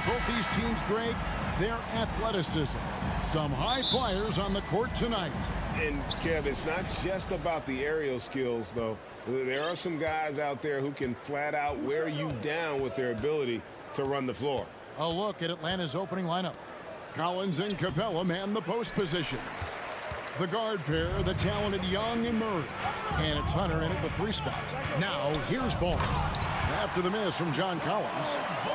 with both these teams, Greg, their athleticism. Some high flyers on the court tonight. And, Kev, it's not just about the aerial skills, though. There are some guys out there who can flat out wear you down with their ability to run the floor. A look at Atlanta's opening lineup. Collins and Capella man the post positions. The guard pair, the talented Young and Murray. And it's Hunter in at the 3 spot. Now, here's Ball. After the miss from John Collins.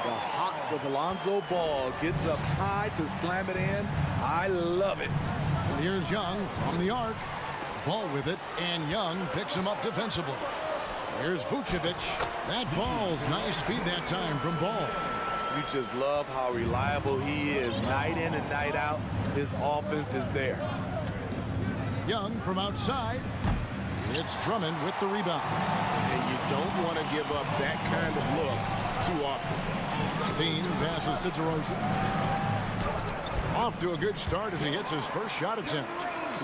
The Hawks of Alonzo Ball gets up high to slam it in. I love it. And here's Young from the arc. Ball with it, and Young picks him up defensively. Here's Vucevic. That falls. Nice feed that time from Ball. You just love how reliable he is. Night in and night out, his offense is there. Young from outside. It's Drummond with the rebound. And you don't want to give up that kind of look too often. Bean passes to DeRozan. Off to a good start as he hits his first shot attempt.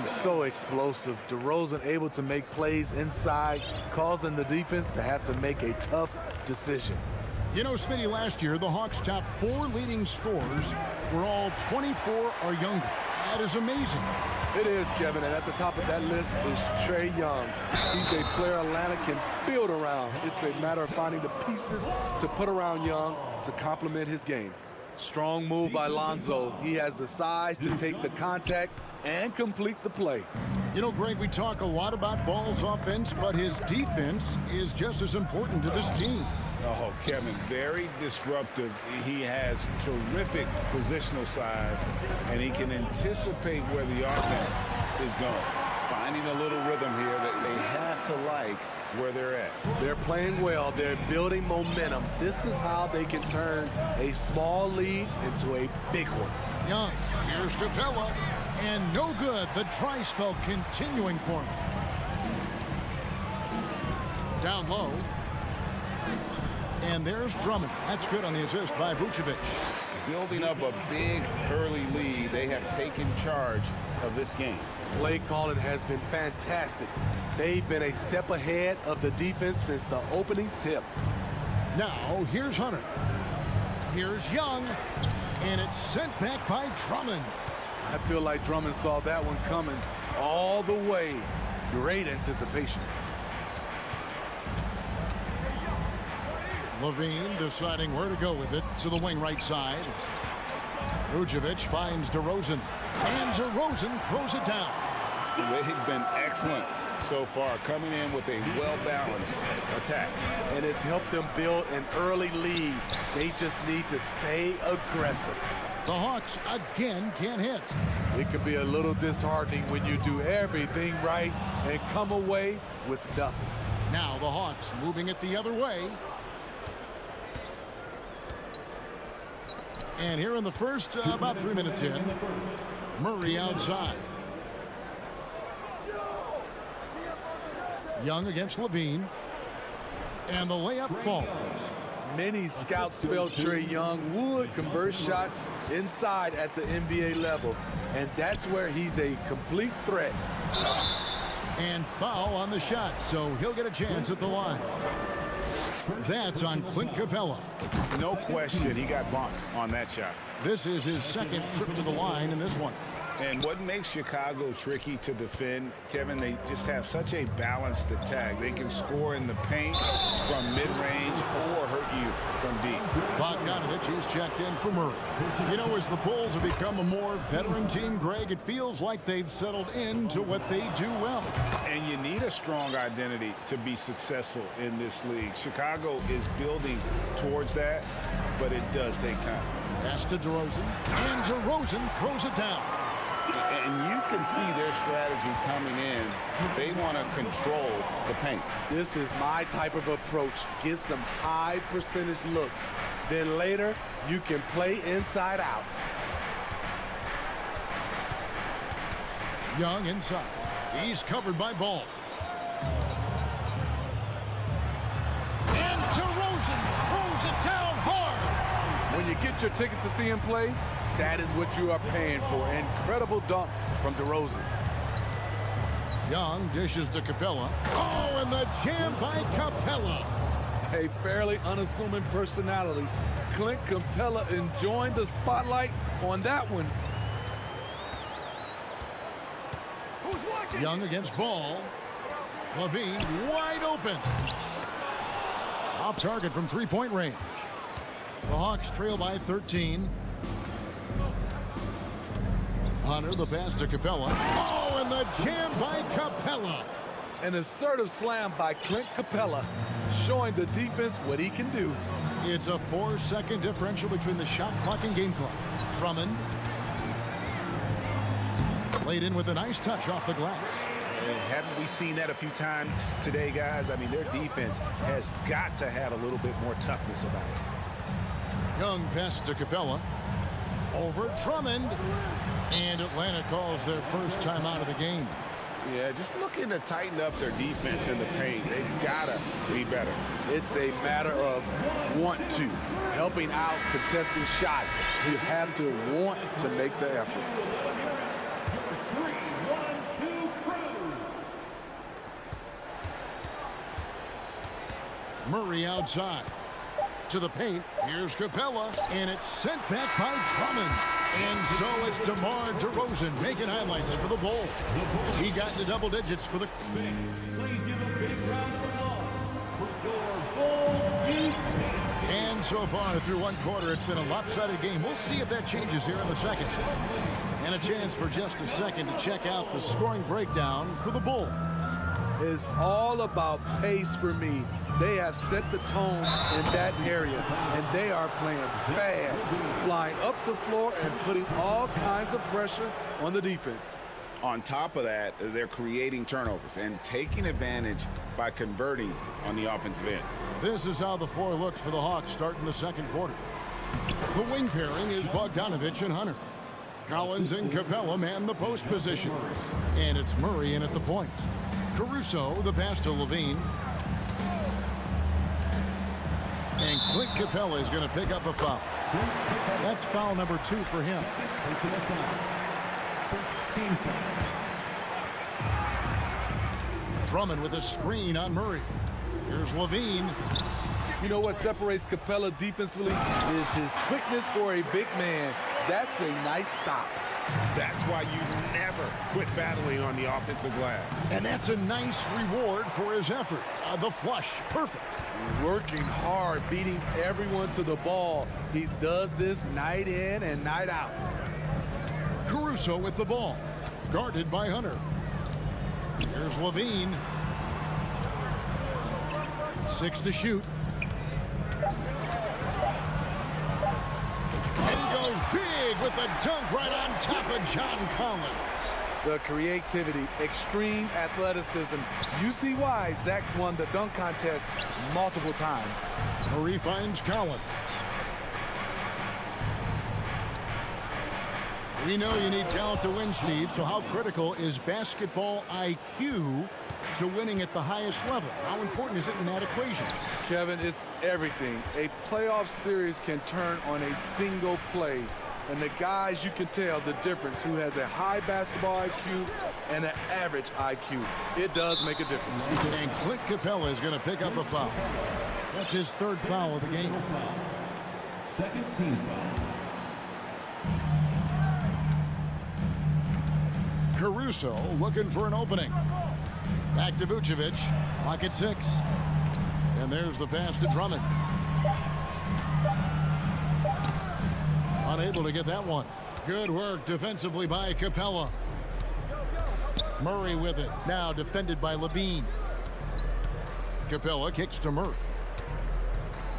He's so explosive. DeRozan able to make plays inside, causing the defense to have to make a tough decision. You know, Smitty, last year, the Hawks' top 4 leading scorers were all 24 or younger. That is amazing. It is, Kevin, and at the top of that list is Trae Young. He's a player Atlanta can build around. It's a matter of finding the pieces to put around Young to complement his game. Strong move by Lonzo. He has the size to take the contact and complete the play. You know, Greg, we talk a lot about Ball's offense, but his defense is just as important to this team. Oh, Kevin, very disruptive. He has terrific positional size, and he can anticipate where the offense is going. Finding a little rhythm here that they have to like where they're at. They're playing well. They're building momentum. This is how they can turn a small lead into a big one. Young, here's Capella, and no good. The try spell continuing for him. Down low. And there's Drummond. That's good on the assist by Vucevic. Building up a big early lead, they have taken charge of this game. Play calling has been fantastic. They've been a step ahead of the defense since the opening tip. Now, here's Hunter. Here's Young. And it's sent back by Drummond. I feel like Drummond saw that one coming all the way. Great anticipation. Levine deciding where to go with it to the wing right side. Vucevic finds DeRozan. And DeRozan throws it down. They've been excellent so far, coming in with a well-balanced attack. And it's helped them build an early lead. They just need to stay aggressive. The Hawks again can't hit. It could be a little disheartening when you do everything right and come away with nothing. Now the Hawks moving it the other way. And here in the first, about 3 minutes in, Murray outside. Young against Levine. And the layup falls. Many scouts felt Trae Young would convert shots inside at the NBA level. And that's where he's a complete threat. And foul on the shot, so he'll get a chance at the line. That's on Clint Capella. No question, he got bumped on that shot. This is his second trip to the line in this one. And what makes Chicago tricky to defend, Kevin, they just have such a balanced attack. They can score in the paint from mid-range or hurt you from deep. Bogdanovich is checked in for Murray. You know, as the Bulls have become a more veteran team, Greg, it feels like they've settled into what they do well. And you need a strong identity to be successful in this league. Chicago is building towards that, but it does take time. Pass to DeRozan, and DeRozan throws it down. And you can see their strategy coming in. They want to control the paint. This is my type of approach. Get some high percentage looks. Then later, you can play inside out. Young inside. He's covered by Ball. And DeRozan throws it down hard. When you get your tickets to see him play, that is what you are paying for. Incredible dunk from DeRozan. Young dishes to Capella. Oh, and the jam by Capella. A fairly unassuming personality. Clint Capella enjoying the spotlight on that one. Young against Ball. Levine wide open. Off target from three-point range. The Hawks trail by 13. Hunter, the pass to Capella. Oh, and the jam by Capella. An assertive slam by Clint Capella, showing the defense what he can do. It's a 4-second differential between the shot clock and game clock. Drummond laid in with a nice touch off the glass. Haven't we seen that a few times today, guys? I mean, their defense has got to have a little bit more toughness about it. Young pass to Capella. Over Drummond. And Atlanta calls their first timeout of the game. Yeah, just looking to tighten up their defense in the paint. They've got to be better. It's a matter of want to. Helping out, contesting shots. You have to want to make the effort. Murray outside. To the paint. Here's Capella. And it's sent back by Drummond. And so it's DeMar DeRozan making highlights for the Bulls. He got into double digits for the... And so far through one quarter, it's been a lopsided game. We'll see if that changes here in the second. And a chance for just a second to check out the scoring breakdown for the Bulls. It's all about pace for me. They have set the tone in that area, and they are playing fast, flying up the floor and putting all kinds of pressure on the defense. On top of that, they're creating turnovers and taking advantage by converting on the offensive end. This is how the floor looks for the Hawks starting the second quarter. The wing pairing is Bogdanovich and Hunter. Collins and Capella man the post position. And it's Murray in at the point. Caruso, the pass to Levine. And Clint Capella is going to pick up a foul. That's foul number 2 for him. Drummond with a screen on Murray. Here's Levine. You know what separates Capella defensively is his quickness for a big man. That's a nice stop. That's why you never quit battling on the offensive glass. And that's a nice reward for his effort. The flush, perfect. Working hard, beating everyone to the ball. He does this night in and night out. Caruso with the ball, guarded by Hunter. Here's Levine. 6 to shoot. And he goes big with the dunk right on top of John Collins. The creativity, extreme athleticism. You see why Zach's won the dunk contest multiple times. Murray finds Collins. We know you need talent to win, Steve, so how critical is basketball IQ to winning at the highest level? How important is it in that equation? Kevin, it's everything. A playoff series can turn on a single play. And the guys, you can tell the difference who has a high basketball IQ and an average IQ. It does make a difference. And Clint Capella is going to pick up a foul. That's his 3rd foul of the game. Second team foul. Caruso looking for an opening. Back to Vucevic. Clock at 6. And there's the pass to Drummond. Unable to get that one. Good work defensively by Capella. Murray with it. Now defended by Levine. Capella kicks to Murray.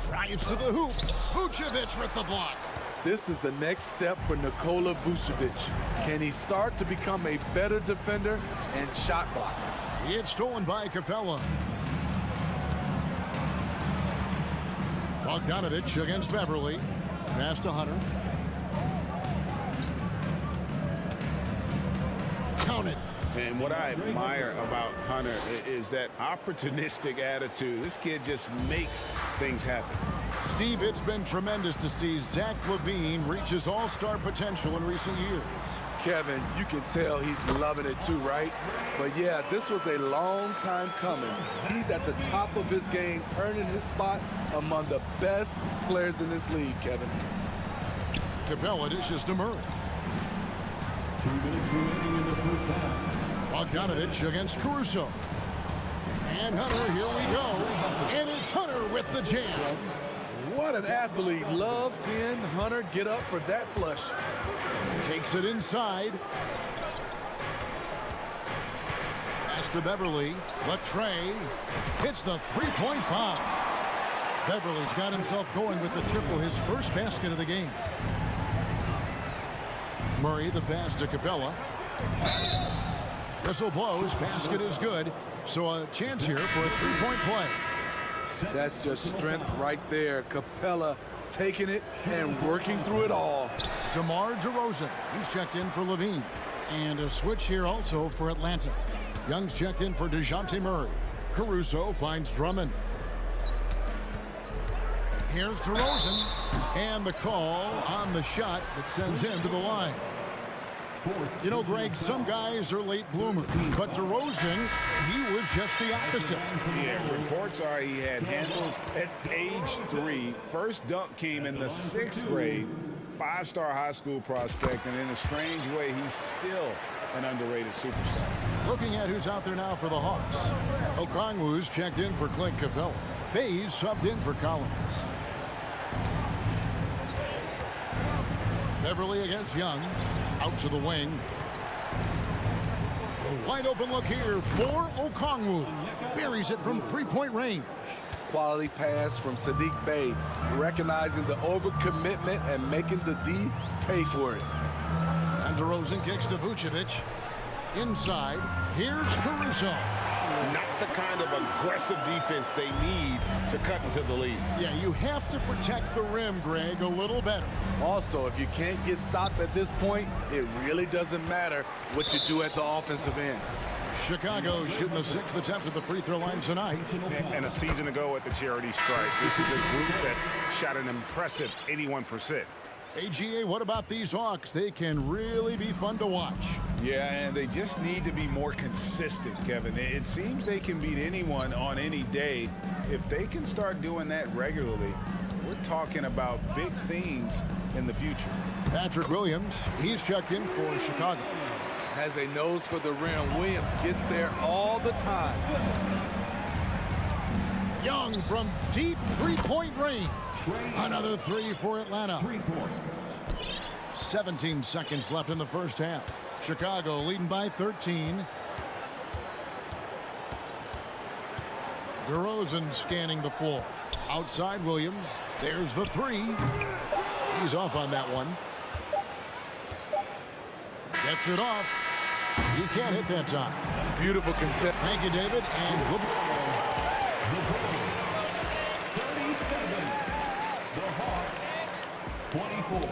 Drives to the hoop. Vucevic with the block. This is the next step for Nikola Vucevic. Can he start to become a better defender and shot blocker? It's stolen by Capella. Bogdanovich against Beverly. Pass to Hunter. Count it. And what I admire about Hunter is that opportunistic attitude. This kid just makes things happen. Steve, it's been tremendous to see Zach LaVine reach his all-star potential in recent years. Kevin, you can tell he's loving it too, right? But yeah, this was a long time coming. He's at the top of his game, earning his spot among the best players in this league, Kevin. Capella dishes to Murray. 2 minutes remaining in the first half. Bogdanovich against Caruso. And Hunter, here we go. And it's Hunter with the jam. What an athlete. Love seeing Hunter get up for that flush. Takes it inside. Pass to Beverly. Latrey hits the three-point bomb. Beverly's got himself going with the triple, his first basket of the game. Murray, the pass to Capella. Whistle blows, basket is good. So a chance here for a three-point play. That's just strength right there. Capella taking it and working through it all. DeMar DeRozan, he's checked in for Levine. And a switch here also for Atlanta. Young's checked in for DeJounte Murray. Caruso finds Drummond. Here's DeRozan. And the call on the shot that sends him to the line. You know, Greg, some guys are late bloomers, but DeRozan, he was just the opposite. Yeah, reports are he had handles at age 3. First dunk came in the 6th grade. 5-star high school prospect, and in a strange way, he's still an underrated superstar. Looking at who's out there now for the Hawks. Okongwu's checked in for Clint Capella. Bays subbed in for Collins. Beverly against Young. Out to the wing. A wide open look here for Okongwu. Buries it from three-point range. Quality pass from Sadiq Bey, recognizing the overcommitment and making the D pay for it. And DeRozan kicks to Vucevic. Inside, here's Caruso. Not the kind of aggressive defense they need to cut into the lead. Yeah, you have to protect the rim, Greg, a little better. Also, if you can't get stops at this point, it really doesn't matter what you do at the offensive end. Chicago shooting the 6th attempt at the free throw line tonight. And a season ago at the charity strike, this is a group that shot an impressive 81%. AGA, what about these Hawks? They can really be fun to watch. Yeah, and they just need to be more consistent, Kevin. It seems they can beat anyone on any day. If they can start doing that regularly, we're talking about big things in the future. Patrick Williams, he's checked in for Chicago. Has a nose for the rim. Williams gets there all the time. Young from deep three-point range. Another three for Atlanta. 3 points. 17 seconds left in the first half. Chicago leading by 13. DeRozan scanning the floor. Outside Williams. There's the three. He's off on that one. Gets it off. He can't hit that time. Beautiful contest. Thank you, David. And we'll 37. The Hawks, 24.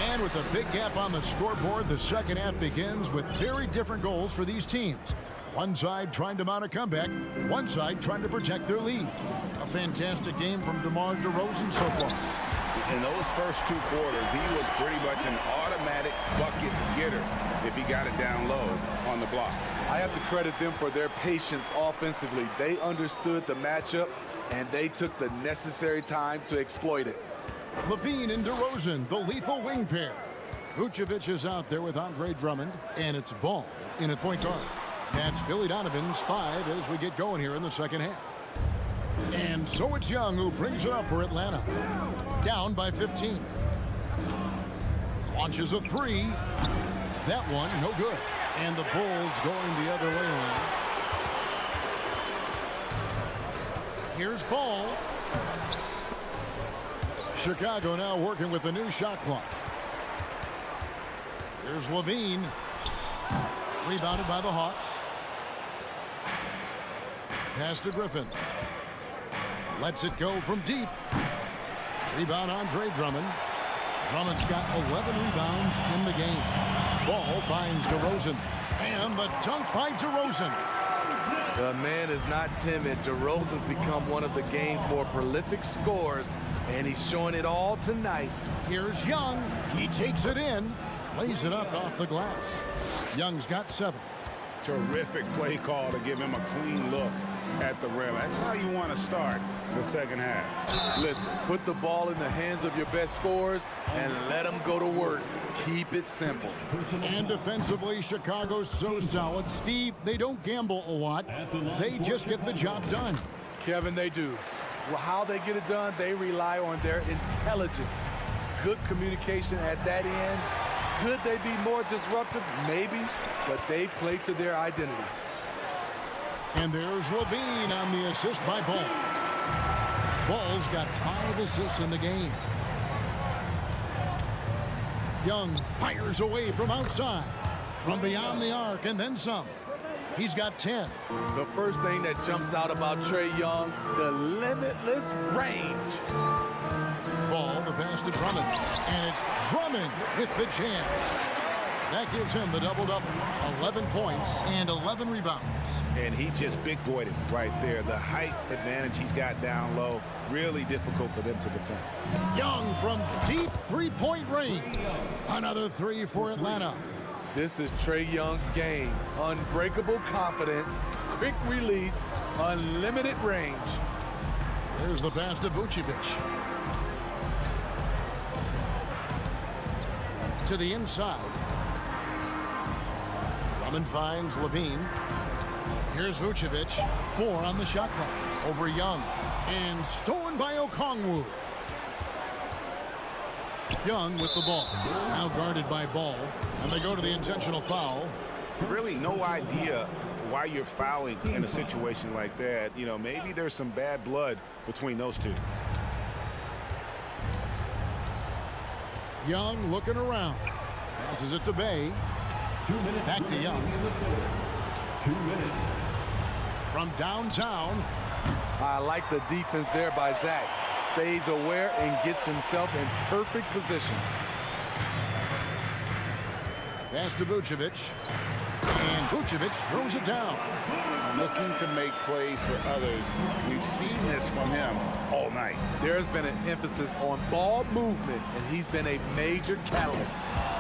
And with a big gap on the scoreboard, the second half begins with very different goals for these teams. One side trying to mount a comeback, one side trying to protect their lead. A fantastic game from DeMar DeRozan so far. In those first 2 quarters, he was pretty much an automatic bucket getter if he got it down low on the block. I have to credit them for their patience offensively. They understood the matchup, and they took the necessary time to exploit it. Levine and DeRozan, the lethal wing pair. Vucevic is out there with Andre Drummond, and it's Ball in at point guard. That's Billy Donovan's 5 as we get going here in the second half. And so it's Young who brings it up for Atlanta. Down by 15. Launches a three. That one, no good. And the Bulls going the other way around. Here's Ball. Chicago now working with the new shot clock. Here's Levine. Rebounded by the Hawks. Pass to Griffin. Lets it go from deep. Rebound Andre Drummond. Drummond's got 11 rebounds in the game. Ball finds DeRozan. And the dunk by DeRozan. The man is not timid. DeRozan's become one of the game's more prolific scorers, and he's showing it all tonight. Here's Young. He takes it in, lays it up off the glass. Young's got 7. Terrific play call to give him a clean look at the rim. That's how you want to start the second half. Listen, put the ball in the hands of your best scorers and let them go to work. Keep it simple. And defensively, Chicago's so solid. Steve, they don't gamble a lot. They just get the job done. Kevin, they do. Well, how they get it done, they rely on their intelligence. Good communication at that end. Could they be more disruptive? Maybe, but they play to their identity. And there's Levine on the assist by Ball. Ball's got 5 assists in the game. Young fires away from outside, from beyond the arc, and then some. He's got 10. The first thing that jumps out about Trae Young, the limitless range. Ball, the pass to Drummond, and it's Drummond with the jam. That gives him the double-double, 11 points and 11 rebounds. And he just big-boyed it right there. The height advantage he's got down low, really difficult for them to defend. Young from deep three-point range. Another 3 for Atlanta. This is Trae Young's game. Unbreakable confidence, quick release, unlimited range. There's the pass to Vucevic. To the inside. Drummond finds Levine. Here's Vucevic. 4 on the shot clock. Over Young. And stolen by Okongwu. Young with the ball. Now guarded by Ball. And they go to the intentional foul. Really no idea why you're fouling in a situation like that. You know, maybe there's some bad blood between those two. Young looking around. Passes it to Bay. 2 minutes. Back to Young. 2 minutes. From downtown. I like the defense there by Zach. Stays aware and gets himself in perfect position. Pass to Vucevic. And Vucevic throws it down. Looking to make plays for others. We've seen this from him all night. There's been an emphasis on ball movement, and he's been a major catalyst.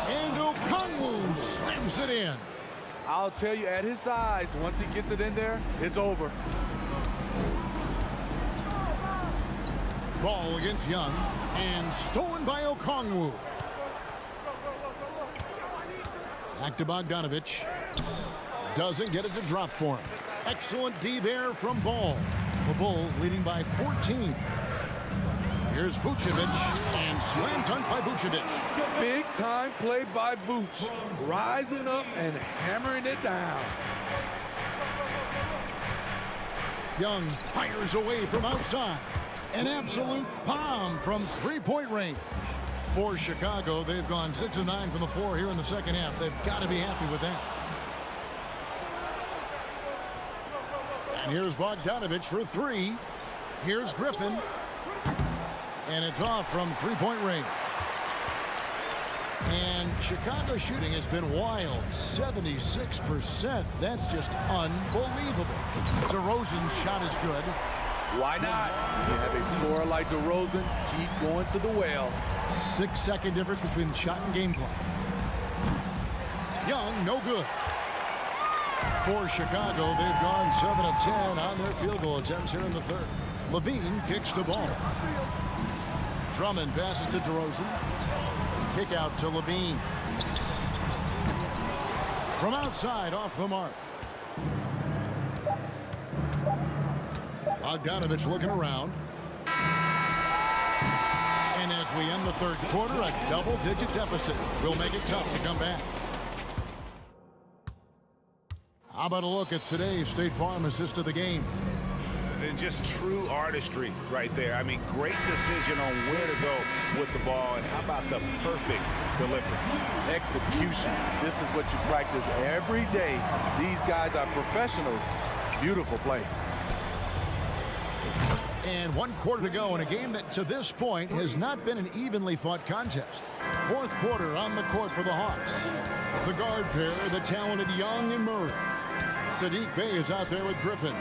And Okongwu slams it in. I'll tell you, at his size, once he gets it in there, it's over. Ball against Young. And stolen by Okongwu. Back to Bogdanovich. Doesn't get it to drop for him. Excellent D there from Ball. The Bulls leading by 14. Here's Vucevic, and slam dunk by Vucevic. Big time play by Vooch. Rising up and hammering it down. Young fires away from outside. An absolute bomb from three-point range. For Chicago, they've gone 6 of 9 from the floor here in the second half. They've got to be happy with that. And here's Bogdanovich for 3. Here's Griffin. And it's off from three-point range. And Chicago's shooting has been wild. 76%. That's just unbelievable. DeRozan's shot is good. Why not? You have a scorer like DeRozan, keep going to the well. 6-second difference between the shot and game clock. Young, no good. For Chicago, they've gone 7 of 10 on their field goal attempts here in the third. Levine kicks the ball. Drummond passes to DeRozan. Kick out to Levine. From outside, off the mark. Bogdanovich looking around. And as we end the third quarter, a double-digit deficit will make it tough to come back. How about a look at today's State Farm assist of the game? And just true artistry right there. I mean, great decision on where to go with the ball, and how about the perfect delivery? Execution. This is what you practice every day. These guys are professionals. Beautiful play. And 1 quarter to go in a game that to this point has not been an evenly fought contest. Fourth quarter on the court for the Hawks. The guard pair, the talented Young and Murray. Saddiq Bey is out there with Griffin.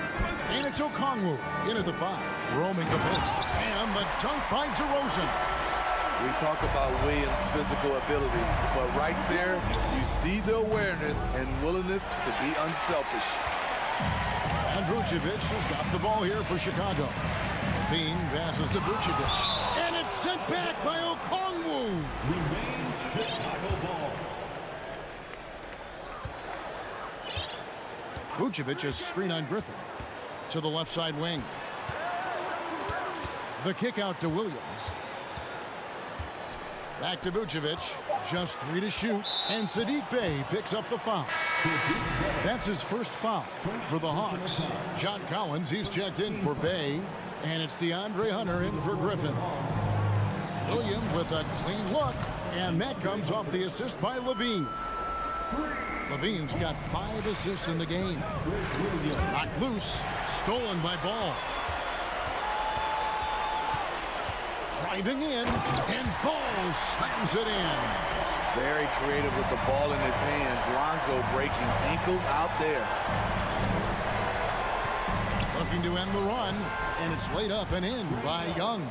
And it's Okongwu in at the 5, roaming the post. And the dunk by DeRozan. We talk about Williams' physical abilities, but right there, you see the awareness and willingness to be unselfish. And Vucevic has got the ball here for Chicago. Levine passes to Vucevic. And it's sent back by Okongwu. Remains Chicago ball. Vucevic has screen on Griffin. To the left side wing. The kick out to Williams. Back to Vucevic. Just 3 to shoot. And Saddiq Bey picks up the foul. That's his first foul for the Hawks. John Collins, he's checked in for Bey. And it's DeAndre Hunter in for Griffin. Williams with a clean look. And that comes off the assist by Levine. Levine's got 5 assists in the game. Knocked loose. Stolen by Ball. Driving in. And Ball slams it in. Very creative with the ball in his hands. Lonzo breaking ankles out there. Looking to end the run. And it's laid up and in by Young.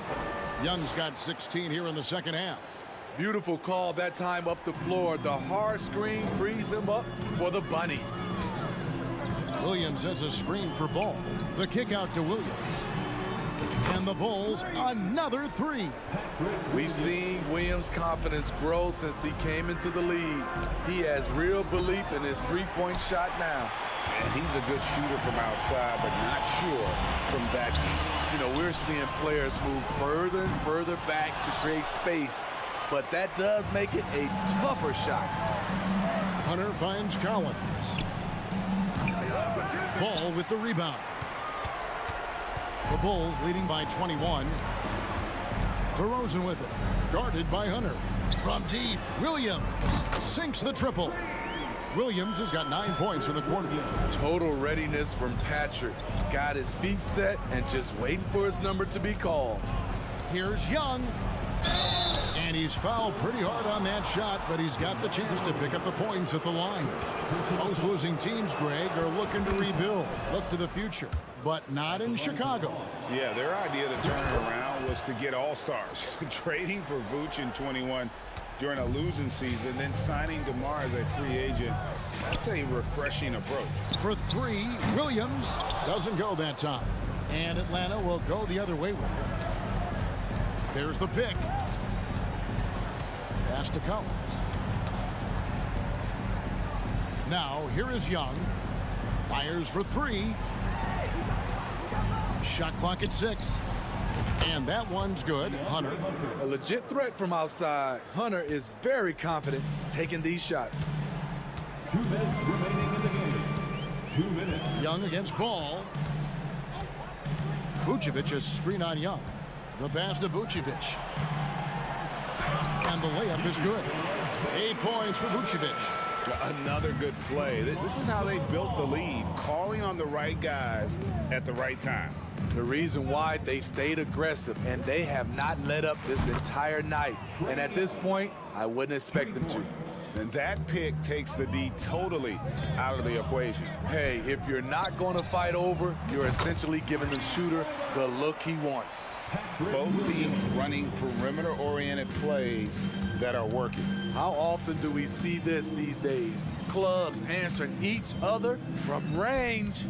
Young's got 16 here in the second half. Beautiful call that time up the floor. The hard screen frees him up for the bunny. Williams sets a screen for Ball. The kick out to Williams. And the Bulls, another 3. We've seen Williams' confidence grow since he came into the league. He has real belief in his three-point shot now. And he's a good shooter from outside, but not sure from that deep. You know, we're seeing players move further and further back to create space, but that does make it a tougher shot. Hunter finds Collins. Ball with the rebound. The Bulls leading by 21. DeRozan with it. Guarded by Hunter. From deep, Williams sinks the triple. Williams has got 9 points in the quarter. Total readiness from Patrick. Got his feet set and just waiting for his number to be called. Here's Young. And he's fouled pretty hard on that shot, but he's got the chance to pick up the points at the line. Most losing teams, Greg, are looking to rebuild, look to the future, but not in Chicago. Yeah, their idea to turn it around was to get all-stars. Trading for Vooch in 21 during a losing season, then signing DeMar as a free agent. That's a refreshing approach. For 3, Williams doesn't go that time. And Atlanta will go the other way with it. There's the pick. Pass to Collins. Now, here is Young. Fires for 3. Shot clock at 6. And that one's good. Hunter. A legit threat from outside. Hunter is very confident taking these shots. 2 minutes remaining in the game. 2 minutes. Young against Ball. Vucevic is screen on Young. The pass to Vucevic. And the layup is good. 8 points for Vucevic. Another good play. This is how they built the lead, calling on the right guys at the right time. The reason why they've stayed aggressive, and they have not let up this entire night. And at this point, I wouldn't expect them to. And that pick takes the D totally out of the equation. Hey, if you're not going to fight over, you're essentially giving the shooter the look he wants. Both teams running perimeter-oriented plays that are working. How often do we see this these days? Clubs answering each other from range.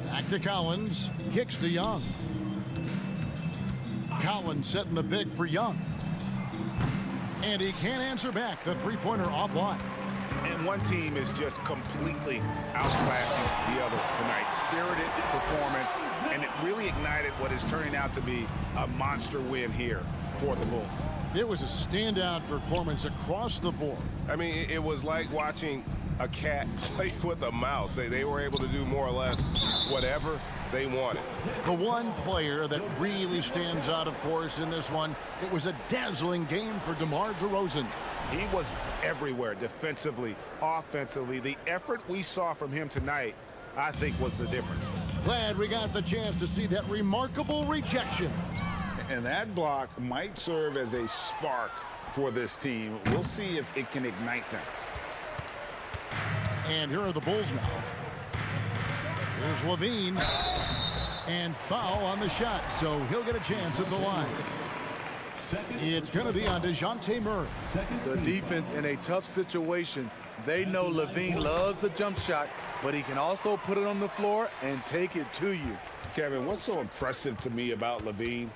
Back to Collins. Kicks to Young. Collins setting the pick for Young. And he can't answer back. The three-pointer offline. And one team is just completely outclassing the other tonight. Spirited performance, and it really ignited what is turning out to be a monster win here for the Bulls. It was a standout performance across the board. I mean, it was like watching a cat play with a mouse. They were able to do more or less whatever they wanted. The one player that really stands out, of course, in this one, it was a dazzling game for DeMar DeRozan. He was everywhere, defensively, offensively. The effort we saw from him tonight, I think, was the difference. Glad we got the chance to see that remarkable rejection. And that block might serve as a spark for this team. We'll see if it can ignite them. And here are the Bulls now. Here's Levine. And foul on the shot, so he'll get a chance at the line. It's going to be on DeJounte Murray. The defense in a tough situation. They know Levine loves the jump shot, but he can also put it on the floor and take it to you. Kevin, what's so impressive to me about Levine?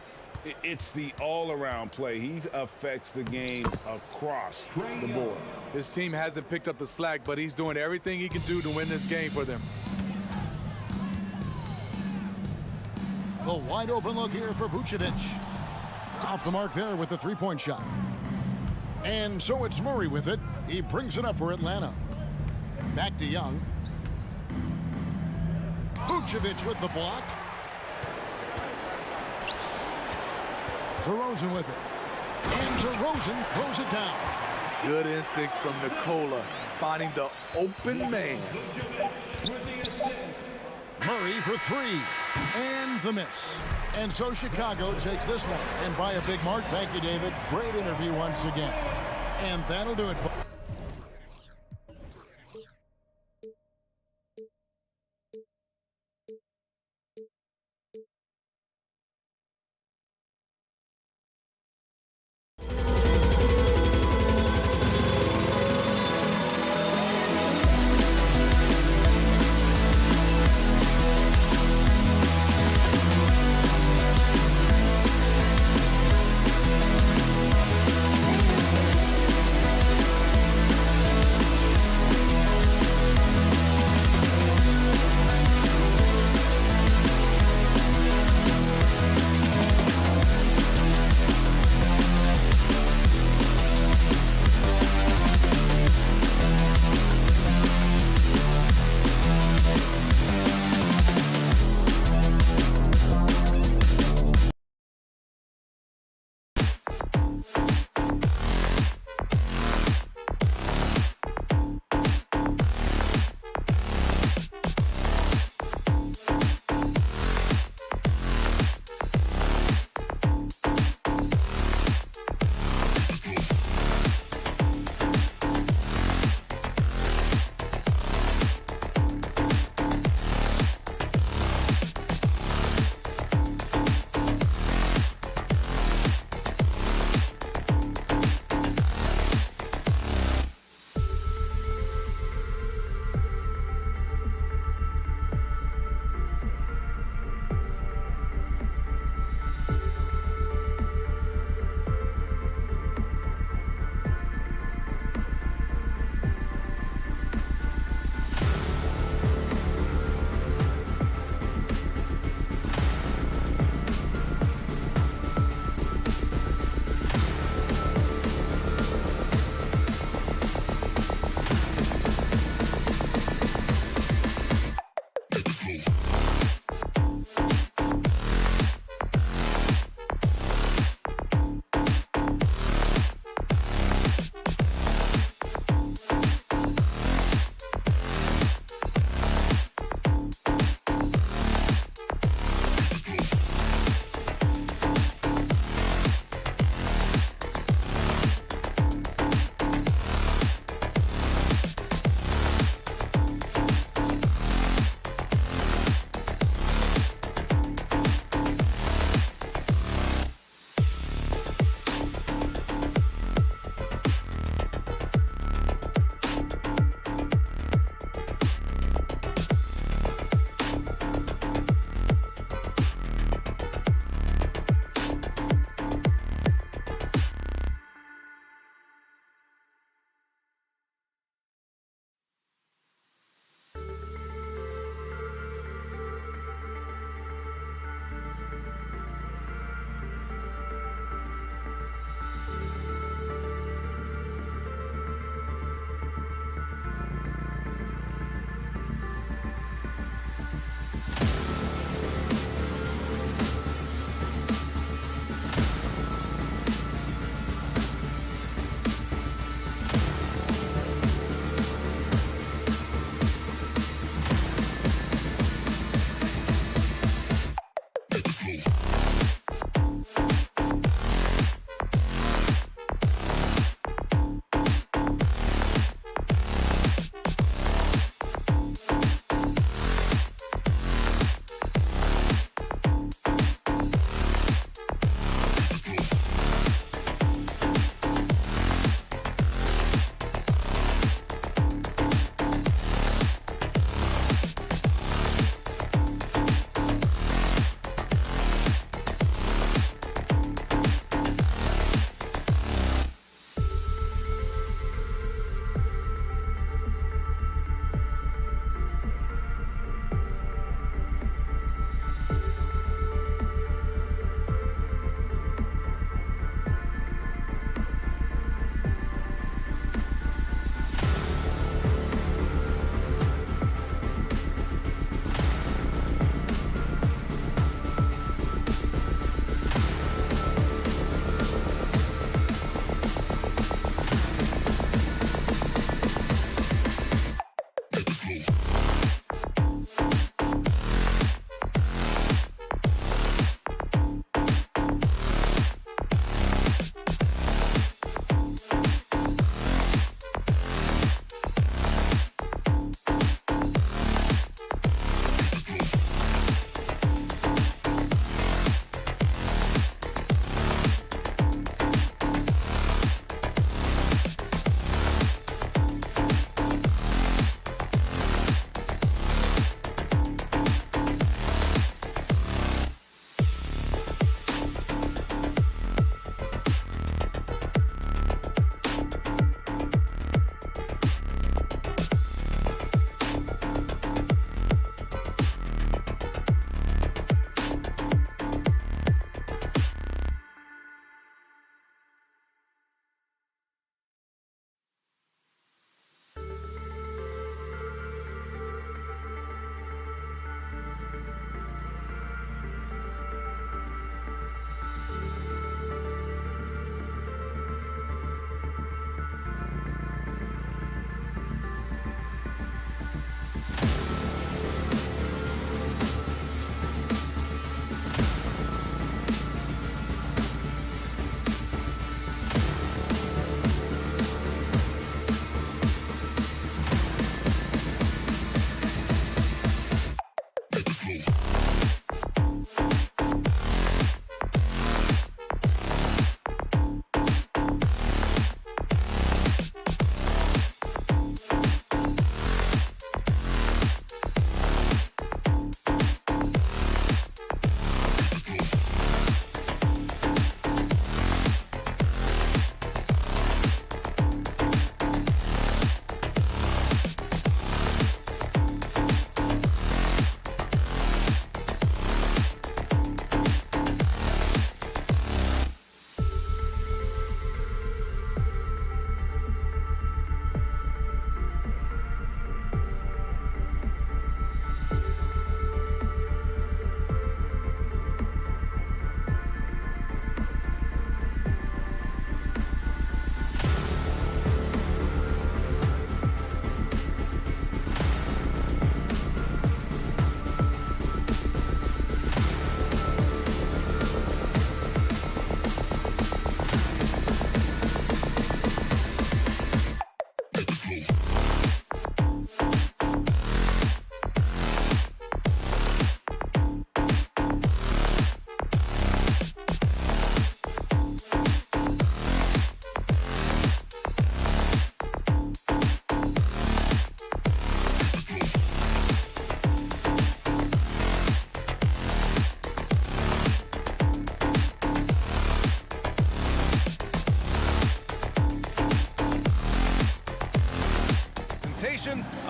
It's the all-around play. He affects the game across the board. His team hasn't picked up the slack, but he's doing everything he can do to win this game for them. The wide open look here for Vucevic. Off the mark there with the three-point shot. And so it's Murray with it. He brings it up for Atlanta. Back to Young. Vucevic with the block. DeRozan with it. And DeRozan throws it down. Good instincts from Nikola, finding the open man. Murray for three. And the miss. And so Chicago takes this one. And by a big mark. Thank you, David. Great interview once again. And that'll do it.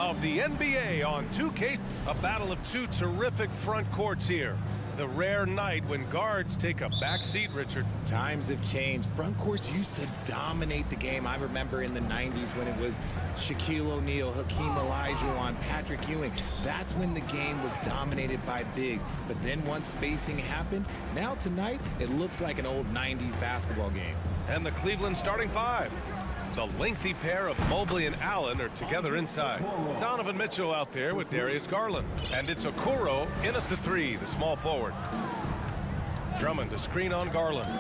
of the NBA on 2K. A battle of two terrific front courts here. The rare night when guards take a back seat, Richard. Times have changed. Front courts used to dominate the game. I remember in the 90s when it was Shaquille O'Neal, Hakeem Olajuwon, Patrick Ewing. That's when the game was dominated by bigs. But then once spacing happened, now tonight it looks like an old 90s basketball game. And the Cleveland starting five. The lengthy pair of Mobley and Allen are together inside. Donovan Mitchell out there with Darius Garland. And it's Okoro in at the three, the small forward. Drummond to screen on Garland.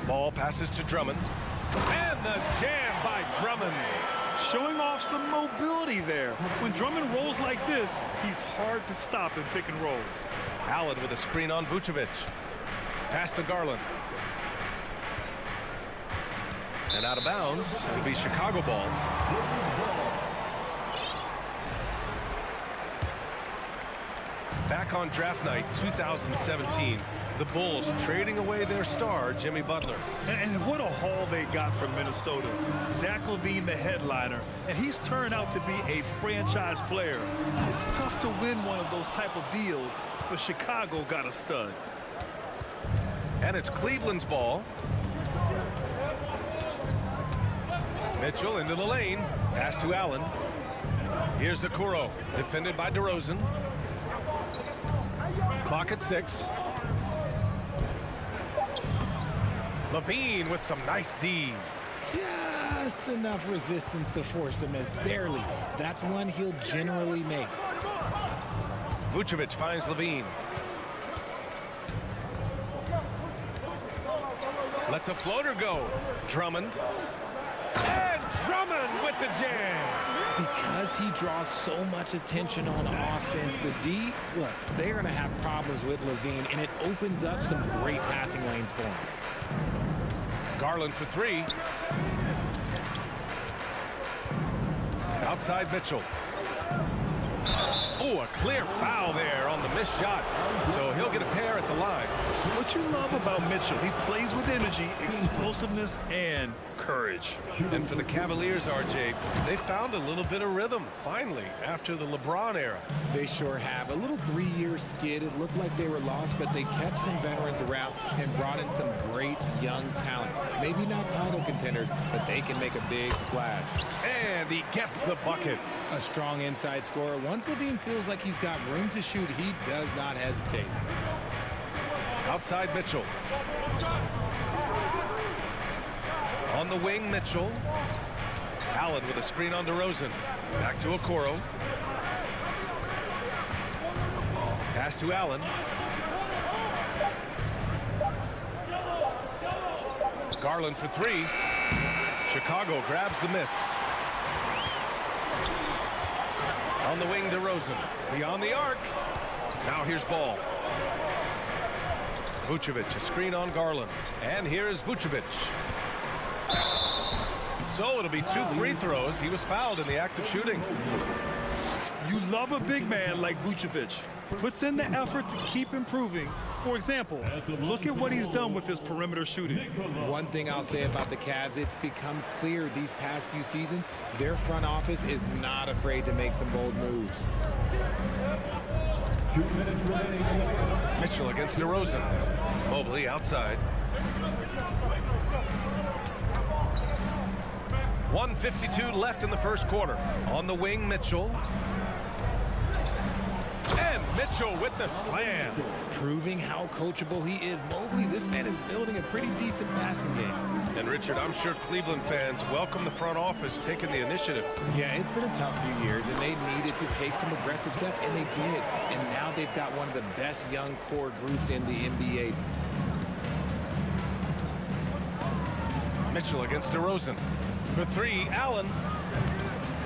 Ball passes to Drummond. And the jam by Drummond. Showing off some mobility there. When Drummond rolls like this, he's hard to stop in pick and rolls. Allen with a screen on Vucevic. Pass to Garland. And out of bounds, it'll be Chicago ball. Back on draft night 2017, the Bulls trading away their star, Jimmy Butler. And what a haul they got from Minnesota. Zach LaVine, the headliner, and he's turned out to be a franchise player. It's tough to win one of those type of deals, but Chicago got a stud. And it's Cleveland's ball. Mitchell into the lane. Pass to Allen. Here's Okoro, defended by DeRozan. Clock at 6. LaVine with some nice D. Just enough resistance to force the miss. Barely. That's one he'll generally make. Vucevic finds LaVine. Lets a floater go. Drummond. And Drummond with the jam. Because he draws so much attention on offense, the D, look, they're going to have problems with LaVine, and it opens up some great passing lanes for him. Garland for three. Outside Mitchell. Oh, a clear foul there on the missed shot. So he'll get a pair at the line. What you love about Mitchell, he plays with energy, explosiveness, and courage. And for the Cavaliers, RJ, they found a little bit of rhythm, finally, after the LeBron era. They sure have. A little 3-year skid. It looked like they were lost, but they kept some veterans around and brought in some great young talent. Maybe not title contenders, but they can make a big splash. And he gets the bucket. A strong inside scorer. Once LaVine feels like he's got room to shoot, he does not hesitate. Outside Mitchell. On the wing, Mitchell. Allen with a screen on DeRozan. Back to Okoro. Pass to Allen. Garland for three. Chicago grabs the miss. On the wing, DeRozan. Beyond the arc. Now here's ball. Vucevic, a screen on Garland. And here's Vucevic. So it'll be 2 free throws. He was fouled in the act of shooting. You love a big man like Vucevic. Puts in the effort to keep improving. For example, look at what he's done with his perimeter shooting. One thing I'll say about the Cavs, it's become clear these past few seasons, their front office is not afraid to make some bold moves. 2 minutes remaining in the first. Mitchell against DeRozan. Mobley outside. 1:52 left in the first quarter. On the wing, Mitchell. And Mitchell with the slam. Proving how coachable he is. Mobley, this man is building a pretty decent passing game. And Richard, I'm sure Cleveland fans welcome the front office taking the initiative. Yeah, it's been a tough few years, and they needed to take some aggressive steps, and they did. And now they've got one of the best young core groups in the NBA. Mitchell against DeRozan. For three, Allen.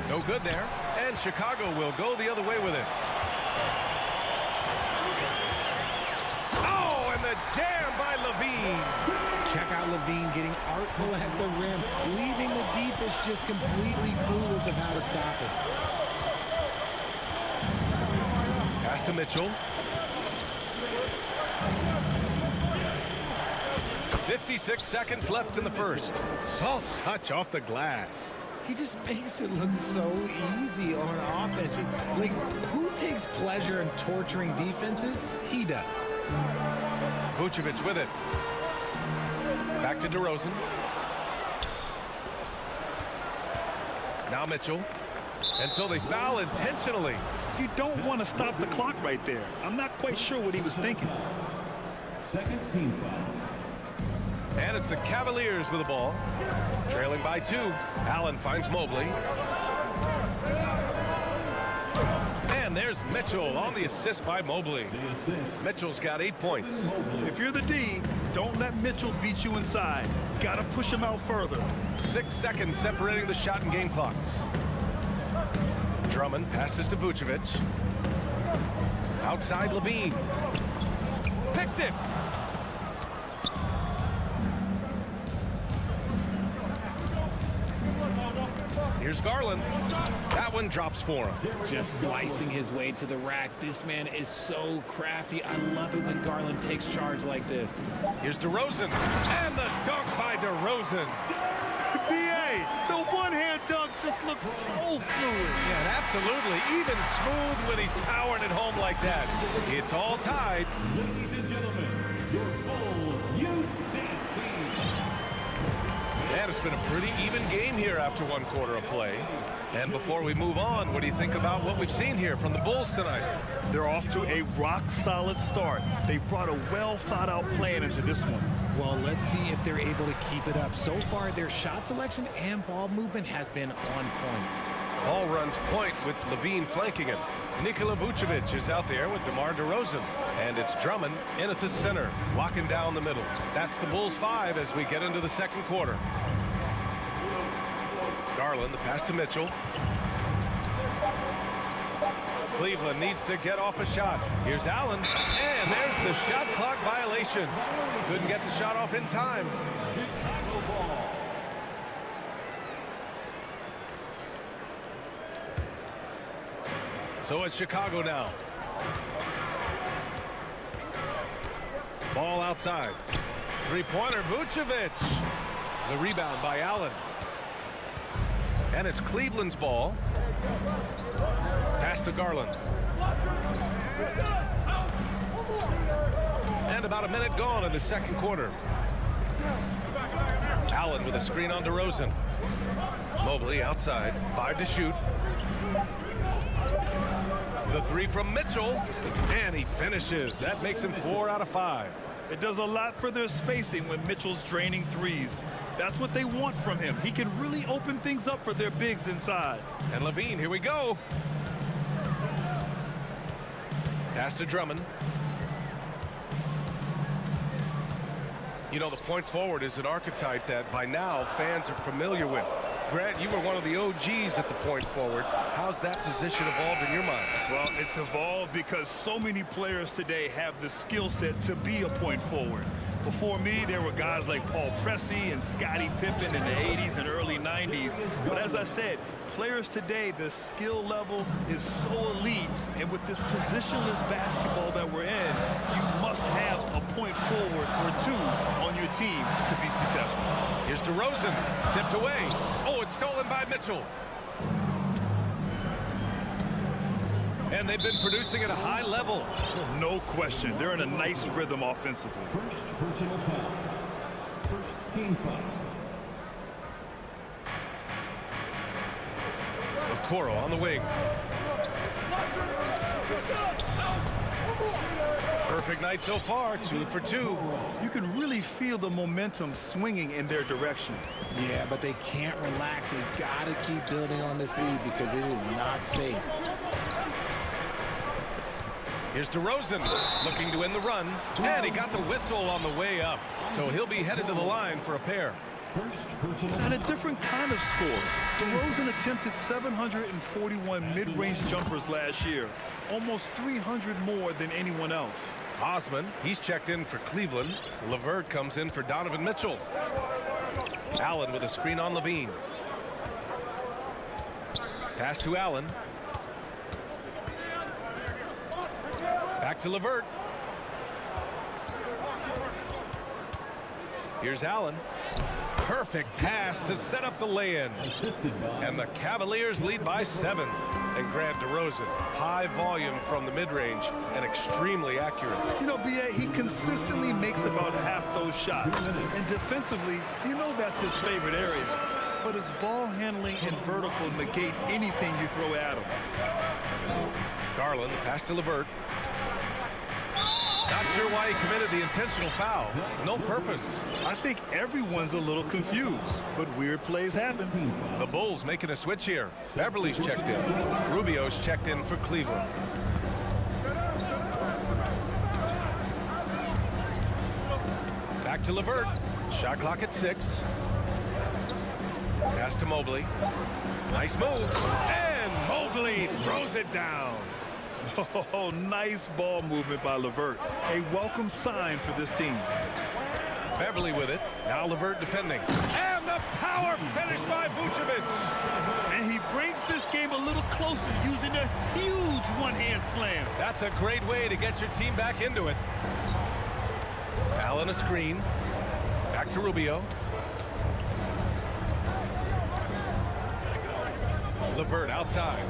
No good there. And Chicago will go the other way with it. Oh, and the jam by LaVine. Check out LaVine getting artful at the rim, leaving the defense just completely clueless of how to stop it. Pass to Mitchell. 56 seconds left in the first. Soft touch off the glass. He just makes it look so easy on offense. Like, who takes pleasure in torturing defenses? He does. Vucevic with it. Back to DeRozan. Now Mitchell. And so they foul intentionally. You don't want to stop the clock right there. I'm not quite sure what he was thinking. Second team foul. And it's the Cavaliers with the ball. Trailing by 2. Allen finds Mobley. And there's Mitchell on the assist by Mobley. Mitchell's got 8 points. If you're the D, don't let Mitchell beat you inside. Got to push him out further. 6 seconds separating the shot and game clocks. Drummond passes to Vucevic. Outside Levine. Picked it. Here's Garland. That one drops for him. Just slicing his way to the rack. This man is so crafty. I love it when Garland takes charge like this. Here's DeRozan. And the dunk by DeRozan. BA, the one-hand dunk just looks so fluid. Yeah, absolutely. Even smooth when he's powering it home like that. It's all tied. Ladies and gentlemen, your full youth dance team. And it's been a pretty even game here after 1 quarter of play. And before we move on, what do you think about what we've seen here from the Bulls tonight? They're off to a rock-solid start. They brought a well-thought-out plan into this one. Well, let's see if they're able to keep it up. So far, their shot selection and ball movement has been on point. Ball runs point with Levine flanking him. Nikola Vucevic is out there with DeMar DeRozan. And it's Drummond in at the center, locking down the middle. That's the Bulls 5 as we get into the second quarter. Garland, the pass to Mitchell. Cleveland needs to get off a shot. Here's Allen, and there's the shot clock violation. Couldn't get the shot off in time. So it's Chicago now. Ball outside. Three-pointer, Vucevic. The rebound by Allen. And it's Cleveland's ball. Pass to Garland. And about a minute gone in the second quarter. Allen with a screen on DeRozan. Mobley outside. 5 to shoot. The 3 from Mitchell. And he finishes. That makes him 4 out of 5. It does a lot for their spacing when Mitchell's draining threes. That's what they want from him. He can really open things up for their bigs inside. And Levine, here we go. Pass to Drummond. You know, the point forward is an archetype that by now fans are familiar with. Grant, you were one of the OGs at the point forward. How's that position evolved in your mind? Well, it's evolved because so many players today have the skill set to be a point forward. Before me, there were guys like Paul Pressey and Scottie Pippen in the 80s and early 90s. But as I said, players today, the skill level is so elite. And with this positionless basketball that we're in, you must have a point forward or 2 on your team to be successful. Here's DeRozan, tipped away. Oh, it's stolen by Mitchell. And they've been producing at a high level. No question. They're in a nice rhythm offensively. First personal foul. First team foul. Okoro on the wing. Perfect night so far, 2 for 2. You can really feel the momentum swinging in their direction. Yeah, but they can't relax. They've got to keep building on this lead because it is not safe. Here's DeRozan looking to win the run. And he got the whistle on the way up. So he'll be headed to the line for a pair. And a different kind of score. DeRozan attempted 741 mid-range jumpers last year. Almost 300 more than anyone else. Osman, he's checked in for Cleveland. LeVert comes in for Donovan Mitchell. Allen with a screen on Levine. Pass to Allen. Back to LeVert. Here's Allen. Perfect pass to set up the lay-in. And the Cavaliers lead by 7. And Grant DeRozan, high volume from the mid-range and extremely accurate. You know, B.A., he consistently makes about half those shots. And defensively, you know that's his favorite area. But his ball handling and vertical negate anything you throw at him. Garland, pass to LeVert. Not sure why he committed the intentional foul. No purpose. I think everyone's a little confused, but weird plays happen. The Bulls making a switch here. Beverly's checked in. Rubio's checked in for Cleveland. Back to LeVert. Shot clock at 6. Pass to Mobley. Nice move. And Mobley throws it down. Oh, nice ball movement by LeVert. A welcome sign for this team. Beverly with it. Now LeVert defending. And the power finish by Vucevic. And he brings this game a little closer using a huge one-hand slam. That's a great way to get your team back into it. Allen a screen. Back to Rubio. LeVert outside.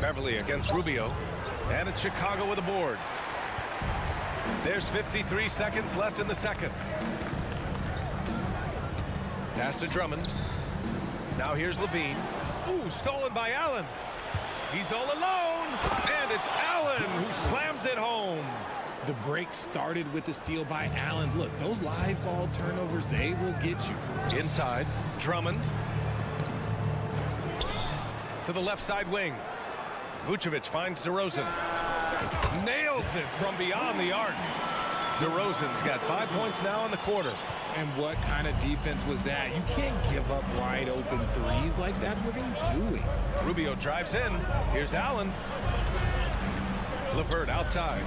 Beverly against Rubio. And it's Chicago with a board. There's 53 seconds left in the second. Pass to Drummond. Now here's Levine. Ooh, stolen by Allen. He's all alone. And it's Allen who slams it home. The break started with the steal by Allen. Look, those live ball turnovers, they will get you. Inside, Drummond. To the left side wing. Vucevic finds DeRozan. Nails it from beyond the arc. DeRozan's got 5 points now in the quarter. And what kind of defense was that? You can't give up wide open threes like that. What are you doing? Rubio drives in. Here's Allen. LeVert outside.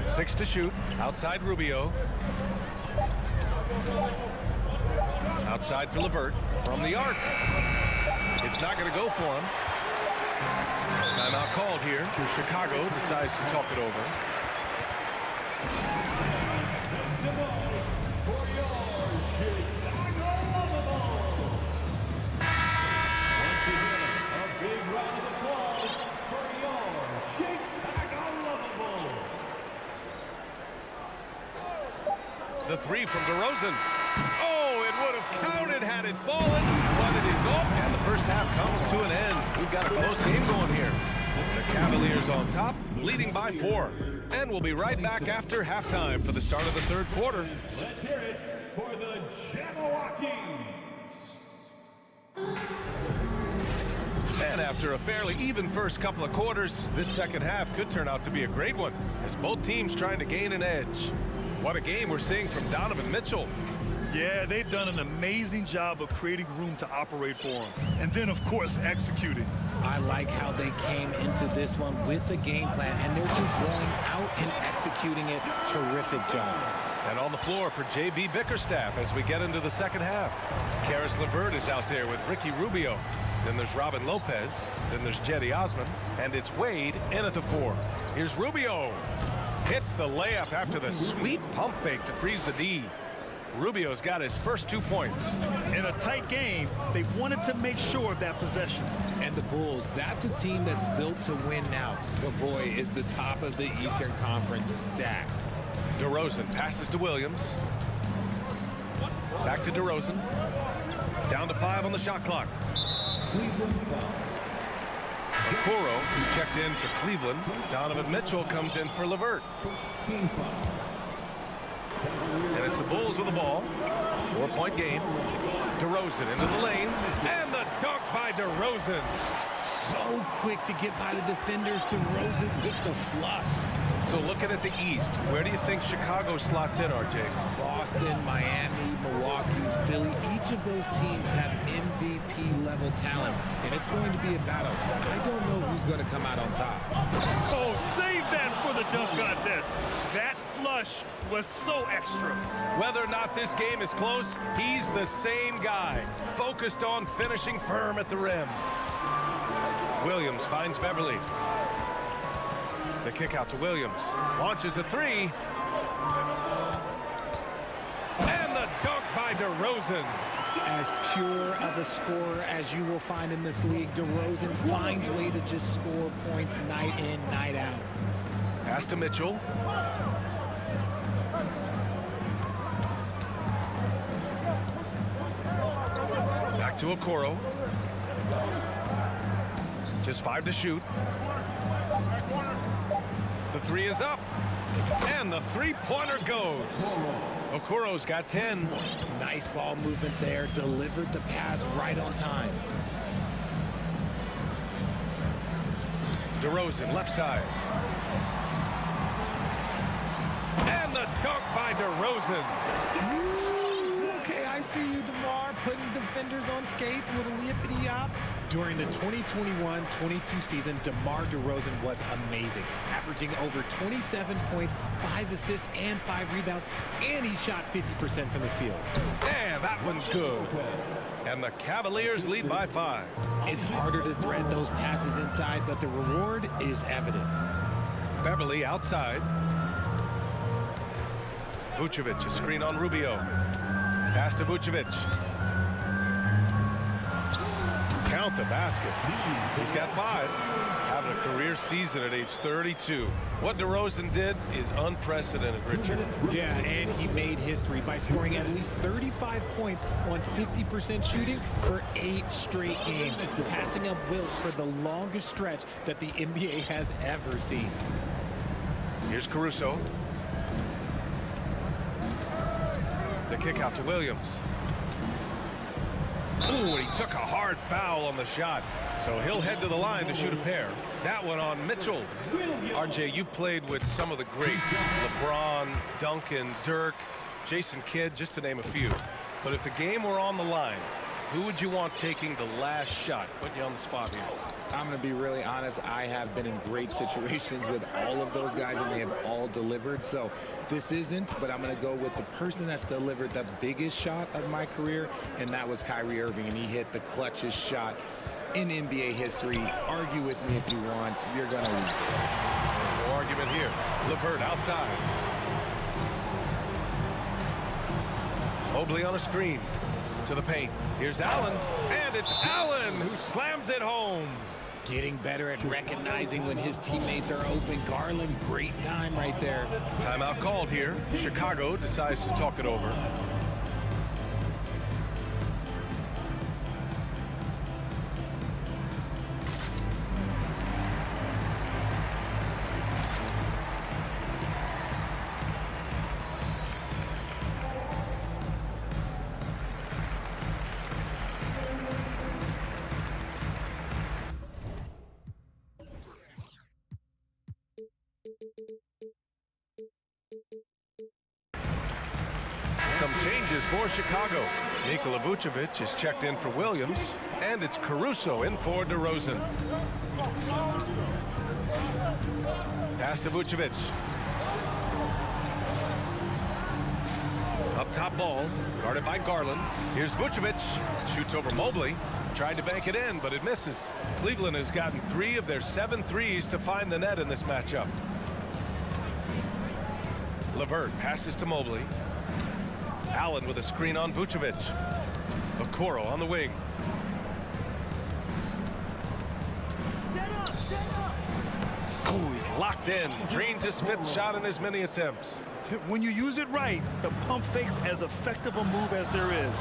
Six to shoot. Outside Rubio. Outside for LeVert. From the arc. It's not going to go for him. Timeout called here. Chicago decides to talk it over. The three from DeRozan. Oh, it would have counted had it fallen, but it is off, and the first half comes to an end. We've got a close game going here. The Cavaliers on top, leading by 4. And we'll be right back after halftime for the start of the third quarter. Let's hear it for the Jabberwockies. And after a fairly even first couple of quarters, this second half could turn out to be a great one, as both teams trying to gain an edge. What a game we're seeing from Donovan Mitchell. Yeah, they've done an amazing job of creating room to operate for him. And then, of course, executing. I like how they came into this one with a game plan, and they're just going out and executing it. Terrific job. And on the floor for J.B. Bickerstaff as we get into the second half. Karis LeVert is out there with Ricky Rubio. Then there's Robin Lopez. Then there's Jetty Osman. And it's Wade in at the 4. Here's Rubio. Hits the layup after the sweet pump fake to freeze the D. Rubio's got his first 2 points. In a tight game, they wanted to make sure of that possession. And the Bulls, that's a team that's built to win now. But boy, is the top of the Eastern Conference stacked. DeRozan passes to Williams. Back to DeRozan. Down to 5 on the shot clock. Okoro is checked in for Cleveland. Donovan Mitchell comes in for LeVert. And it's the Bulls with the ball. 4-point game. DeRozan into the lane. And the dunk by DeRozan. So quick to get by the defenders. DeRozan with the flush. So looking at the East, where do you think Chicago slots in, RJ? Boston, Miami, Milwaukee, Philly, each of those teams have MVP-level talents, and it's going to be a battle. I don't know who's going to come out on top. Oh, save that for the dunk contest. That flush was so extra. Whether or not this game is close, he's the same guy, focused on finishing firm at the rim. Williams finds Beverly. The kick out to Williams. Launches a three. And the dunk by DeRozan. As pure of a scorer as you will find in this league, DeRozan finds a way to just score points night in, night out. Pass to Mitchell. Back to Okoro. Just 5 to shoot. The three is up. And the three-pointer goes. Okoro's got 10. Nice ball movement there. Delivered the pass right on time. DeRozan, left side. And the dunk by DeRozan. Okay, I see you, DeMar, putting defenders on skates, a little yippity-yop. During the 2021-22 season, DeMar DeRozan was amazing, averaging over 27 points, 5 assists, and 5 rebounds, and he shot 50% from the field. And that one's good. And the Cavaliers lead by 5. It's harder to thread those passes inside, but the reward is evident. Beverly outside. Vucevic, a screen on Rubio. Pass to Vucevic. Count the basket. He's got 5. Having a career season at age 32. What DeRozan did is unprecedented, Richard. Yeah, and he made history by scoring at least 35 points on 50% shooting for 8 straight games, passing up Wilt for the longest stretch that the NBA has ever seen. Here's Caruso. The kick out to Williams. Ooh, and he took a hard foul on the shot. So he'll head to the line to shoot a pair. That one on Mitchell. RJ, you played with some of the greats. LeBron, Duncan, Dirk, Jason Kidd, just to name a few. But if the game were on the line, who would you want taking the last shot? Put you on the spot here. I'm going to be really honest. I have been in great situations with all of those guys, and they have all delivered. So this isn't, but I'm going to go with the person that's delivered the biggest shot of my career, and that was Kyrie Irving, and he hit the clutchest shot in NBA history. Argue with me if you want. You're going to lose it. No argument here. LeVert outside. Mobley on a screen. To the paint. Here's Allen. And it's Allen who slams it home. Getting better at recognizing when his teammates are open. Garland, great time right there. Timeout called here. Chicago decides to talk it over. Some changes for Chicago. Nikola Vucevic is checked in for Williams, and it's Caruso in for DeRozan. Pass to Vucevic. Up top ball, guarded by Garland. Here's Vucevic, shoots over Mobley. Tried to bank it in, but it misses. Cleveland has gotten 3 of their 7 threes to find the net in this matchup. LeVert passes to Mobley. Allen with a screen on Vucevic. Okoro on the wing. Oh, he's locked in. Drains his 5th shot in as many attempts. When you use it right, the pump fake's as effective a move as there is.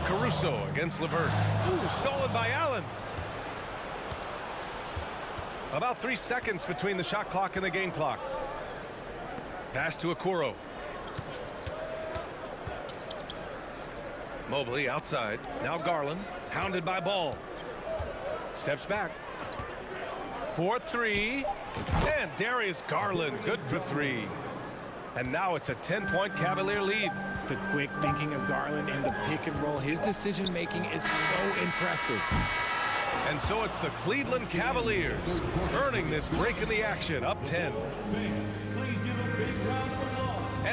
Caruso against LeVert. Ooh, stolen by Allen. About 3 seconds between the shot clock and the game clock. Pass to Okoro. Mobley outside. Now Garland, hounded by Ball. Steps back. 4-3. And Darius Garland, good for 3. And now it's a 10-point Cavalier lead. The quick thinking of Garland and the pick and roll, his decision making is so impressive. And so it's the Cleveland Cavaliers earning this break in the action, up 10.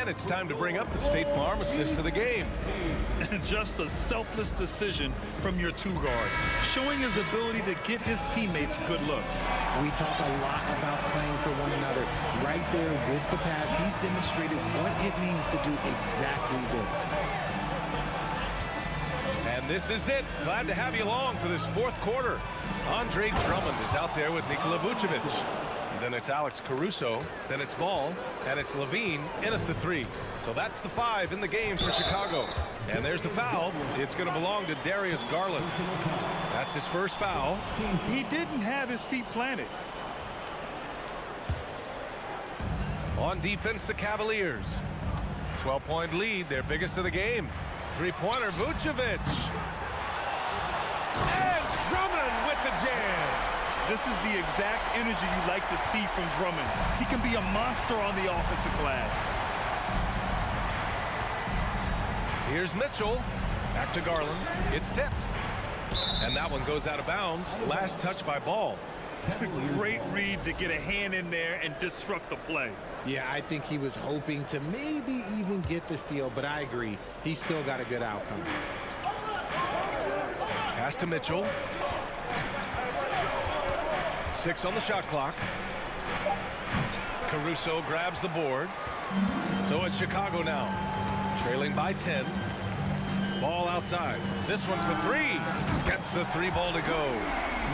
And it's time to bring up the State Farm assist to the game. Just a selfless decision from your two-guard, showing his ability to get his teammates good looks. We talk a lot about playing for one another. Right there with the pass, he's demonstrated what it means to do exactly this. And this is it. Glad to have you along for this fourth quarter. Andre Drummond is out there with Nikola Vucevic. Then it's Alex Caruso. Then it's Ball. And it's Levine in at the 3. So that's the 5 in the game for Chicago. And there's the foul. It's going to belong to Darius Garland. That's his first foul. He didn't have his feet planted. On defense, the Cavaliers. 12-point lead, their biggest of the game. Three-pointer, Vucevic. And Drummond with the jam. This is the exact energy you like to see from Drummond. He can be a monster on the offensive glass. Here's Mitchell. Back to Garland. It's tipped. And that one goes out of bounds. Last touch by Ball. Great read to get a hand in there and disrupt the play. Yeah, I think he was hoping to maybe even get the steal, but I agree. He still got a good outcome. Pass to Mitchell. 6 on the shot clock. Caruso grabs the board. So it's Chicago now. Trailing by 10. Ball outside. This one's for 3. Gets the 3-ball to go.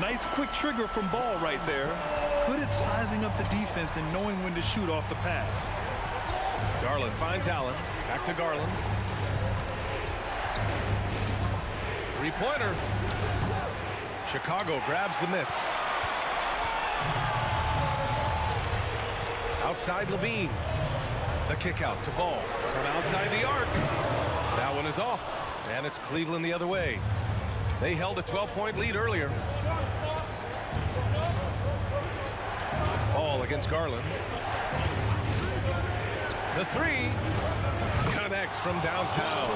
Nice quick trigger from Ball right there. Good at sizing up the defense and knowing when to shoot off the pass. Garland finds Allen. Back to Garland. 3-pointer. Chicago grabs the miss. Outside Levine. The kick out to Ball from outside the arc. That one is off. And it's Cleveland the other way. They held a 12-point lead earlier. Ball against Garland. The 3 connects from downtown.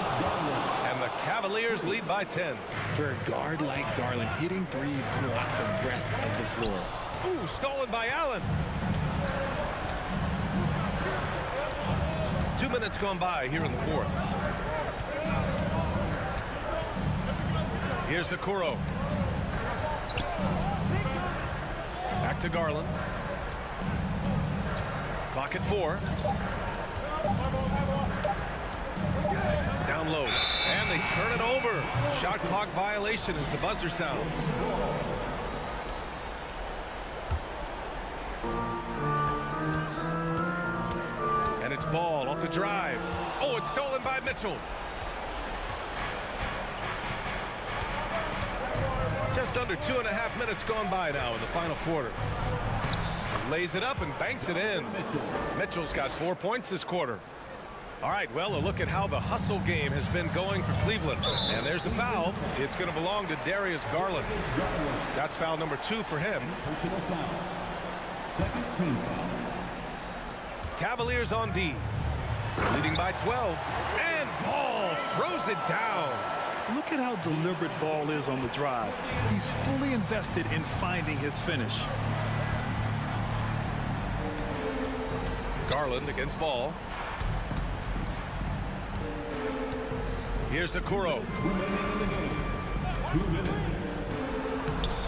And the Cavaliers lead by 10. For a guard like Garland, hitting threes unlocks the rest of the floor. Ooh, stolen by Allen. 2 minutes gone by here in the fourth. Here's Okoro. Back to Garland. Clock at 4. Down low. And they turn it over. Shot clock violation as the buzzer sounds. And it's Ball off the drive. Oh, it's stolen by Mitchell. Just under 2.5 minutes gone by now in the final quarter. Lays it up and banks it in. Mitchell's got 4 points this quarter. All right, well, a look at how the hustle game has been going for Cleveland. And there's the foul. It's going to belong to Darius Garland. That's foul number 2 for him. Cavaliers on D. Leading by 12. And Ball throws it down. Look at how deliberate Ball is on the drive. He's fully invested in finding his finish. Garland against Ball. Here's Okoro.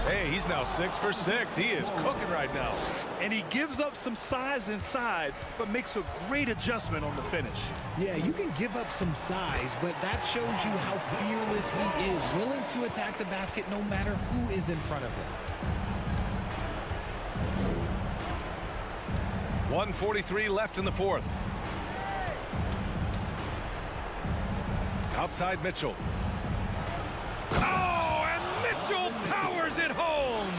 Hey, he's now 6 for 6. He is cooking right now. And he gives up some size inside, but makes a great adjustment on the finish. Yeah, you can give up some size, but that shows you how fearless he is, willing to attack the basket no matter who is in front of him. 1:43 left in the fourth. Outside Mitchell. Oh, and Mitchell powers it home.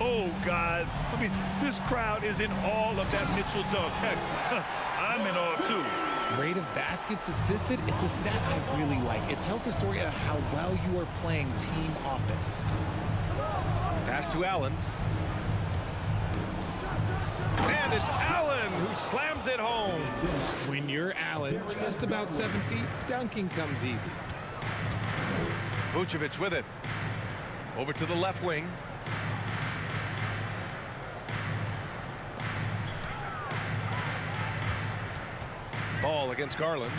Oh, guys. I mean, this crowd is in awe of that Mitchell dunk. Heck, I'm in awe, too. Rate of baskets assisted, it's a stat I really like. It tells the story of how well you are playing team offense. Pass to Allen. And it's Allen who slams it home. When you're Allen, just about 7 feet, dunking comes easy. Vucevic with it. Over to the left wing. Ball against Garland.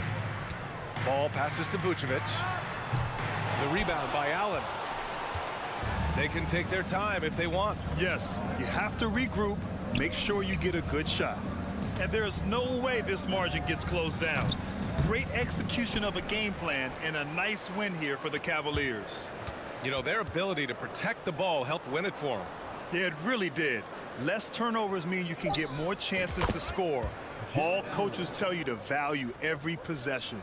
Ball passes to Vucevic. The rebound by Allen. They can take their time if they want. Yes, you have to regroup, make sure you get a good shot. And there's no way this margin gets closed down. Great execution of a game plan and a nice win here for the Cavaliers. You know, their ability to protect the ball helped win it for them. Yeah, it really did. Less turnovers mean you can get more chances to score. All coaches tell you to value every possession.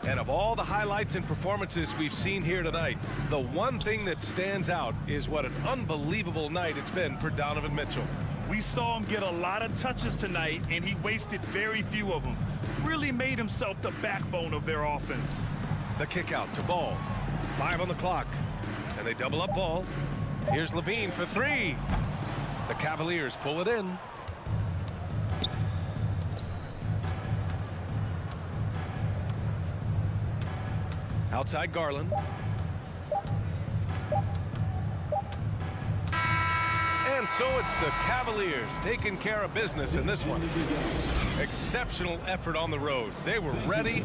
And of all the highlights and performances we've seen here tonight, the one thing that stands out is what an unbelievable night it's been for Donovan Mitchell. We saw him get a lot of touches tonight, and he wasted very few of them. Really made himself the backbone of their offense. The kick out to Ball. 5 on the clock. And they double up Ball. Here's Levine for 3. The Cavaliers pull it in. Outside Garland. And so it's the Cavaliers taking care of business in this one. Exceptional effort on the road. They were ready.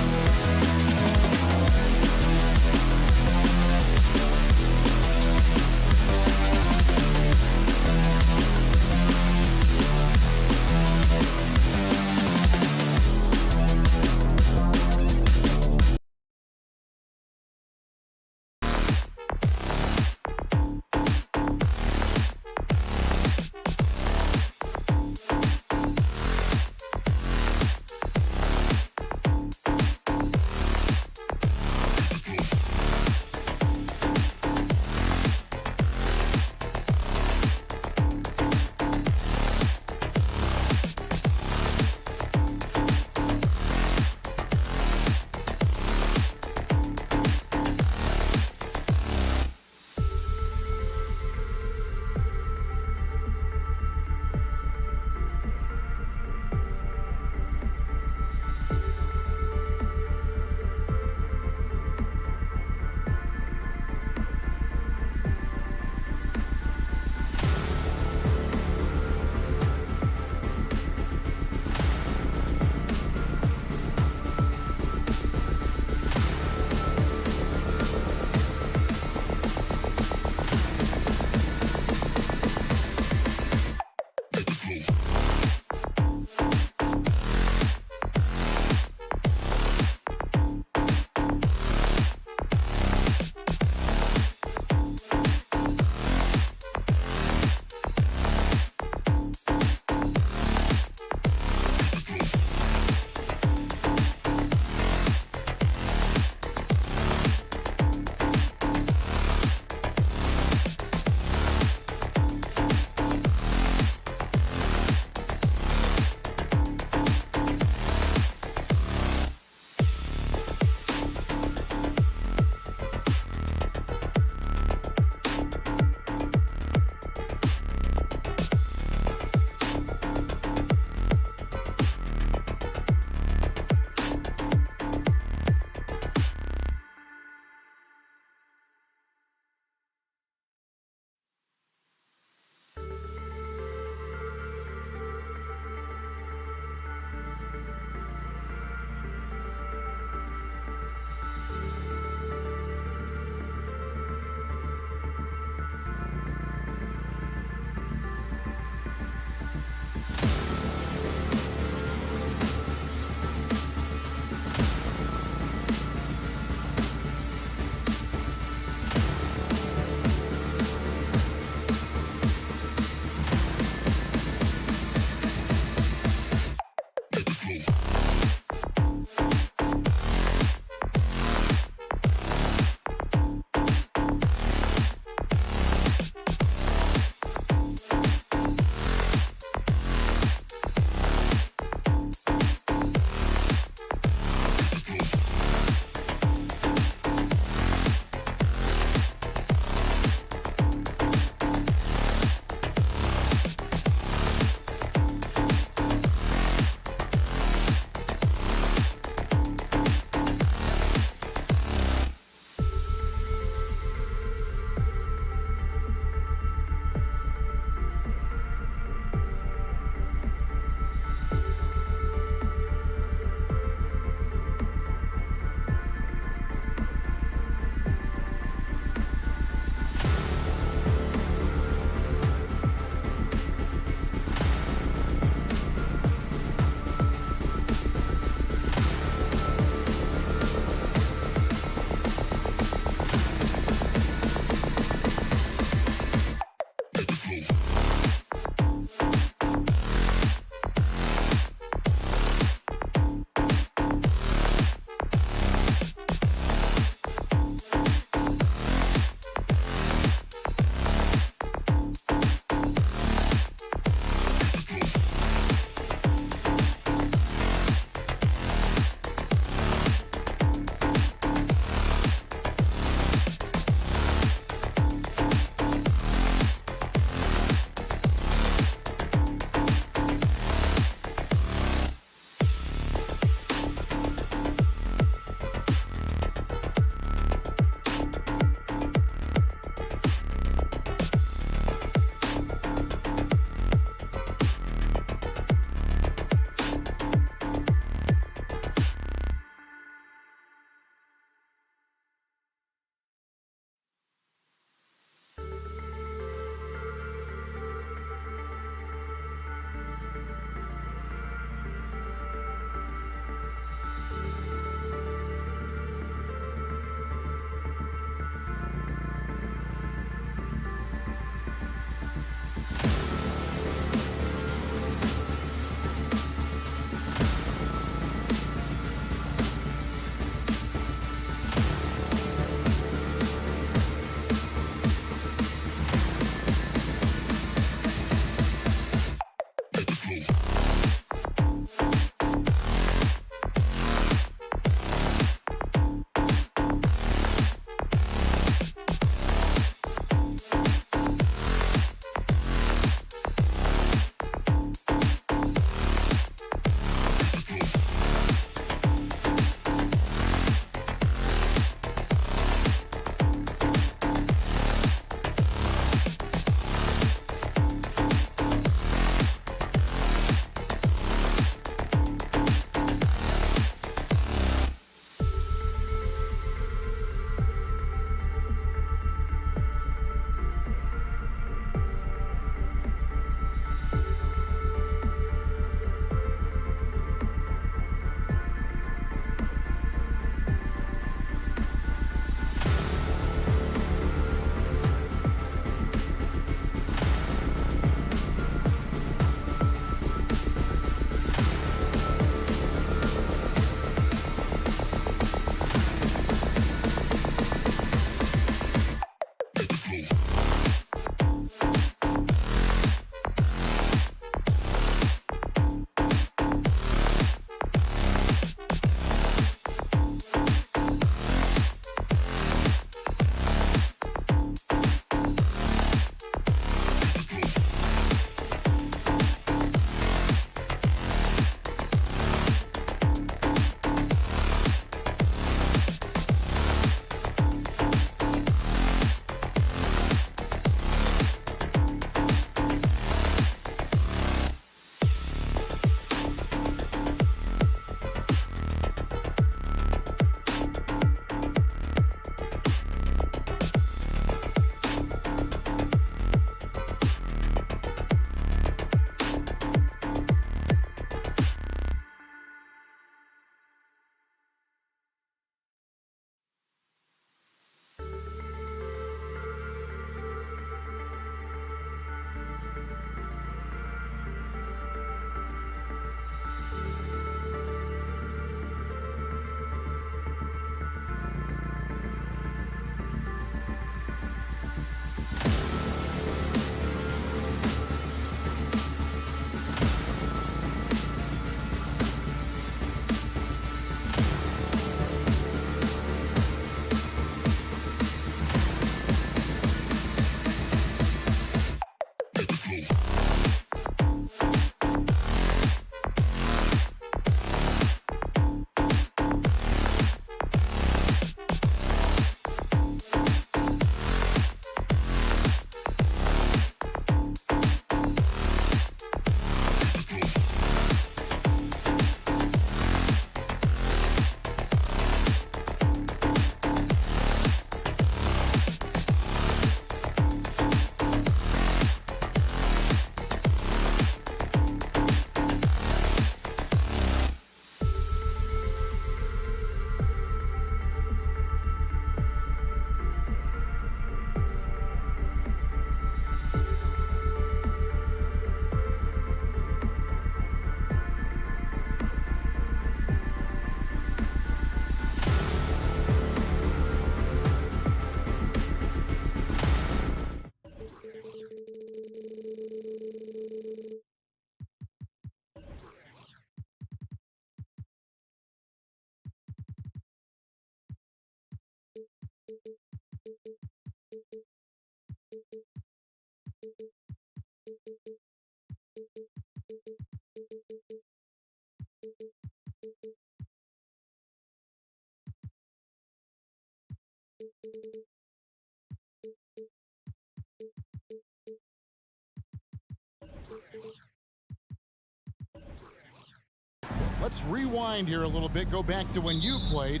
Let's rewind here a little bit, go back to when you played.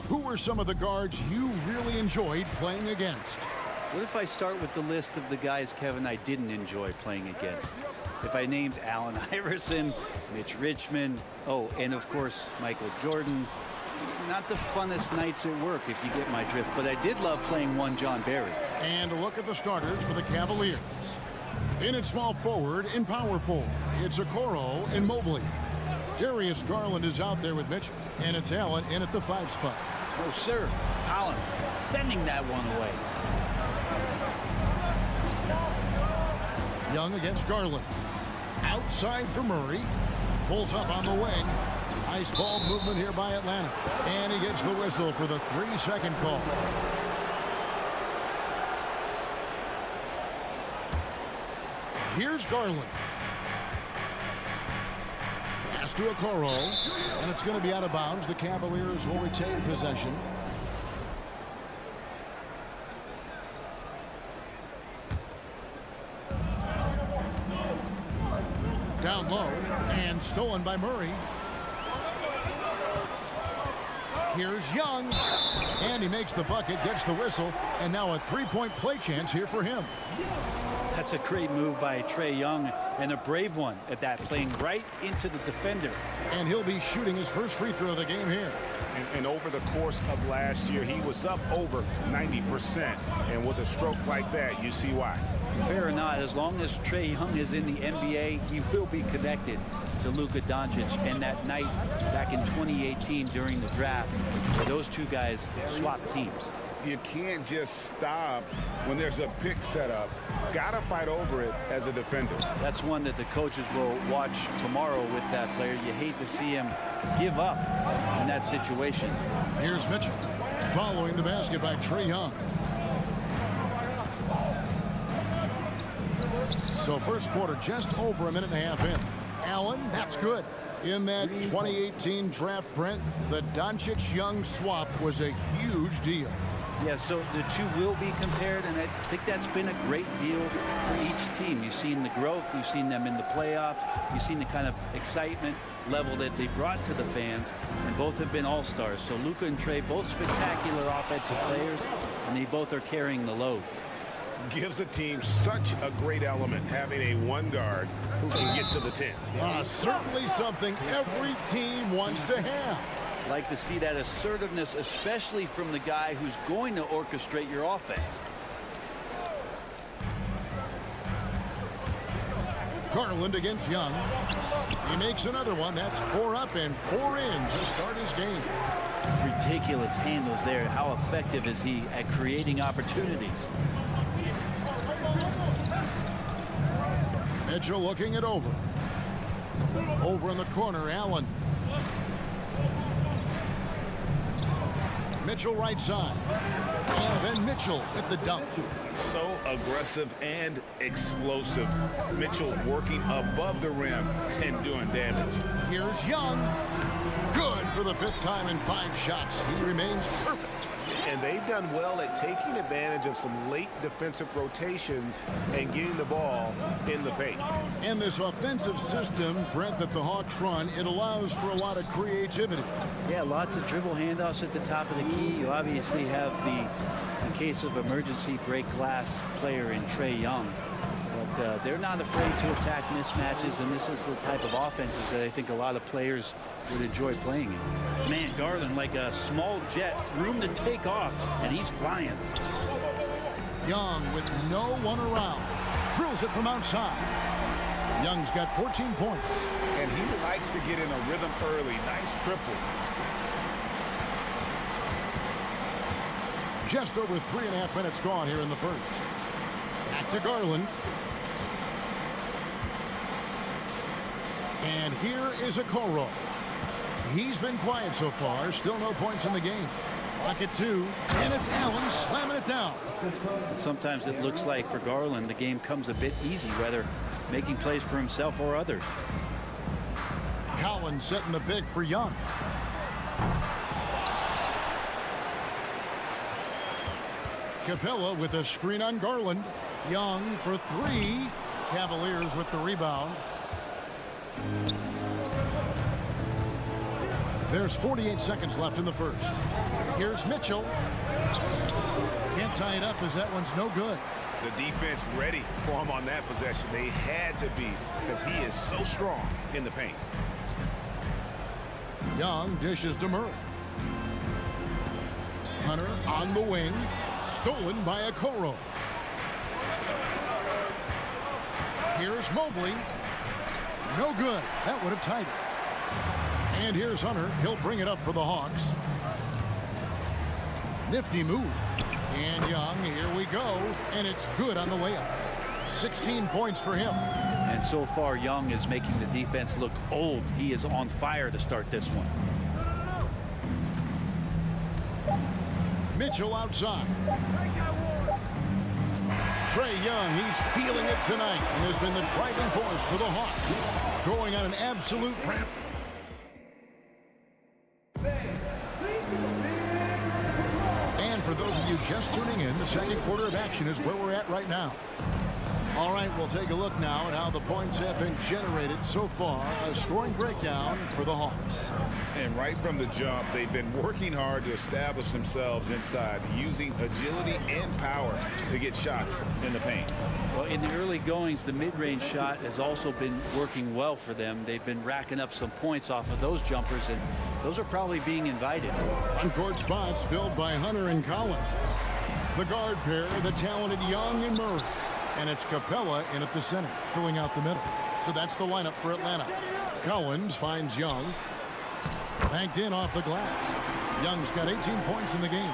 Who were some of the guards you really enjoyed playing against? What if I start with the list of the guys, Kevin, I didn't enjoy playing against? If I named Allen Iverson, Mitch Richmond, oh, and of course, Michael Jordan. Not the funnest nights at work, if you get my drift, but I did love playing one John Barry. And a look at the starters for the Cavaliers. In at small forward, in power forward, it's Okoro and Mobley. Darius Garland is out there with Mitchell, and it's Allen in at the 5 spot. Oh, sir. Collins sending that one away. Young against Garland. Outside for Murray. Pulls up on the wing. Nice ball movement here by Atlanta. And he gets the whistle for the 3-second call. Here's Garland. Pass to Okoro. And it's going to be out of bounds. The Cavaliers will retain possession. Down low and stolen by Murray. Here's Young, and he makes the bucket, gets the whistle, and now a 3-point play chance here for him. That's a great move by Trae Young, and a brave one at that, playing right into the defender. And he'll be shooting his first free throw of the game here. And over the course of last year, he was up over 90%. And with a stroke like that, you see why. Fair or not, as long as Trae Young is in the NBA, he will be connected to Luka Doncic. And that night back in 2018 during the draft, where those two guys swapped teams. You can't just stop when there's a pick set up. Gotta fight over it as a defender. That's one that the coaches will watch tomorrow with that player. You hate to see him give up in that situation. Here's Mitchell following the basket by Trae Young. So first quarter just over a minute and a half in. Allen, that's good. In that 2018 draft, Brent, the Doncic-Young swap was a huge deal. Yeah, so the two will be compared, and I think that's been a great deal for each team. You've seen the growth, you've seen them in the playoffs, you've seen the kind of excitement level that they brought to the fans, and both have been all-stars. So Luka and Trae, both spectacular offensive players, and they both are carrying the load. Gives a team such a great element having a one guard who can get to the 10. Certainly something every team wants to have. Like to see that assertiveness, especially from the guy who's going to orchestrate your offense. Garland against Young. He makes another one. That's 4 up and 4 in to start his game. Ridiculous handles there. How effective is he at creating opportunities? Mitchell looking it over. Over in the corner, Allen. Mitchell right side. And then Mitchell with the dunk. So aggressive and explosive. Mitchell working above the rim and doing damage. Here's Young. Good for the 5th time in 5 shots. He remains perfect. And they've done well at taking advantage of some late defensive rotations and getting the ball in the paint. And this offensive system, Brent, that the Hawks run, it allows for a lot of creativity. Yeah, lots of dribble handoffs at the top of the key. You obviously have the, in case of emergency, break glass player in Trae Young. But they're not afraid to attack mismatches, and this is the type of offenses that I think a lot of players would enjoy playing in. Man, Garland like a small jet, room to take off, and he's flying. Young with no one around. Drills it from outside. Young's got 14 points. And he likes to get in a rhythm early. Nice triple. Just over 3.5 minutes gone here in the first. Back to Garland. And here is Okoro. He's been quiet so far. Still no points in the game. Back at 2. And it's Allen slamming it down. Sometimes it looks like for Garland the game comes a bit easy, whether making plays for himself or others. Collins setting the big for Young. Capella with a screen on Garland. Young for three. Cavaliers with the rebound. There's 48 seconds left in the first. Here's Mitchell. Can't tie it up as that one's no good. The defense ready for him on that possession. They had to be, because he is so strong in the paint. Young dishes to Murray. Hunter on the wing. Stolen by Okoro. Here's Mobley. No good. That would have tied it. And here's Hunter. He'll bring it up for the Hawks. Nifty move. And Young, here we go. And it's good on the layup. 16 points for him. And so far, Young is making the defense look old. He is on fire to start this one. Mitchell outside. Trae Young, he's feeling it tonight and has been the driving force for the Hawks. Going on an absolute ramp. And for those of you just tuning in, the second quarter of action is where we're at right now. All right, we'll take a look now at how the points have been generated so far. A scoring breakdown for the Hawks. And right from the jump, they've been working hard to establish themselves inside, using agility and power to get shots in the paint. Well, in the early goings, the mid-range shot has also been working well for them. They've been racking up some points off of those jumpers, and those are probably being invited. On-court spots filled by Hunter and Collins. The guard pair, the talented Young and Murray. And it's Capella in at the center, filling out the middle. So that's the lineup for Atlanta. Collins finds Young. Banked in off the glass. Young's got 18 points in the game.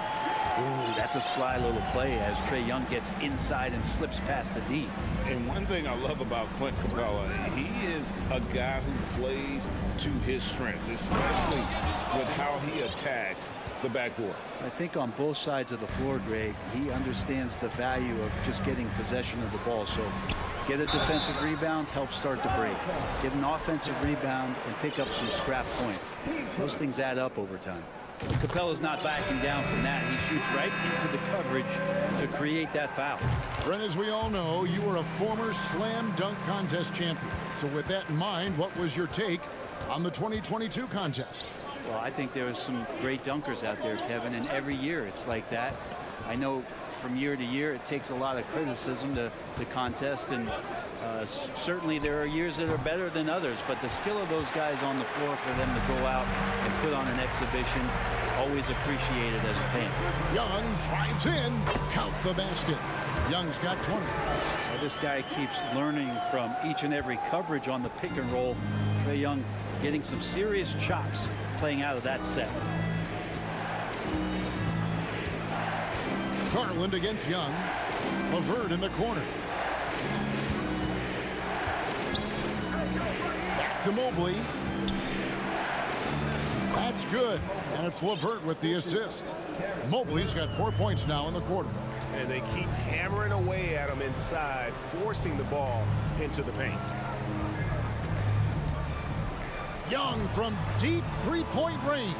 Ooh, that's a sly little play as Trae Young gets inside and slips past the D. And one thing I love about Clint Capella, he is a guy who plays to his strengths, especially with how he attacks the backboard. I think on both sides of the floor, Greg, he understands the value of just getting possession of the ball. So get a defensive rebound, help start the break. Get an offensive rebound and pick up some scrap points. Those things add up over time. Capella's not backing down from that. He shoots right into the coverage to create that foul. Brent, as we all know, you were a former slam dunk contest champion. So with that in mind, what was your take on the 2022 contest? Well, I think there are some great dunkers out there, Kevin, and every year it's like that. I know from year to year it takes a lot of criticism to the contest, and certainly there are years that are better than others, but the skill of those guys on the floor for them to go out and put on an exhibition, always appreciated as a fan. Young drives in, count the basket. Young's got 20. Well, this guy keeps learning from each and every coverage on the pick and roll. Trae Young getting some serious chops playing out of that set. Garland against Young. LeVert in the corner. Back to Mobley. That's good. And it's LeVert with the assist. Mobley's got 4 points now in the quarter. And they keep hammering away at him inside, forcing the ball into the paint. Young from deep three-point range.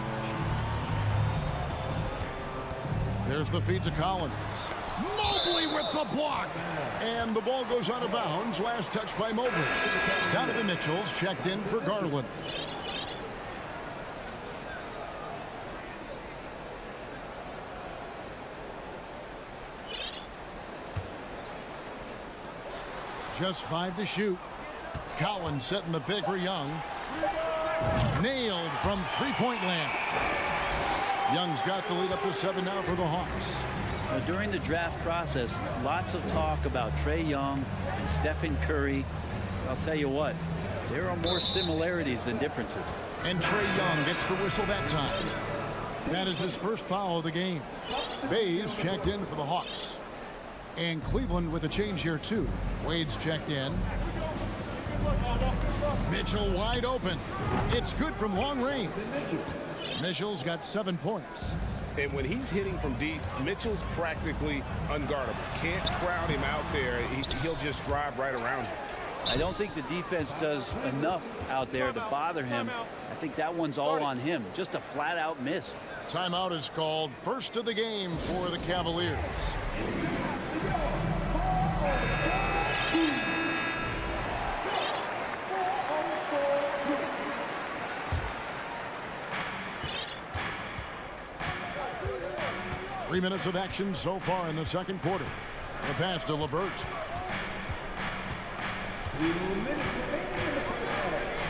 There's the feed to Collins. Mobley with the block. And the ball goes out of bounds. Last touch by Mobley. Donovan Mitchell's checked in for Garland. Just 5 to shoot. Collins setting the pick for Young. Nailed from three-point land. Young's got the lead up to 7 now for the Hawks. During the draft process, lots of talk about Trae Young and Stephen Curry. I'll tell you what, there are more similarities than differences. And Trae Young gets the whistle that time. That is his first foul of the game. Bays checked in for the Hawks. And Cleveland with a change here too. Wade's checked in. Mitchell wide open. It's good from long range. Mitchell's got 7 points. And when he's hitting from deep, Mitchell's practically unguardable. Can't crowd him out there. He'll just drive right around you. I don't think the defense does enough out there to bother him. I think that one's all on him. Just a flat-out miss. Timeout is called. First of the game for the Cavaliers. Three minutes of action so far in the second quarter. The pass to LeVert.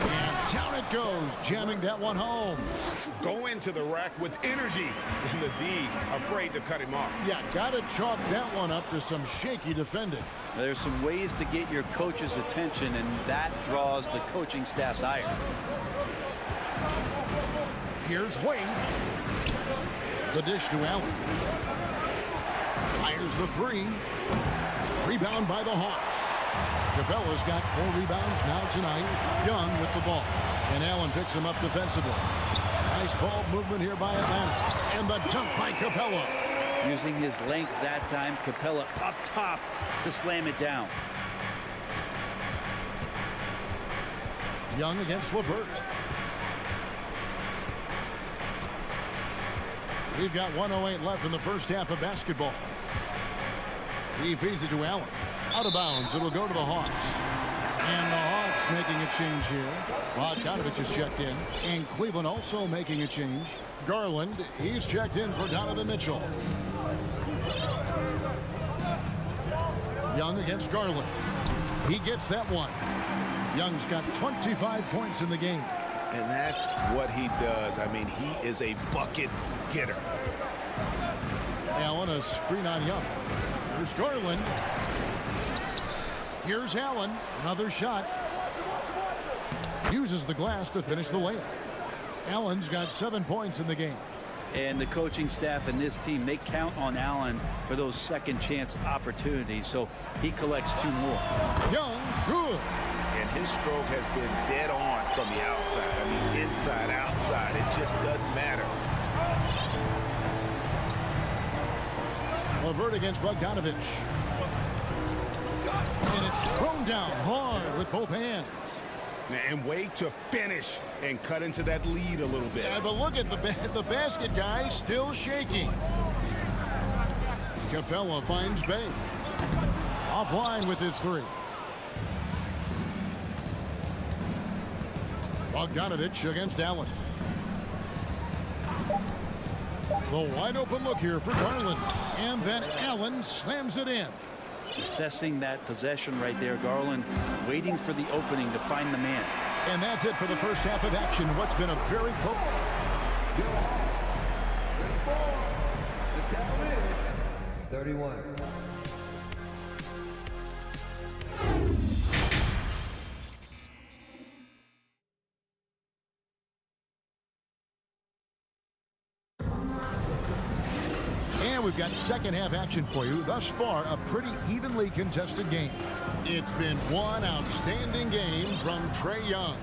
And down it goes, jamming that one home. Go into the rack with energy. And the D afraid to cut him off. Yeah, got to chalk that one up to some shaky defending. There's some ways to get your coach's attention, and that draws the coaching staff's ire. Here's Wade. The dish to Allen. Fires the three. Rebound by the Hawks. Capella's got 4 rebounds now tonight. Young with the ball. And Allen picks him up defensively. Nice ball movement here by Atlanta. And the dunk by Capella. Using his length that time, Capella up top to slam it down. Young against LeVert. We've got 1:08 left in the first half of basketball. He feeds it to Allen. Out of bounds. It'll go to the Hawks. And the Hawks making a change here. Bogdanovich is checked in. And Cleveland also making a change. Garland, he's checked in for Donovan Mitchell. Young against Garland. He gets that one. Young's got 25 points in the game. And that's what he does. I mean, he is a bucket getter. Allen, a screen on Young. Here's Garland. Here's Allen. Another shot. Uses the glass to finish the layup. Allen's got 7 points in the game. And the coaching staff and this team, they count on Allen for those second chance opportunities, so he collects 2 more. Young, good. And his stroke has been dead on from the outside. I mean, inside, outside, it just doesn't matter. LeVert against Bogdanovich. And it's thrown down hard with both hands. And wait to finish and cut into that lead a little bit. Yeah, but look at the basket guy still shaking. Capella finds Bay. Offline with his 3. Bogdanovich against Allen. The wide open look here for Garland. And then Allen slams it in. Assessing that possession right there, Garland waiting for the opening to find the man. And that's it for the first half of action. What's been a very close. 31. And we've got second half action for you. Thus far, a pretty evenly contested game. It's been one outstanding game from Trae Young.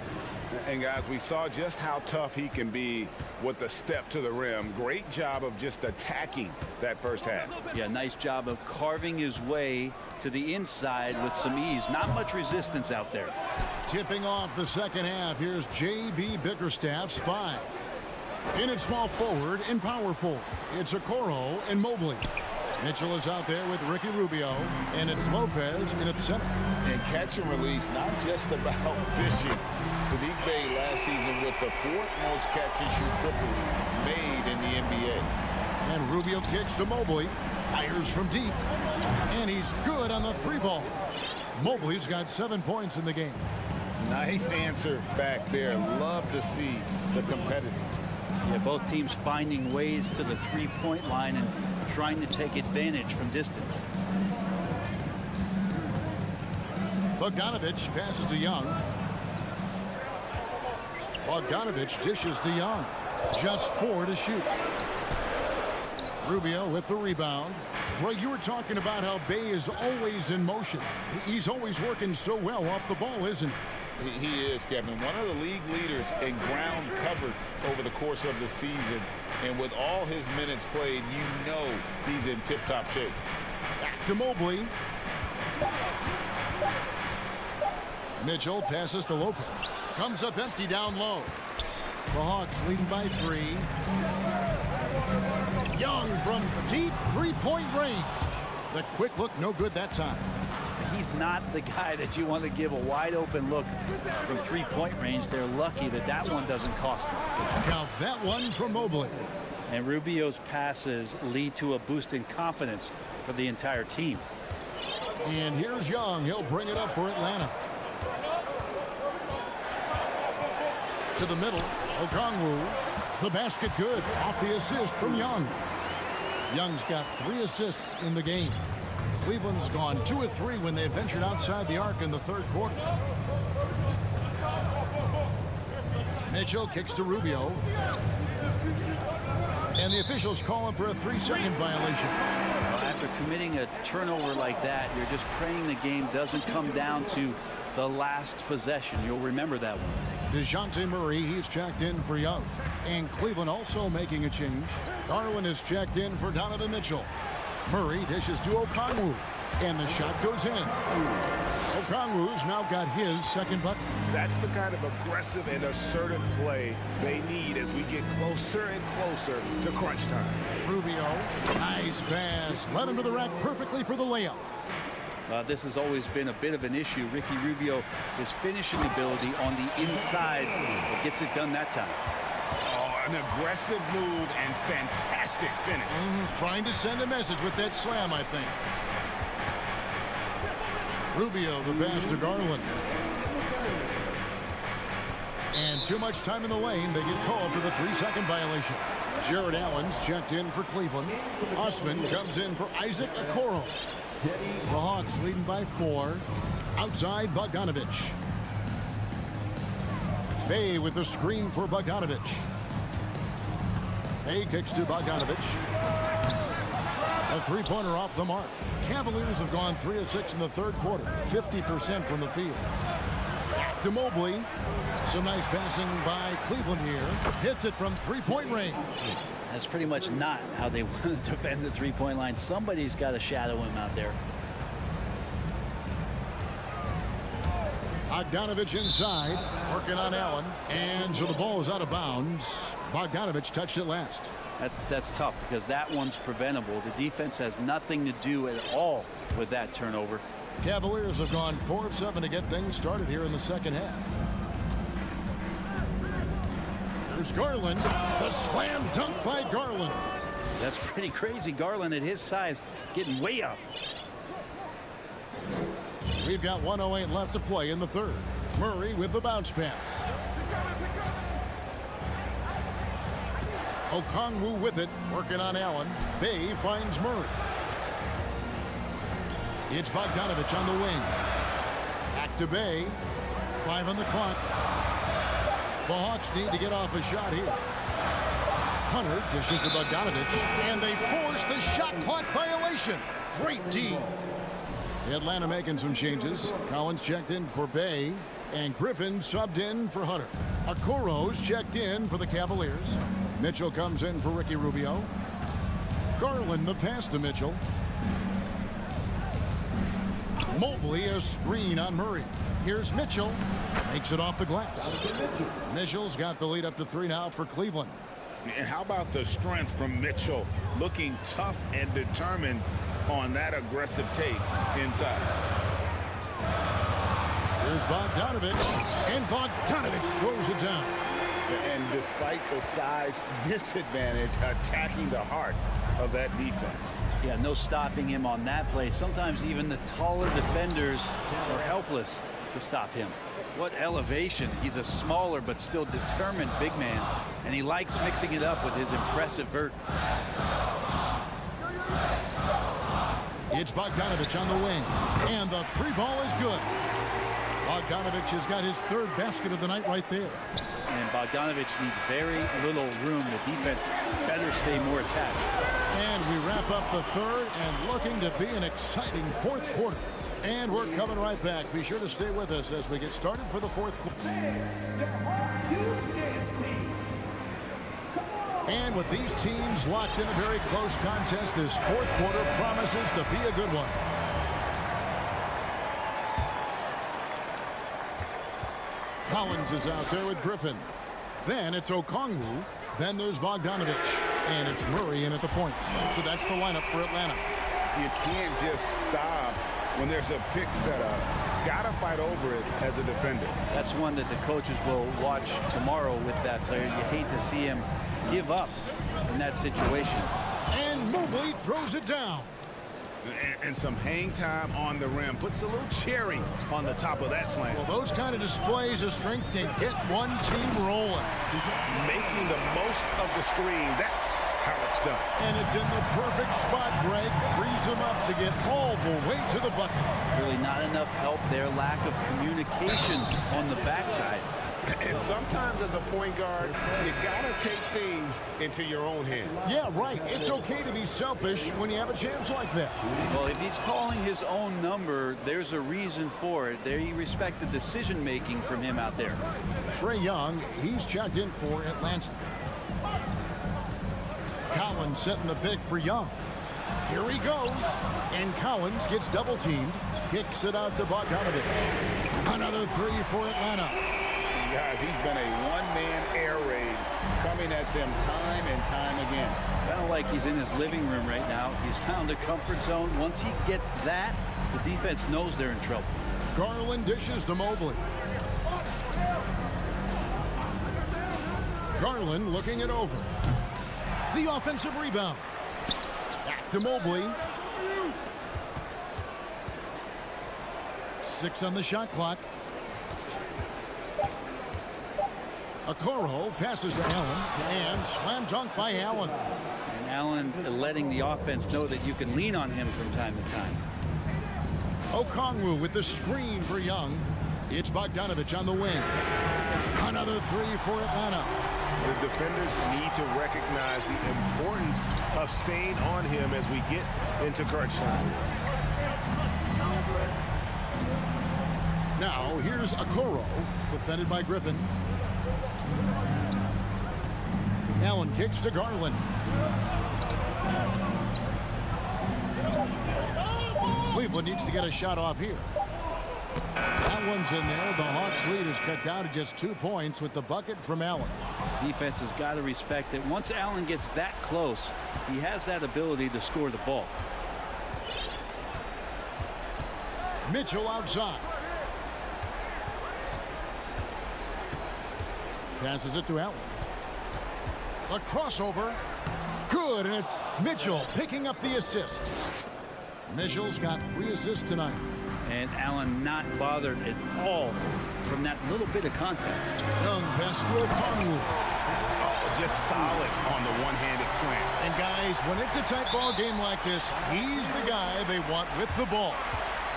And guys, we saw just how tough he can be with the step to the rim. Great job of just attacking that first half. Yeah, nice job of carving his way to the inside with some ease. Not much resistance out there. Tipping off the second half, here's J.B. Bickerstaff's 5. In at small forward and power forward, it's Okoro and Mobley. Mitchell is out there with Ricky Rubio, and it's Lopez in at center. And catch and release, not just about fishing. Sadiq Bey last season with the 4th most catch-and-shoot triples made in the NBA. And Rubio kicks to Mobley, fires from deep, and he's good on the 3-ball. Mobley's got 7 points in the game. Nice answer back there. Love to see the competitiveness. Yeah, both teams finding ways to the 3-point line and trying to take advantage from distance. Bogdanovich passes to Young. Bogdanovich dishes to Young. Just 4 to shoot. Rubio with the rebound. Well, you were talking about how Bey is always in motion. He's always working so well off the ball, isn't he? He is, Kevin. One of the league leaders in ground covered over the course of the season. And with all his minutes played, you know he's in tip-top shape. Back to Mobley. Mitchell passes to Lopez. Comes up empty down low. The Hawks leading by 3. Young from deep three-point range. The quick look, no good that time. He's not the guy that you want to give a wide-open look from three-point range. They're lucky that that one doesn't cost them. Count that one from Mobley. And Rubio's passes lead to a boost in confidence for the entire team. And here's Young. He'll bring it up for Atlanta. To the middle, Okongwu. The basket good off the assist from Young. Young's got 3 assists in the game. Cleveland's gone 2 of 3 when they ventured outside the arc in the third quarter. Mitchell kicks to Rubio. And the officials call him for a 3-second violation. After committing a turnover like that, you're just praying the game doesn't come down to the last possession. You'll remember that one. DeJounte Murray, he's checked in for Young. And Cleveland also making a change. Garland is checked in for Donovan Mitchell. Murray dishes to Okongwu. And the shot goes in. Okongwu's now got his second bucket. That's the kind of aggressive and assertive play they need as we get closer and closer to crunch time. Rubio, nice pass. Led him to the rack perfectly for the layup. This has always been a bit of an issue. Ricky Rubio, his finishing ability on the inside, gets it done that time. Oh, an aggressive move and fantastic finish. Trying to send a message with that slam, I think. Rubio, the pass to Garland. And too much time in the lane. They get called for the 3-second violation. Jared Allen's checked in for Cleveland. Osman comes in for Isaac Okoro. The Hawks leading by 4. Outside, Bogdanovich. Bay with the screen for Bogdanovich. Bay kicks to Bogdanovich. A 3-pointer off the mark. Cavaliers have gone 3 of 6 in the third quarter. 50% from the field. Back to Mobley. Some nice passing by Cleveland here. Hits it from 3-point range. That's pretty much not how they want to defend the 3-point line. Somebody's got to shadow him out there. Bogdanovich inside, working on Allen. And so the ball is out of bounds. Bogdanovich touched it last. That's tough because that one's preventable. The defense has nothing to do at all with that turnover. Cavaliers have gone 4 of 7 to get things started here in the second half. There's Garland. The slam dunk by Garland. That's pretty crazy. Garland at his size getting way up. We've got 1:08 left to play in the third. Murray with the bounce pass. Okongwu with it, working on Allen. Bay finds Murray. It's Bogdanovich on the wing. Back to Bay. 5 on the clock. The Hawks need to get off a shot here. Hunter dishes to Bogdanovich, and they force the shot clock violation. Great D. Atlanta making some changes. Collins checked in for Bay, and Griffin subbed in for Hunter. Okoro's checked in for the Cavaliers. Mitchell comes in for Ricky Rubio. Garland the pass to Mitchell. Mobley a screen on Murray. Here's Mitchell. Makes it off the glass. Mitchell's got the lead up to 3 now for Cleveland. And how about the strength from Mitchell, looking tough and determined on that aggressive take inside. Here's Bogdanovich, and Bogdanovich throws it down. And despite the size disadvantage, attacking the heart of that defense. Yeah, no stopping him on that play. Sometimes even the taller defenders are helpless to stop him. What elevation. He's a smaller but still determined big man, and he likes mixing it up with his impressive vert. It's Bogdanovich on the wing, and the 3 ball is good. Bogdanovich has got his 3rd basket of the night right there. And Bogdanovich needs very little room. The defense better stay more attached. And we wrap up the third and looking to be an exciting 4th quarter. And we're coming right back. Be sure to stay with us as we get started for the 4th quarter. And with these teams locked in a very close contest, this 4th quarter promises to be a good one. Collins is out there with Griffin. Then it's Okongwu. Then there's Bogdanovich. And it's Murray in at the point. So that's the lineup for Atlanta. You can't just stop when there's a pick set up. Gotta fight over it as a defender. That's one that the coaches will watch tomorrow with that player. You hate to see him give up in that situation. And Mobley throws it down. And some hang time on the rim. Puts a little cherry on the top of that slam. Well, those kind of displays of strength can get one team rolling. Making the most of the screen. That's how it's done. And it's in the perfect spot, Greg. Frees him up to get all the way to the bucket. Really not enough help there. Lack of communication on the backside. And sometimes as a point guard, you gotta take things into your own hands. Yeah, right. It's okay to be selfish when you have a chance like that. Well, if he's calling his own number, there's a reason for it. They respect the decision-making from him out there. Trae Young, he's checked in for Atlanta. Collins setting the pick for Young. Here he goes. And Collins gets double-teamed. Kicks it out to Bogdanovich. Another three for Atlanta. Guys, he's been a one-man air raid coming at them time and time again. Kind of like he's in his living room right now. He's found a comfort zone. Once he gets that, the defense knows they're in trouble. Garland dishes to Mobley. Garland looking it over. The offensive rebound. Back to Mobley. 6 on the shot clock. Okoro passes to Allen, and slam dunk by Allen. And Allen letting the offense know that you can lean on him from time to time. Okongwu with the screen for Young. It's Bogdanovich on the wing. Another three for Atlanta. The defenders need to recognize the importance of staying on him as we get into crunch time. Now here's Okoro, defended by Griffin. Allen kicks to Garland. Cleveland needs to get a shot off here. That one's in there. The Hawks lead is cut down to just 2 points with the bucket from Allen. Defense has got to respect that once Allen gets that close, he has that ability to score the ball. Mitchell outside. Passes it to Allen. A crossover. Good, and it's Mitchell picking up the assist. Mitchell's got 3 assists tonight. And Allen not bothered at all from that little bit of contact. Young pass to Okongwu. Oh, just solid on the one-handed slam. And guys, when it's a tight ball game like this, he's the guy they want with the ball.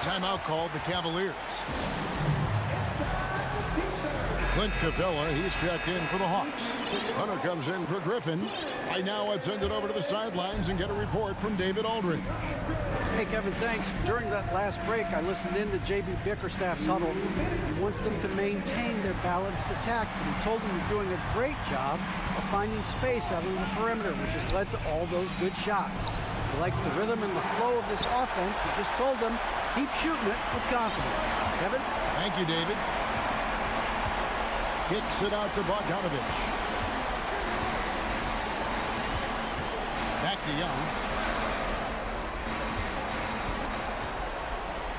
Timeout called the Cavaliers. Clint Capella, he's checked in for the Hawks. Hunter comes in for Griffin. Right now, I'd send it over to the sidelines and get a report from David Aldridge. Hey, Kevin, thanks. During that last break, I listened in to J.B. Bickerstaff's huddle. He wants them to maintain their balanced attack. He told them he's doing a great job of finding space out on the perimeter, which has led to all those good shots. He likes the rhythm and the flow of this offense. He just told them, keep shooting it with confidence. Kevin? Thank you, David. Kicks it out to Bogdanovich. Back to Young.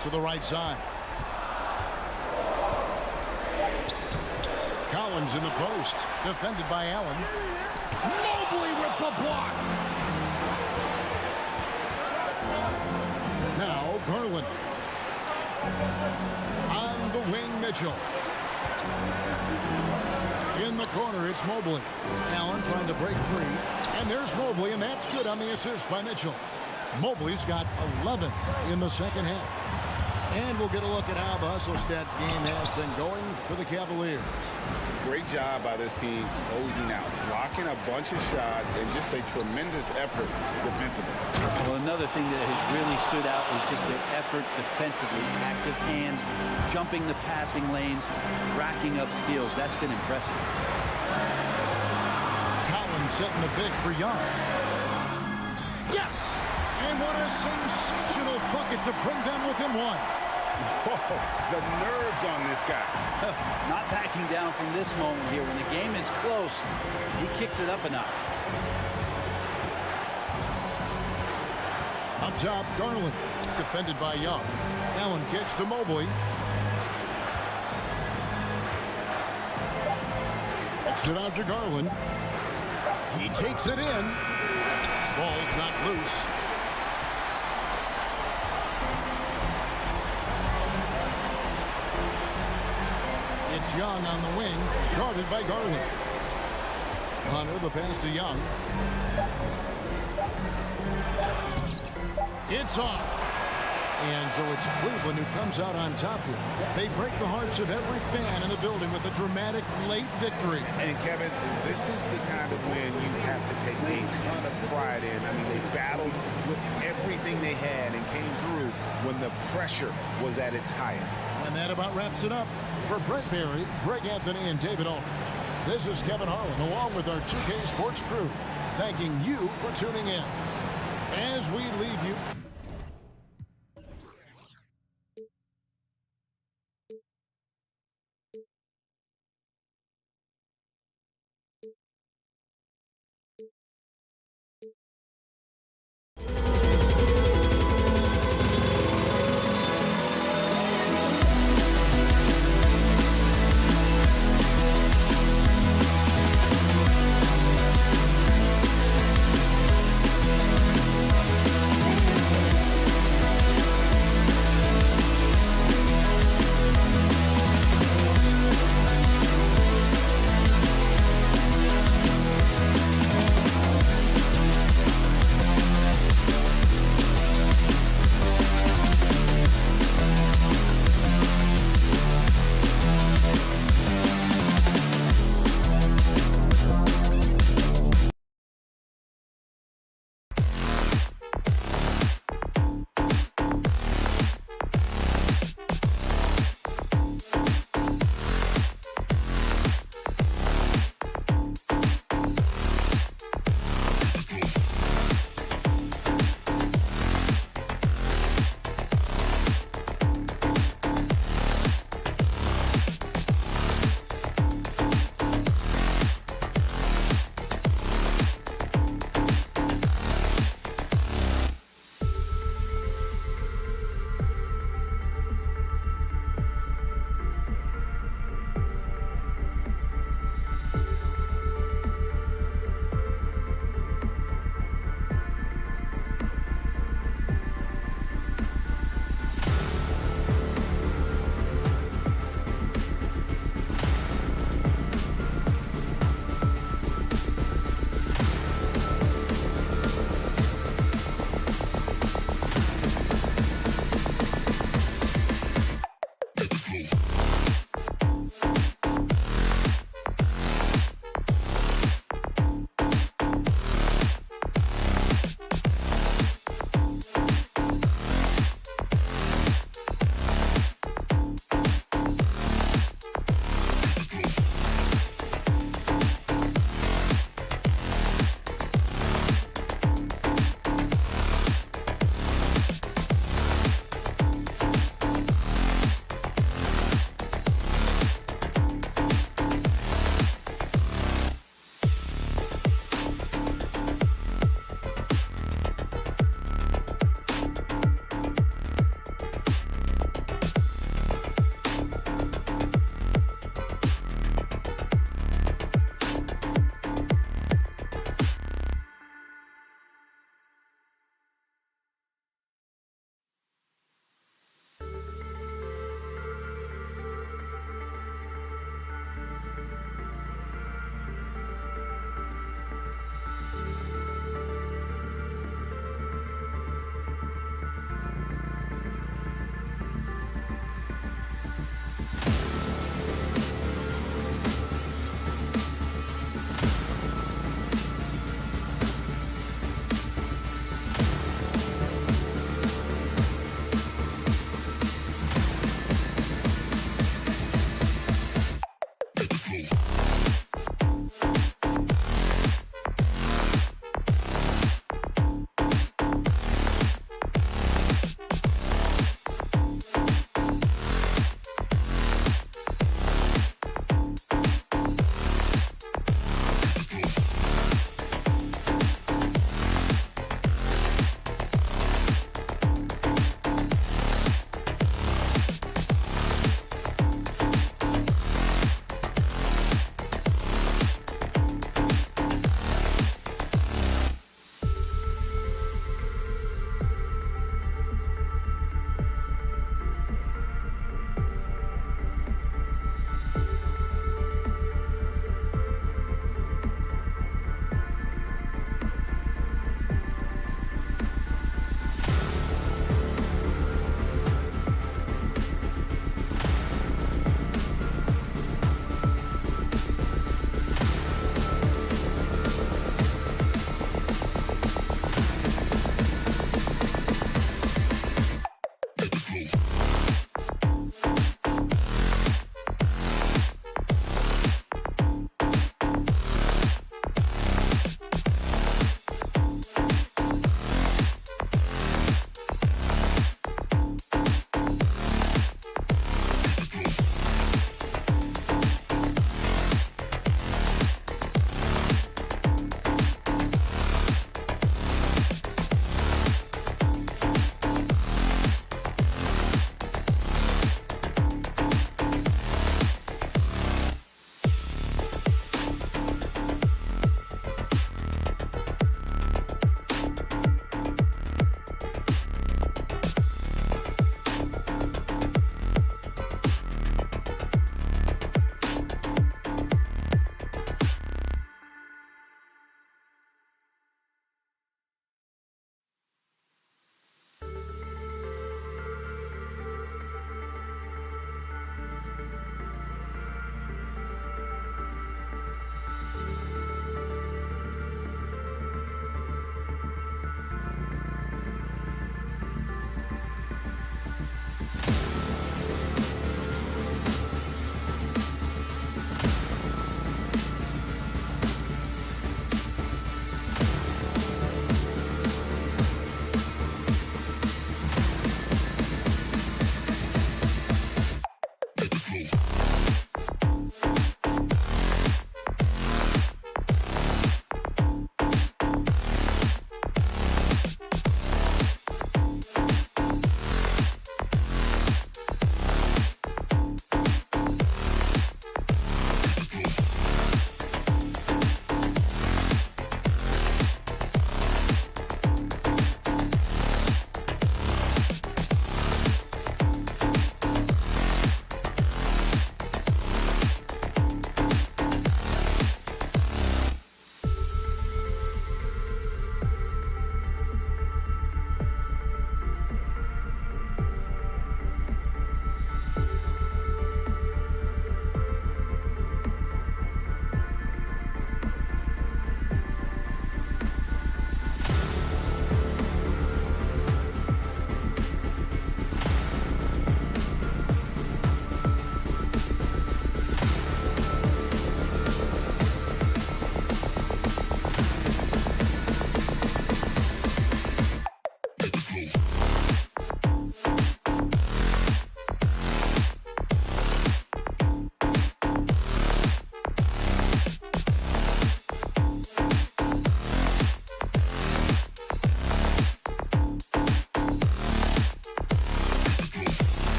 To the right side. Collins in the post. Defended by Allen. Mobley with the block. Now Garland. On the wing, Mitchell. In the corner, it's Mobley. Allen trying to break free. And there's Mobley, and that's good on the assist by Mitchell. Mobley's got 11 in the second half. And we'll get a look at how the hustle stat game has been going for the Cavaliers. Great job by this team closing out, blocking a bunch of shots, and just a tremendous effort defensively. Well, another thing that has really stood out is just their effort defensively. Active hands, jumping the passing lanes, racking up steals. That's been impressive. Collins setting the pick for Young. Yes! And what a sensational bucket to bring them within one. Whoa, the nerves on this guy. Not backing down from this moment here. When the game is close, he kicks it up a notch. Up top, Garland. Defended by Young. Allen kicks to Mobley. Kicks it out to Garland. He takes it in. Ball's not loose. It's Young on the wing, guarded by Garland. Hunter, the pass to Young. It's off. And so it's Cleveland who comes out on top here. They break the hearts of every fan in the building with a dramatic late victory. And Kevin, this is the kind of win you have to take a ton of pride in. I mean, they battled with everything they had and came through when the pressure was at its highest. And that about wraps it up. For Brett Barry, Greg Anthony, and David Aldridge, this is Kevin Harlan along with our 2K Sports crew, thanking you for tuning in. As we leave you...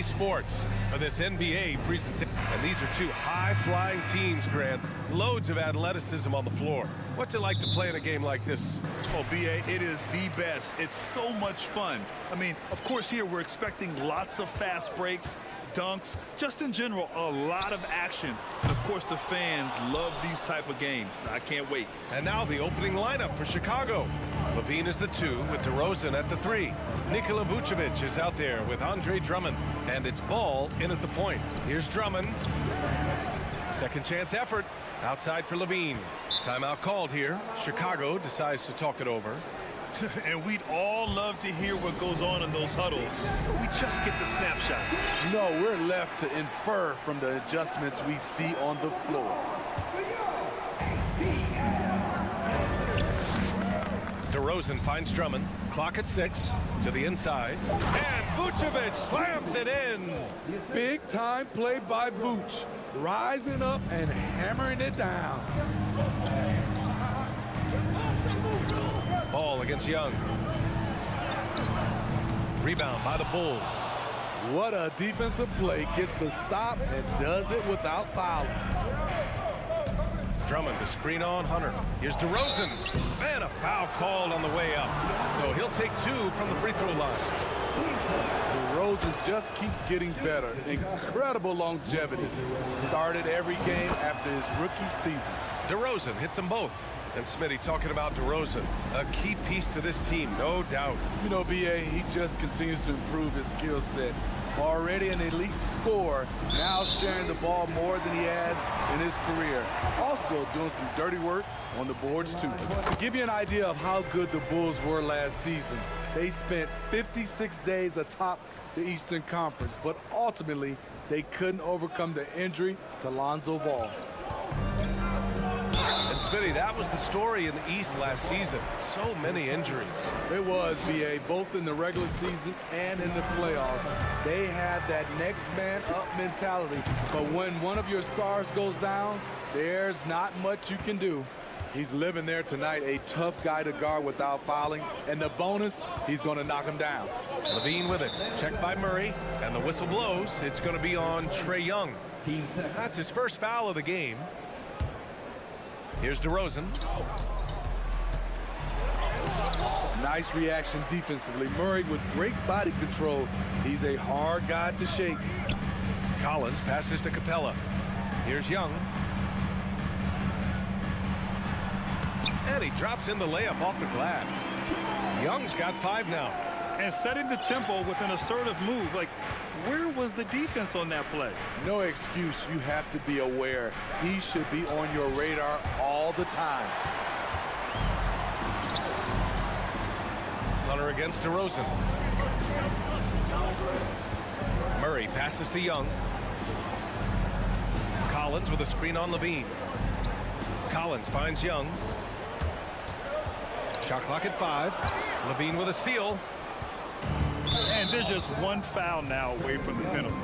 EA Sports for this NBA presentation. And these are two high-flying teams, Grant. Loads of athleticism on the floor. What's it like to play in a game like this? Oh, B.A., it is the best. It's so much fun. I mean, of course, here we're expecting lots of fast breaks, dunks, just in general, a lot of action. And, of course, the fans love these type of games. I can't wait. And now the opening lineup for Chicago. Levine is the 2 with DeRozan at the 3. Nikola Vucevic is out there with Andre Drummond. And it's Ball in at the point. Here's Drummond. Second chance effort. Outside for Levine. Timeout called here. Chicago decides to talk it over. And we'd all love to hear what goes on in those huddles, but we just get the snapshots. No, we're left to infer from the adjustments we see on the floor. DeRozan finds Drummond. Clock at 6 to the inside. And Vucevic slams it in. Big time play by Vooch. Rising up and hammering it down. Ball against Young. Rebound by the Bulls. What a defensive play. Gets the stop and does it without fouling. Drummond to screen on Hunter. Here's DeRozan. And a foul called on the way up. So he'll take 2 from the free throw line. DeRozan just keeps getting better. Incredible longevity. Started every game after his rookie season. DeRozan hits them both. And Smitty talking about DeRozan, a key piece to this team, no doubt. You know, B.A., he just continues to improve his skill set. Already an elite scorer, now sharing the ball more than he has in his career. Also doing some dirty work on the boards, too. To give you an idea of how good the Bulls were last season, they spent 56 days atop the Eastern Conference, but ultimately they couldn't overcome the injury to Lonzo Ball. And Smitty, that was the story in the East last season. So many injuries. It was, B.A., both in the regular season and in the playoffs. They have that next man up mentality. But when one of your stars goes down, there's not much you can do. He's living there tonight, a tough guy to guard without fouling. And the bonus, he's going to knock him down. Levine with it. Checked by Murray. And the whistle blows. It's going to be on Trae Young. That's his first foul of the game. Here's DeRozan. Nice reaction defensively. Murray with great body control. He's a hard guy to shake. Collins passes to Capella. Here's Young. And he drops in the layup off the glass. Young's got 5 now. And setting the tempo with an assertive move. Like, where was the defense on that play? No excuse. You have to be aware. He should be on your radar all the time. Hunter against DeRozan. Murray passes to Young. Collins with a screen on Levine. Collins finds Young. Shot clock at 5. Levine with a steal. And there's just one foul now away from the penalty.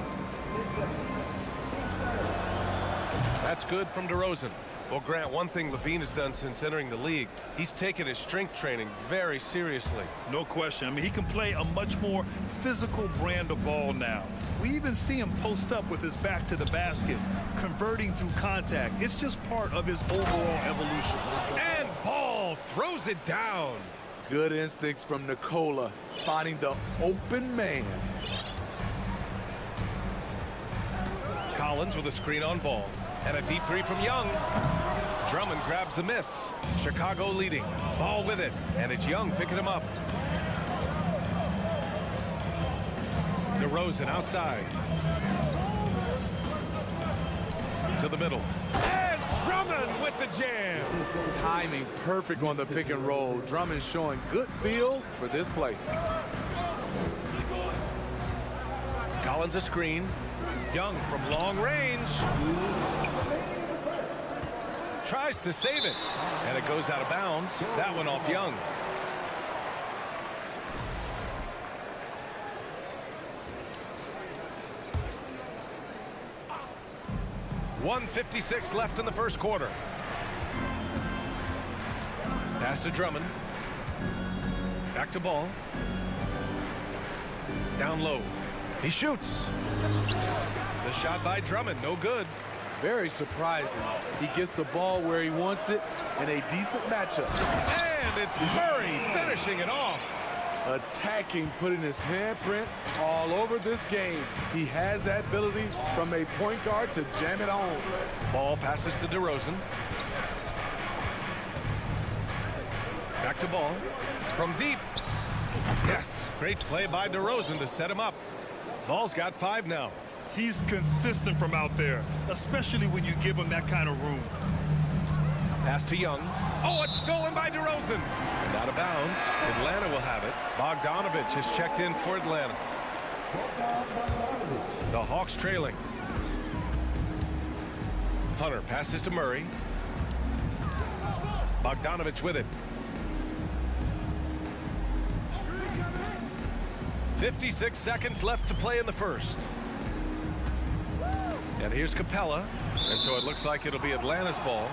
That's good from DeRozan. Well, Grant, one thing Levine has done since entering the league, he's taken his strength training very seriously. No question. I mean, he can play a much more physical brand of ball now. We even see him post up with his back to the basket, converting through contact. It's just part of his overall evolution. And Ball throws it down. Good instincts from Nikola, finding the open man. Collins with a screen on Ball. And a deep three from Young. Drummond grabs the miss. Chicago leading. Ball with it. And it's Young picking him up. DeRozan outside. To the middle. And Drummond with the jam. Timing perfect on the pick and roll. Drummond showing good feel for this play. Collins a screen. Young from long range. Tries to save it. And it goes out of bounds. That one off Young. .156 left in the first quarter. Pass to Drummond. Back to Ball. Down low. He shoots. The shot by Drummond, no good. Very surprising. He gets the ball where he wants it in a decent matchup. And it's Murray finishing it off. Attacking, putting his handprint all over this game. He has that ability from a point guard to jam it home. Ball passes to DeRozan. Back to Ball. From deep. Yes, great play by DeRozan to set him up. Ball's got 5 now. He's consistent from out there, especially when you give him that kind of room. Pass to Young. Oh, it's stolen by DeRozan. And out of bounds. Atlanta will have it. Bogdanovich has checked in for Atlanta. The Hawks trailing. Hunter passes to Murray. Bogdanovich with it. 56 seconds left to play in the first. And here's Capella. And so it looks like it'll be Atlanta's ball.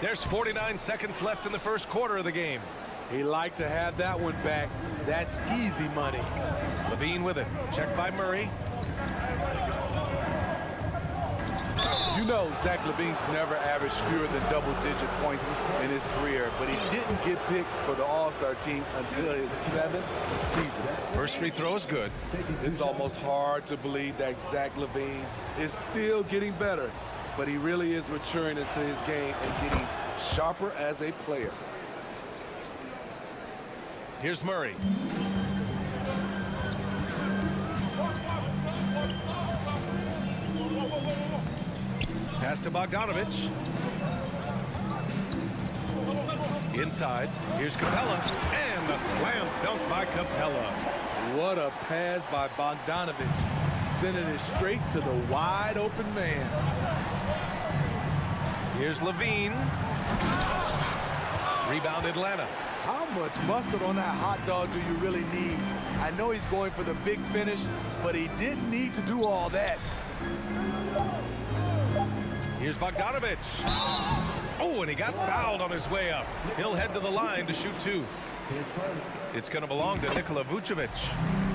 There's 49 seconds left in the first quarter of the game. He liked to have that one back. That's easy money. Levine with it. Checked by Murray. You know Zach LaVine's never averaged fewer than double-digit points in his career, but he didn't get picked for the All-Star team until his 7th season. First free throw is good. It's almost hard to believe that Zach LaVine is still getting better, but he really is maturing into his game and getting sharper as a player. Here's Murray. Pass to Bogdanovich. Inside. Here's Capella. And the slam dunk by Capella. What a pass by Bogdanovich. Sending it straight to the wide open man. Here's Levine. Rebound Atlanta. How much mustard on that hot dog do you really need? I know he's going for the big finish, but he didn't need to do all that. Here's Bogdanovich. Oh, and he got fouled on his way up. He'll head to the line to shoot 2. It's going to belong to Nikola Vucevic.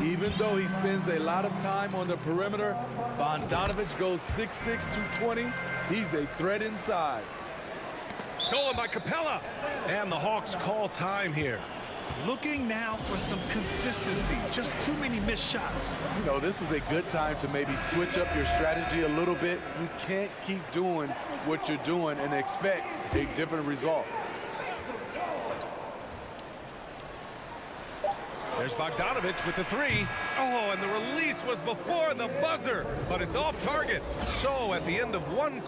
Even though he spends a lot of time on the perimeter, Bogdanovich goes 6'6", 220. He's a threat inside. Stolen by Capella. And the Hawks call time here. Looking now for some consistency. Just too many missed shots. You know, this is a good time to maybe switch up your strategy a little bit. You can't keep doing what you're doing and expect a different result. There's Bogdanovich with the 3. Oh, and the release was before the buzzer, but it's off target. So at the end of one...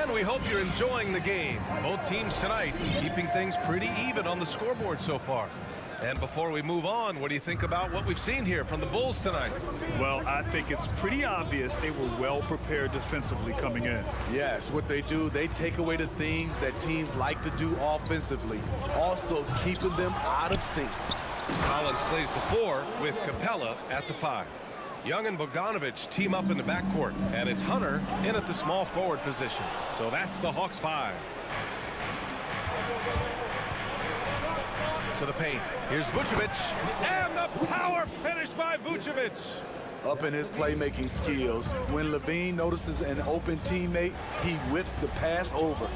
And we hope you're enjoying the game. Both teams tonight keeping things pretty even on the scoreboard so far. And before we move on, what do you think about what we've seen here from the Bulls tonight? Well, I think it's pretty obvious they were well prepared defensively coming in. Yes, what they do, they take away the things that teams like to do offensively, also keeping them out of sync. Collins plays the 4 with Capella at the 5. Young and Bogdanovich team up in the backcourt, and it's Hunter in at the small forward position. So that's the Hawks 5. To the paint. Here's Vucevic, and the power finish by Vucevic. Up in his playmaking skills, when Levine notices an open teammate, he whips the pass over.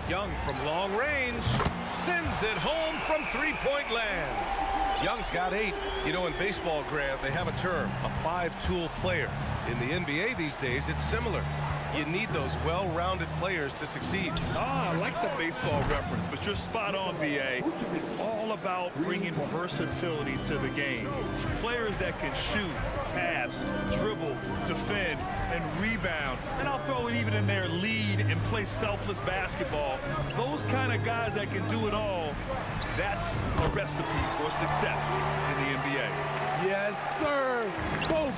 Young from long range sends it home from three-point land. Young's got 8. You know, in baseball, Grant, they have a term, a 5-tool player. In the NBA these days, it's similar. You need those well-rounded players to succeed. I like the baseball reference, but you're spot on, B.A. It's all about bringing versatility to the game. Players that can shoot, pass, dribble, defend, and rebound. And I'll throw it even in there, lead and play selfless basketball. Those kind of guys that can do it all, that's a recipe for success in the NBA. Yes, sir. Bogey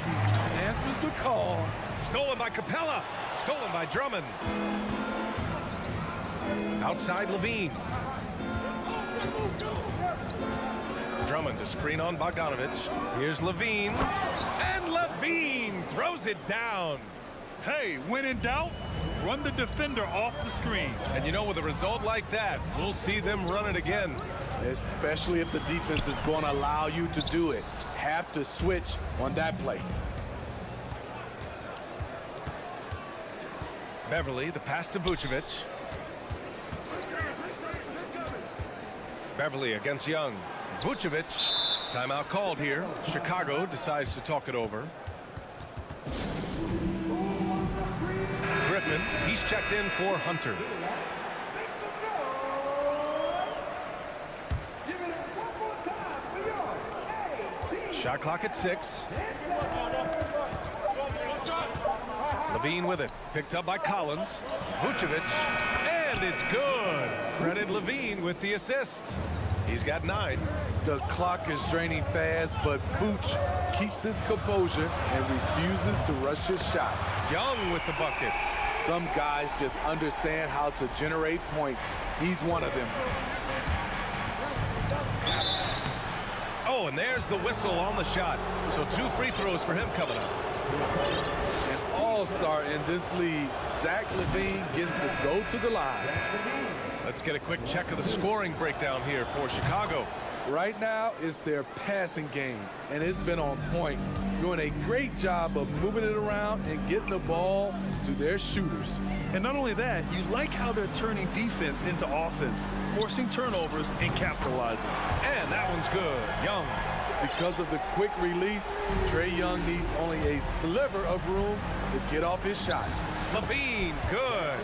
answers the call. Stolen by Capella. Stolen by Drummond. Outside Levine. Drummond to screen on Bogdanovich. Here's Levine. And Levine throws it down. Hey, when in doubt, run the defender off the screen. And you know, with a result like that, we'll see them run it again. Especially if the defense is going to allow you to do it. Have to switch on that play. Beverly, the pass to Vucevic. Beverly against Young. Vucevic, timeout called here. Chicago decides to talk it over. Griffin, he's checked in for Hunter. Shot clock at 6. Levine with it. Picked up by Collins. Vucevic. And it's good. Credit Levine with the assist. He's got 9. The clock is draining fast, but Vooch keeps his composure and refuses to rush his shot. Young with the bucket. Some guys just understand how to generate points. He's one of them. Oh, and there's the whistle on the shot. So 2 free throws for him coming up. An all-star in this league, Zach LaVine gets to go to the line. Let's get a quick check of the scoring breakdown here for Chicago. Right now, it's their passing game, and it's been on point, doing a great job of moving it around and getting the ball to their shooters. And not only that, you like how they're turning defense into offense, forcing turnovers and capitalizing. And that one's good. Young. Because of the quick release, Trae Young needs only a sliver of room to get off his shot. Levine, good.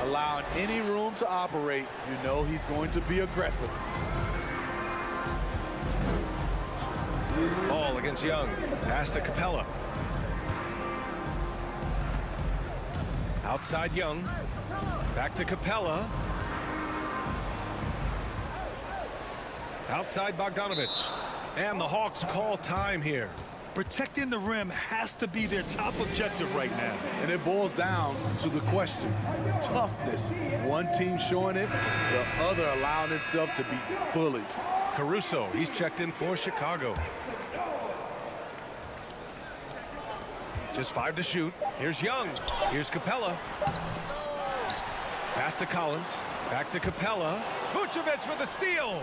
Allowing any room to operate, you know he's going to be aggressive. Ball against Young. Pass to Capella. Outside Young. Back to Capella. Outside Bogdanovich. And the Hawks call time here. Protecting the rim has to be their top objective right now. And it boils down to the question. Toughness. One team showing it, the other allowing itself to be bullied. Caruso, he's checked in for Chicago. Just 5 to shoot. Here's Young. Here's Capella. Pass to Collins. Back to Capella. Vucevic with a steal.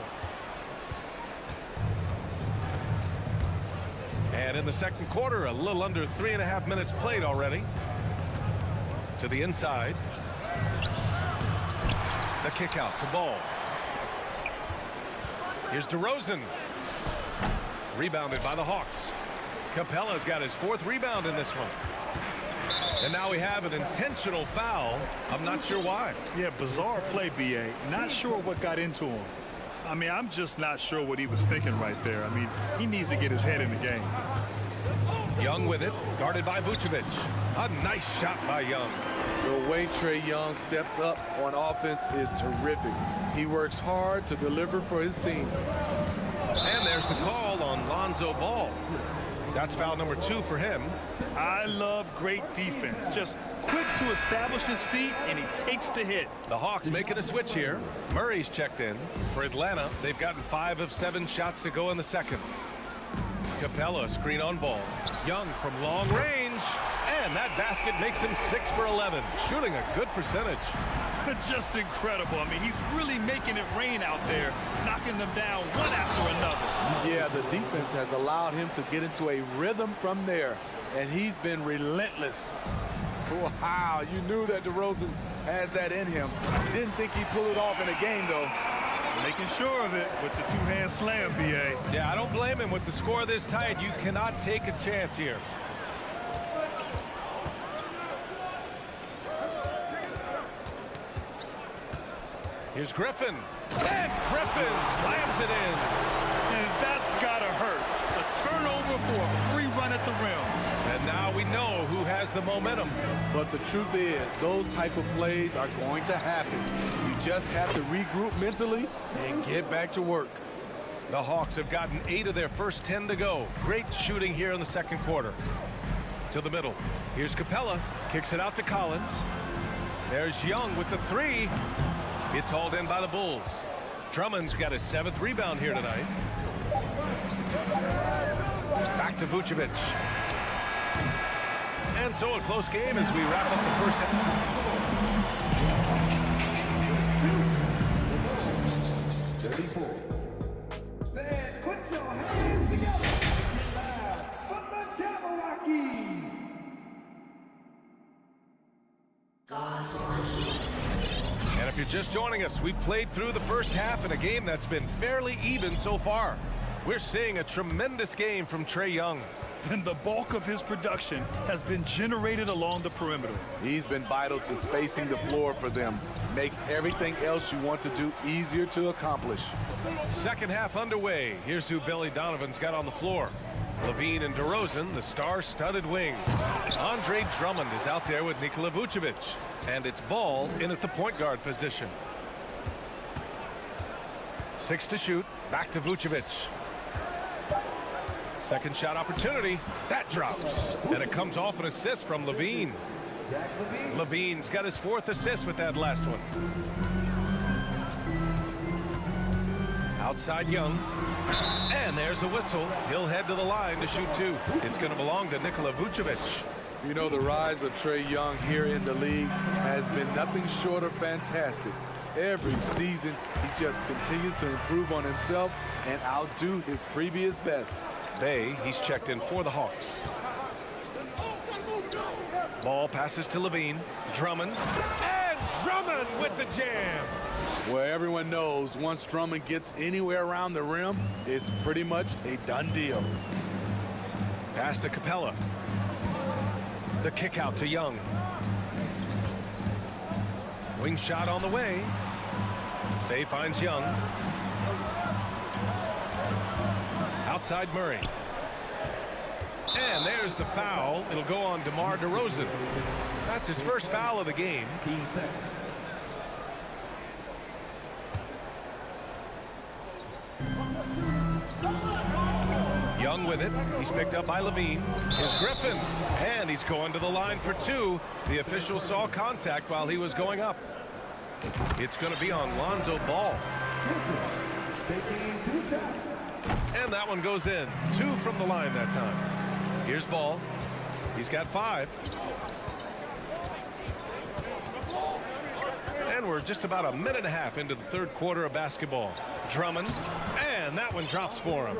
And in the second quarter, a little under 3.5 minutes played already. To the inside. The kick out to Ball. Here's DeRozan. Rebounded by the Hawks. Capella's got his 4th rebound in this one. And now we have an intentional foul. I'm not sure why. Yeah, bizarre play, B.A. Not sure what got into him. I mean, I'm just not sure what he was thinking right there. I mean, he needs to get his head in the game. Young with it, guarded by Vucevic. A nice shot by Young. The way Trae Young steps up on offense is terrific. He works hard to deliver for his team. And there's the call on Lonzo Ball. That's foul number 2 for him. I love great defense. Just quick to establish his feet, and he takes the hit. The Hawks making a switch here. Murray's checked in. For Atlanta, they've gotten 5 of 7 shots to go in the second. Capella screen on Ball. Young from long range. And that basket makes him 6 for 11. Shooting a good percentage. Just incredible. I mean, he's really making it rain out there, knocking them down one after another. Yeah, the defense has allowed him to get into a rhythm from there, and he's been relentless. Wow, you knew that DeRozan has that in him. Didn't think he'd pull it off in a game, though. Making sure of it with the two-hand slam, B.A. Yeah, I don't blame him. With the score this tight, you cannot take a chance here. Here's Griffin. And Griffin slams it in. And that's got to hurt. A turnover for a free run at the rim. And now we know who has the momentum. But the truth is, those type of plays are going to happen. You just have to regroup mentally and get back to work. The Hawks have gotten 8 of their first 10 to go. Great shooting here in the second quarter. To the middle. Here's Capella. Kicks it out to Collins. There's Young with the 3. It's hauled in by the Bulls. Drummond's got his 7th rebound here tonight. Back to Vucevic. And so a close game as we wrap up the first half. 34. Fans, put your hands together. From the Cavaliers. And if you're just joining us, we played through the first half in a game that's been fairly even so far. We're seeing a tremendous game from Trae Young. And the bulk of his production has been generated along the perimeter. He's been vital to spacing the floor for them. Makes everything else you want to do easier to accomplish. Second half underway. Here's who Billy Donovan's got on the floor. Levine and DeRozan, the star-studded wings. Andre Drummond is out there with Nikola Vucevic. And it's Ball in at the point guard position. 6 to shoot. Back to Vucevic. Second shot opportunity. That drops. And it comes off an assist from Levine. Levine's got his 4th assist with that last one. Outside Young. And there's a whistle. He'll head to the line to shoot 2. It's going to belong to Nikola Vucevic. You know, the rise of Trae Young here in the league has been nothing short of fantastic. Every season, he just continues to improve on himself and outdo his previous best. Bay, he's checked in for the Hawks. Ball passes to Levine. Drummond. And Drummond with the jam. Well, everyone knows once Drummond gets anywhere around the rim, it's pretty much a done deal. Pass to Capella. The kick out to Young. Wing shot on the way. Bay finds Young. Outside Murray. And there's the foul. It'll go on DeMar DeRozan. That's his first foul of the game. Young with it. He's picked up by Levine. Here's Griffin. And he's going to the line for 2. The official saw contact while he was going up. It's going to be on Lonzo Ball. And that one goes in. 2 from the line that time. Here's Ball. He's got 5. And we're just about a minute and a half into the third quarter of basketball. Drummond. And that one drops for him.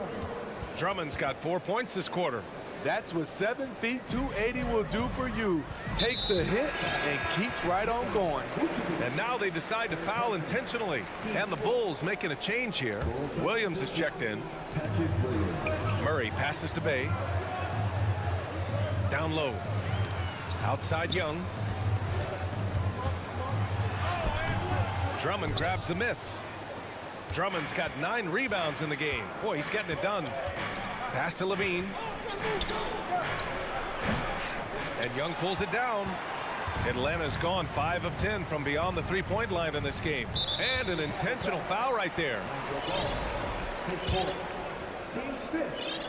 Drummond's got 4 points this quarter. That's what 7 feet 280 will do for you. Takes the hit and keeps right on going. And now they decide to foul intentionally. And the Bulls making a change here. Williams is checked in. Murray passes to Bay. Down low. Outside Young. Drummond grabs the miss. Drummond's got 9 rebounds in the game. Boy, he's getting it done. Pass to Levine. And Young pulls it down. Atlanta's gone 5 of 10 from beyond the 3-point line in this game. And an intentional foul right there. Team Smith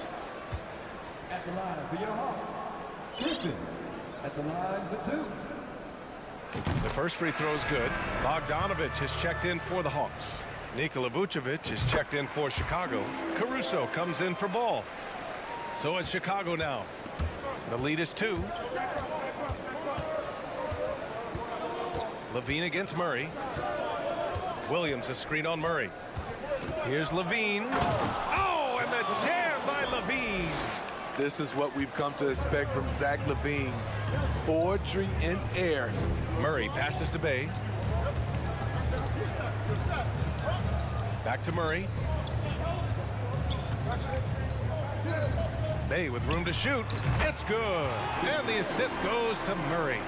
at the line for your Hawks. Griffin at the line for 2. The first free throw is good. Bogdanovich has checked in for the Hawks. Nikola Vucevic is checked in for Chicago. Caruso comes in for Ball. So it's Chicago now. The lead is 2. Levine against Murray. Williams a screen on Murray. Here's Levine. Oh, and the jam by Levine. This is what we've come to expect from Zach LaVine. Poetry in air. Murray passes to Bay. Back to Murray. Bay with room to shoot. It's good. And the assist goes to Murray.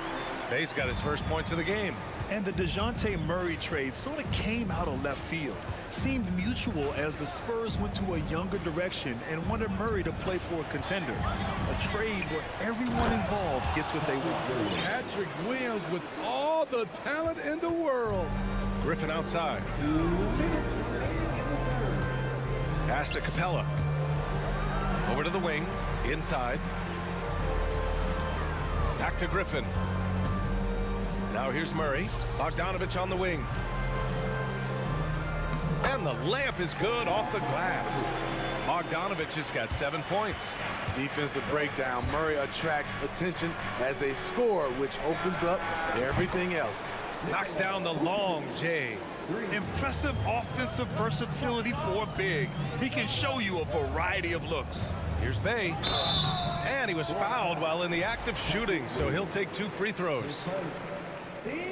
Bay's got his first points of the game. And the DeJounte Murray trade sort of came out of left field. Seemed mutual as the Spurs went to a younger direction and wanted Murray to play for a contender. A trade where everyone involved gets what they want. Patrick Williams with all the talent in the world. Griffin outside. Pass to Capella. Over to the wing. Inside. Back to Griffin. Now here's Murray. Bogdanovich on the wing. And the layup is good off the glass. Bogdanovich has got 7 points. Defensive breakdown. Murray attracts attention as a scorer, which opens up everything else. Knocks down the long J. Impressive offensive versatility for a big. He can show you a variety of looks. Here's Bay. And he was fouled while in the act of shooting, so he'll take 2 free throws.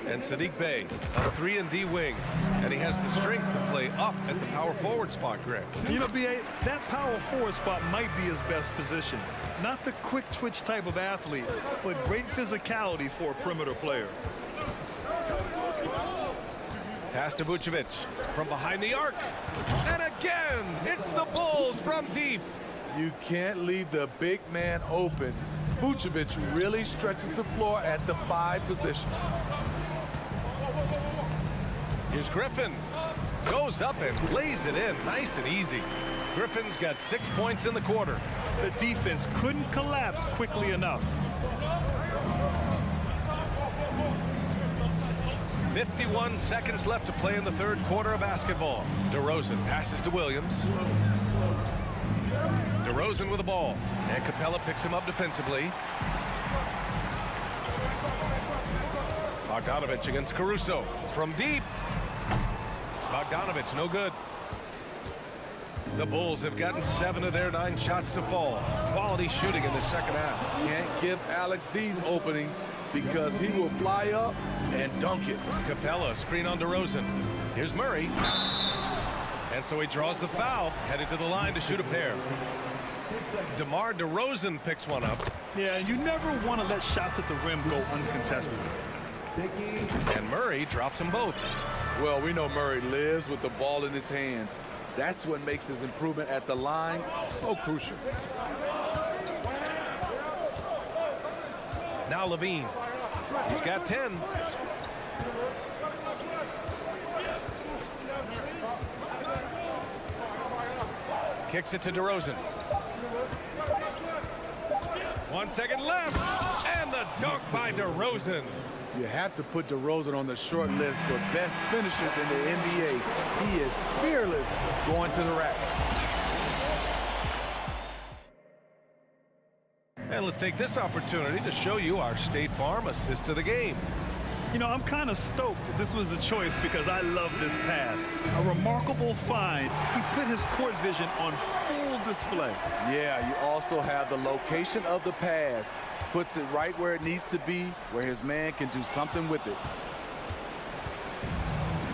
And Saddiq Bey, a 3-and-D wing. And he has the strength to play up at the power forward spot, Greg. You know, B.A., that power forward spot might be his best position. Not the quick twitch type of athlete, but great physicality for a perimeter player. Pass to Vucevic from behind the arc. And again, it's the Bulls from deep. You can't leave the big man open. Vucevic really stretches the floor at the 5 position. Here's Griffin. Goes up and lays it in. Nice and easy. Griffin's got 6 points in the quarter. The defense couldn't collapse quickly enough. 51 seconds left to play in the third quarter of basketball. DeRozan passes to Williams. DeRozan with the ball. And Capella picks him up defensively. Bogdanovich against Caruso. From deep. Bogdanovich, no good. The Bulls have gotten 7 of their 9 shots to fall. Quality shooting in the second half. Can't give Alex these openings because he will fly up and dunk it. Capella, screen on DeRozan. Here's Murray. And so he draws the foul, headed to the line to shoot a pair. DeMar DeRozan picks one up. Yeah, you never want to let shots at the rim go uncontested. And Murray drops them both. Well, we know Murray lives with the ball in his hands. That's what makes his improvement at the line so crucial. Now Levine. He's got 10. Kicks it to DeRozan. 1 second left. And the dunk by DeRozan. You have to put DeRozan on the short list for best finishers in the NBA. He is fearless going to the rack. And let's take this opportunity to show you our State Farm assist of the game. You know, I'm kind of stoked that this was a choice because I love this pass. A remarkable find. He put his court vision on full display. Yeah, you also have the location of the pass. Puts it right where it needs to be, where his man can do something with it.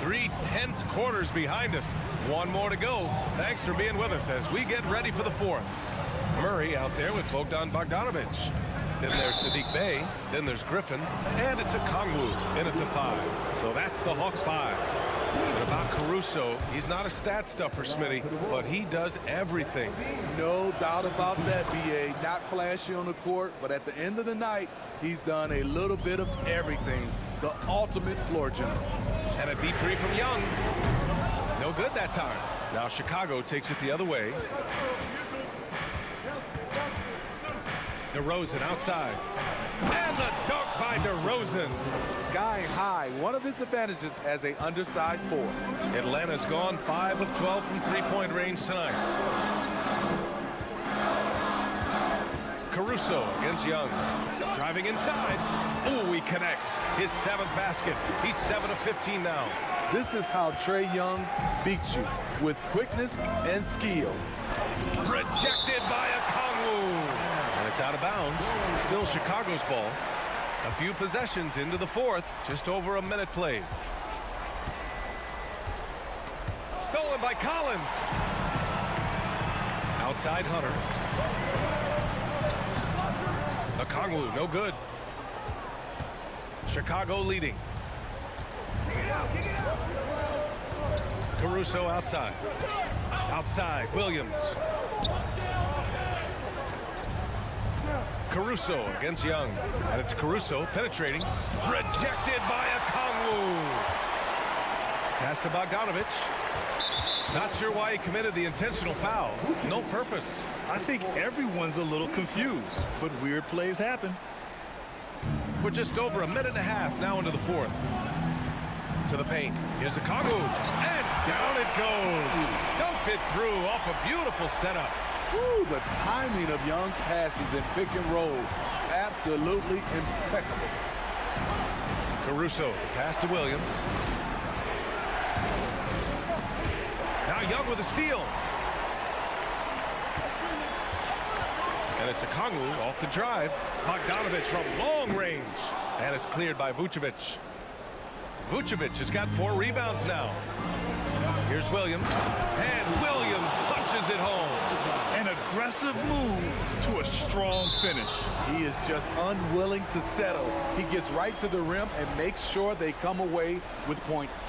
3 tense quarters behind us. 1 more to go. Thanks for being with us as we get ready for the 4th. Murray out there with Bogdan Bogdanovich. Then there's Saddiq Bey. Then there's Griffin. And it's a Kongwu in at the 5. So that's the Hawks 5. And about Caruso, he's not a stat stuffer, Smitty, but he does everything. No doubt about that, B.A. Not flashy on the court, but at the end of the night, he's done a little bit of everything. The ultimate floor general. And a deep 3 from Young. No good that time. Now Chicago takes it the other way. DeRozan outside. And the dunk by DeRozan. Sky high, one of his advantages as an undersized forward. Atlanta's gone 5 of 12 from three-point range tonight. Caruso against Young. Driving inside. Ooh, he connects. His 7th basket. He's 7 of 15 now. This is how Trae Young beats you, with quickness and skill. Rejected by a Kongwu. And it's out of bounds. Still Chicago's ball. A few possessions into the 4th. Just over a minute played. Stolen by Collins. Outside Hunter. A Kongwu, no good. Chicago leading. Caruso outside. Outside, Williams. Caruso against Young. And it's Caruso penetrating. Rejected by a Kongwu. Pass to Bogdanovich. Not sure why he committed the intentional foul. No purpose. I think everyone's a little confused, but weird plays happen. We're just over a minute and a half now into the 4th. To the paint. Here's a Kongwu. And down it goes. Don't Pumped it through off a beautiful setup. Woo, the timing of Young's passes in pick and roll, absolutely impeccable. Caruso, pass to Williams. Now Young with a steal. And it's Okongwu off the drive. Bogdanovic from long range. And it's cleared by Vucevic. Vucevic has got 4 rebounds now. Here's Williams. And Williams punches it home. An aggressive move to a strong finish. He is just unwilling to settle. He gets right to the rim and makes sure they come away with points.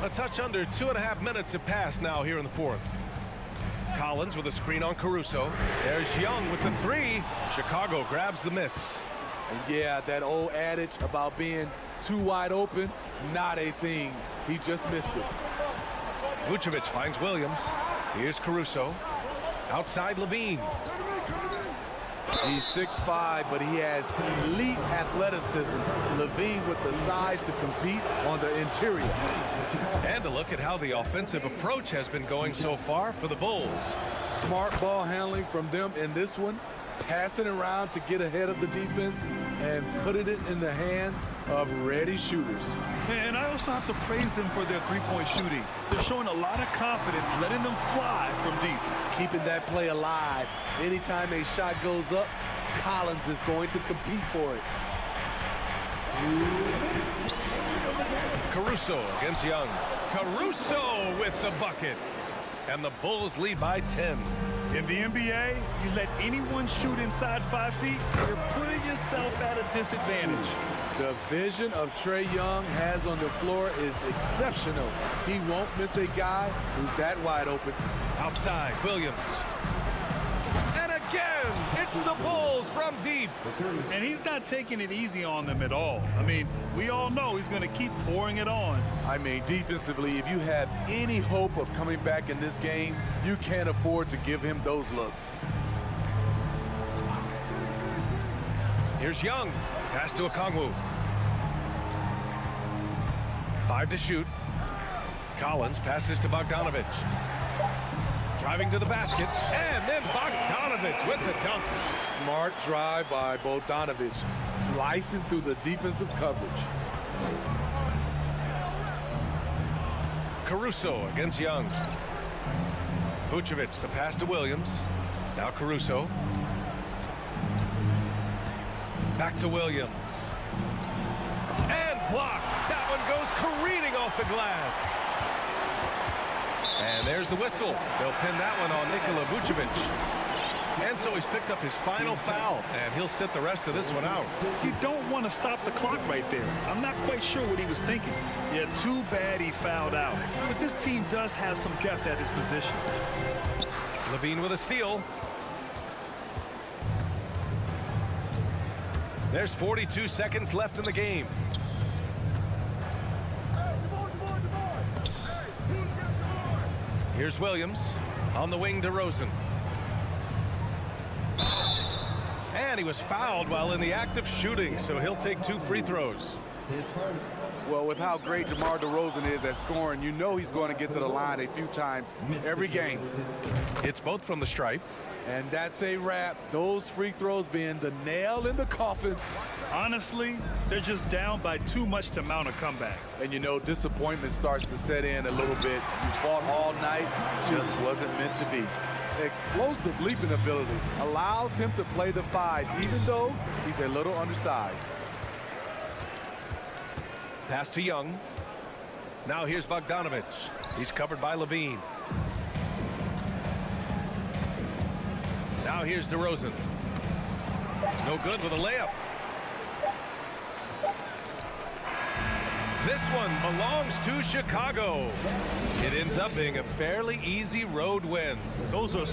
A touch under 2.5 minutes have passed now here in the fourth. Collins with a screen on Caruso. There's Young with the 3. Chicago grabs the miss. And yeah, that old adage about being too wide open, not a thing. He just missed it. Vucevic finds Williams. Here's Caruso. Outside Levine. He's 6'5", but he has elite athleticism. Levine with the size to compete on the interior. And a look at how the offensive approach has been going so far for the Bulls. Smart ball handling from them in this one. Passing around to get ahead of the defense and putting it in the hands of ready shooters. And I also have to praise them for their three-point shooting. They're showing a lot of confidence, letting them fly from deep. Keeping that play alive. Anytime a shot goes up, Collins is going to compete for it. Caruso against Young. Caruso with the bucket. And the Bulls lead by 10. In the NBA, you let anyone shoot inside 5 feet, you're putting yourself at a disadvantage. The vision of Trae Young has on the floor is exceptional. He won't miss a guy who's that wide open. Outside, Williams. And again, it's the Bulls from deep. And he's not taking it easy on them at all. I mean, we all know he's going to keep pouring it on. I mean, defensively, if you have any hope of coming back in this game, you can't afford to give him those looks. Here's Young. Pass to Okongwu. 5 to shoot. Collins passes to Bogdanovic. Driving to the basket. And then Bogdanovic with the dunk. Smart drive by Bogdanovic, slicing through the defensive coverage. Caruso against Young. Vucevic, the pass to Williams. Now Caruso. Back to Williams. And blocked. That one goes careening off the glass. And there's the whistle. They'll pin that one on Nikola Vucevic. And so he's picked up his final foul, and he'll sit the rest of this one out. You don't want to stop the clock right there. I'm not quite sure what he was thinking. Yeah, too bad he fouled out. But this team does have some depth at his position. Levine with a steal. There's 42 seconds left in the game. Here's Williams on the wing to Rosen. And he was fouled while in the act of shooting, so he'll take 2 free throws. Well, with how great DeMar DeRozan is at scoring, you know he's going to get to the line a few times every game. It's both from the stripe. And that's a wrap. Those free throws being the nail in the coffin. Honestly, they're just down by too much to mount a comeback. And you know, disappointment starts to set in a little bit. You fought all night, just wasn't meant to be. Explosive leaping ability allows him to play the 5, even though he's a little undersized. Pass to Young. Now here's Bogdanovic. He's covered by Levine. Now here's DeRozan. No good with a layup. This one belongs to Chicago. It ends up being a fairly easy road win. Those are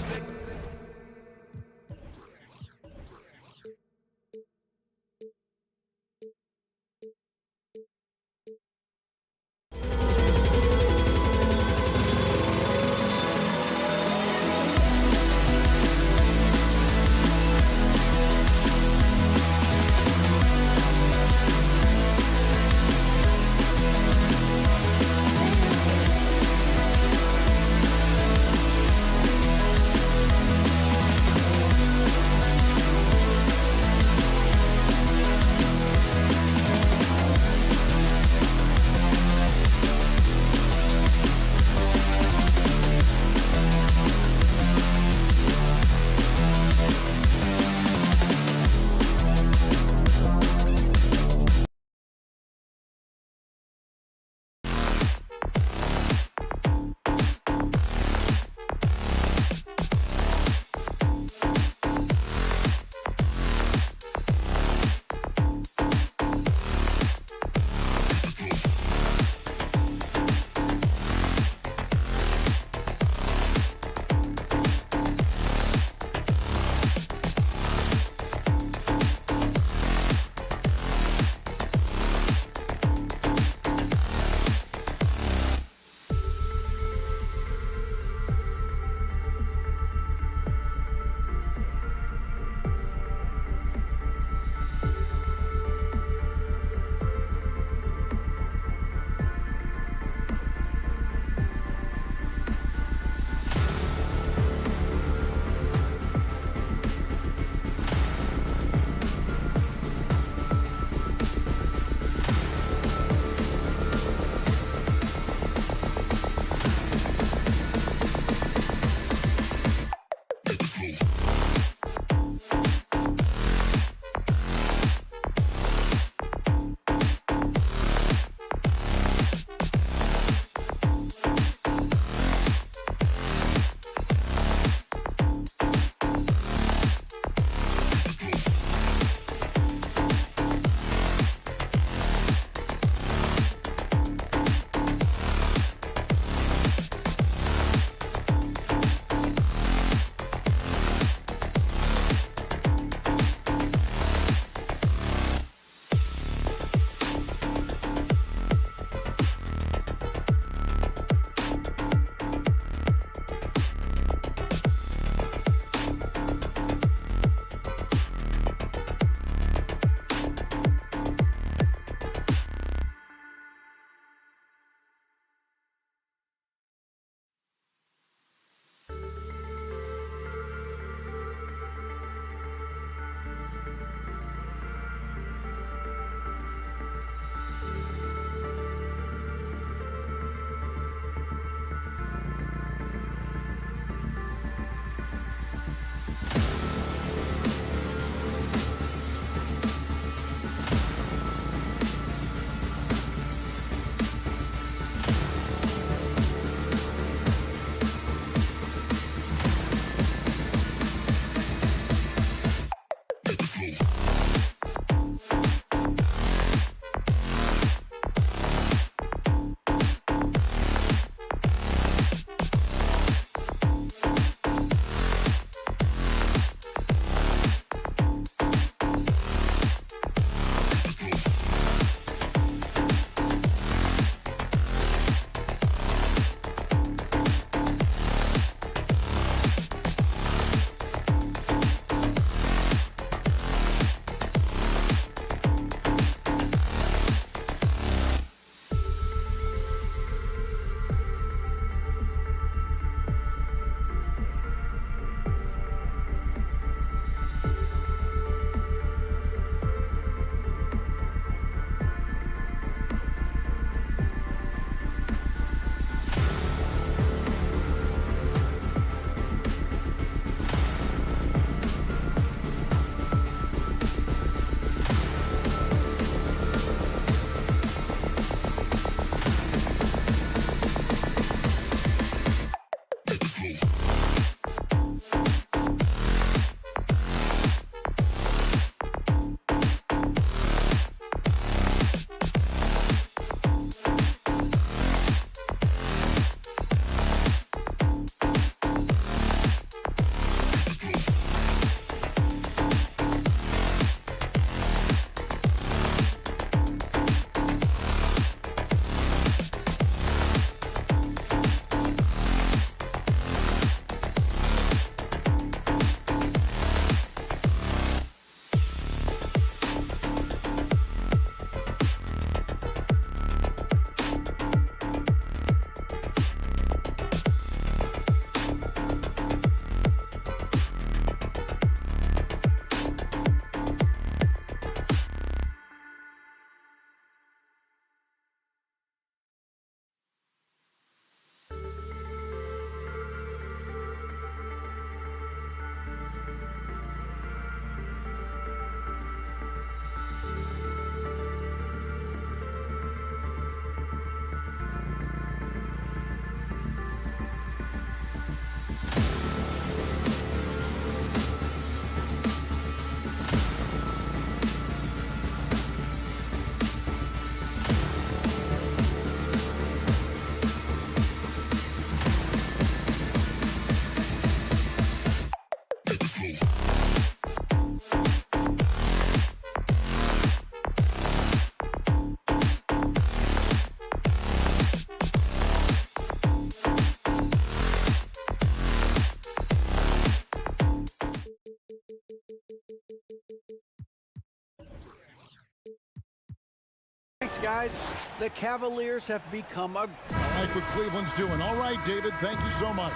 Thanks, guys. The Cavaliers have become a... I like what Cleveland's doing. All right, David, thank you so much.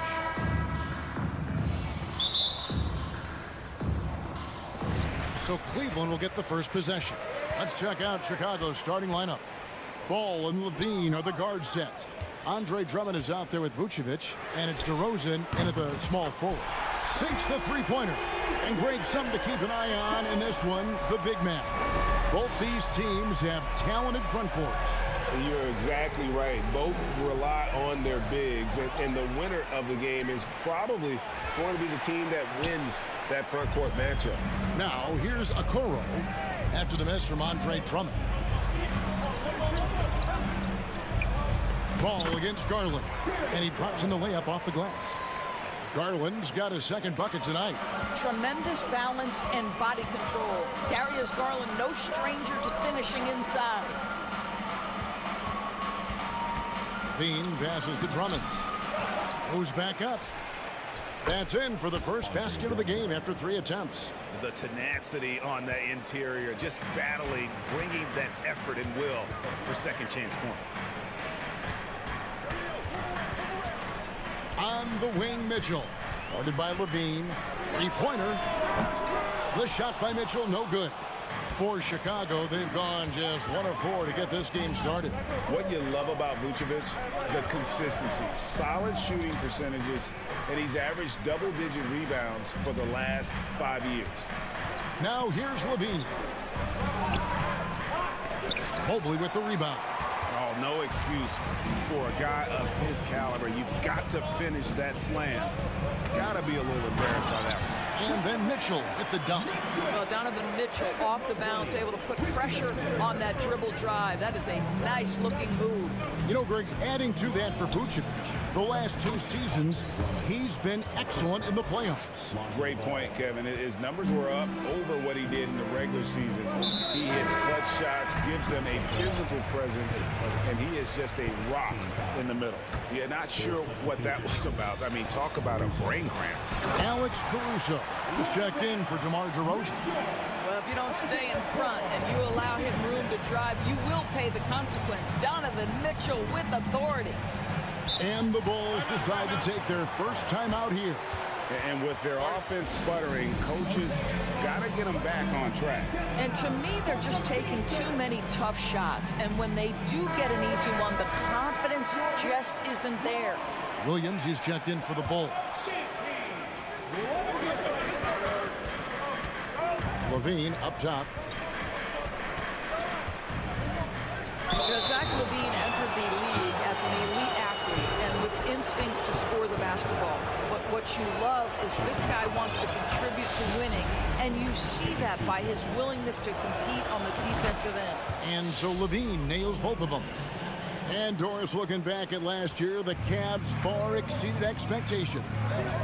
So Cleveland will get the first possession. Let's check out Chicago's starting lineup. Ball and Levine are the guard set. Andre Drummond is out there with Vucevic, and it's DeRozan in at the small forward. Sinks the three-pointer. And Greg, something to keep an eye on in this one, the big man. Both these teams have talented front courts. You're exactly right. Both rely on their bigs, and the winner of the game is probably going to be the team that wins that front court matchup. Now, here's Okoro after the miss from Andre Drummond. Ball against Garland, and he drops in the layup off the glass. Garland's got his second bucket tonight. Tremendous balance and body control. Darius Garland, no stranger to finishing inside. Bean passes to Drummond. Goes back up. That's in for the first basket of the game after 3 attempts. The tenacity on that interior, just battling, bringing that effort and will for second chance points. On the wing, Mitchell. Guarded by Levine. Three-pointer. The shot by Mitchell, no good. For Chicago, they've gone just 1 of 4 to get this game started. What you love about Vucevic, the consistency, solid shooting percentages, and he's averaged double-digit rebounds for the last 5 years. Now here's Levine. Mobley with the rebound. Oh, no excuse for a guy of his caliber. You've got to finish that slam. Got to be a little embarrassed by that one. And then Mitchell with the dunk. Well, Donovan Mitchell off the bounce, able to put pressure on that dribble drive. That is a nice-looking move. You know, Greg, adding to that for Vucevic, the last 2 seasons, he's been excellent in the playoffs. Great point, Kevin. His numbers were up over what he did in the regular season. He hits clutch shots, gives them a physical presence, and he is just a rock in the middle. You're not sure what that was about. I mean, talk about a brain cramp. Alex Caruso is checked in for DeMar DeRozan. Well, if you don't stay in front and you allow him room to drive, you will pay the consequence. Donovan Mitchell with authority. And the Bulls decide to take their first time out here. And with their offense sputtering, coaches got to get them back on track. And to me, they're just taking too many tough shots. And when they do get an easy one, the confidence just isn't there. Williams is checked in for the Bulls. Levine up top. Zach Levine entered the league as an elite athlete and with instincts to score the basketball. But what you love is this guy wants to contribute to winning, and you see that by his willingness to compete on the defensive end. And so Levine nails both of them. And Doris, looking back at last year, the Cavs far exceeded expectations.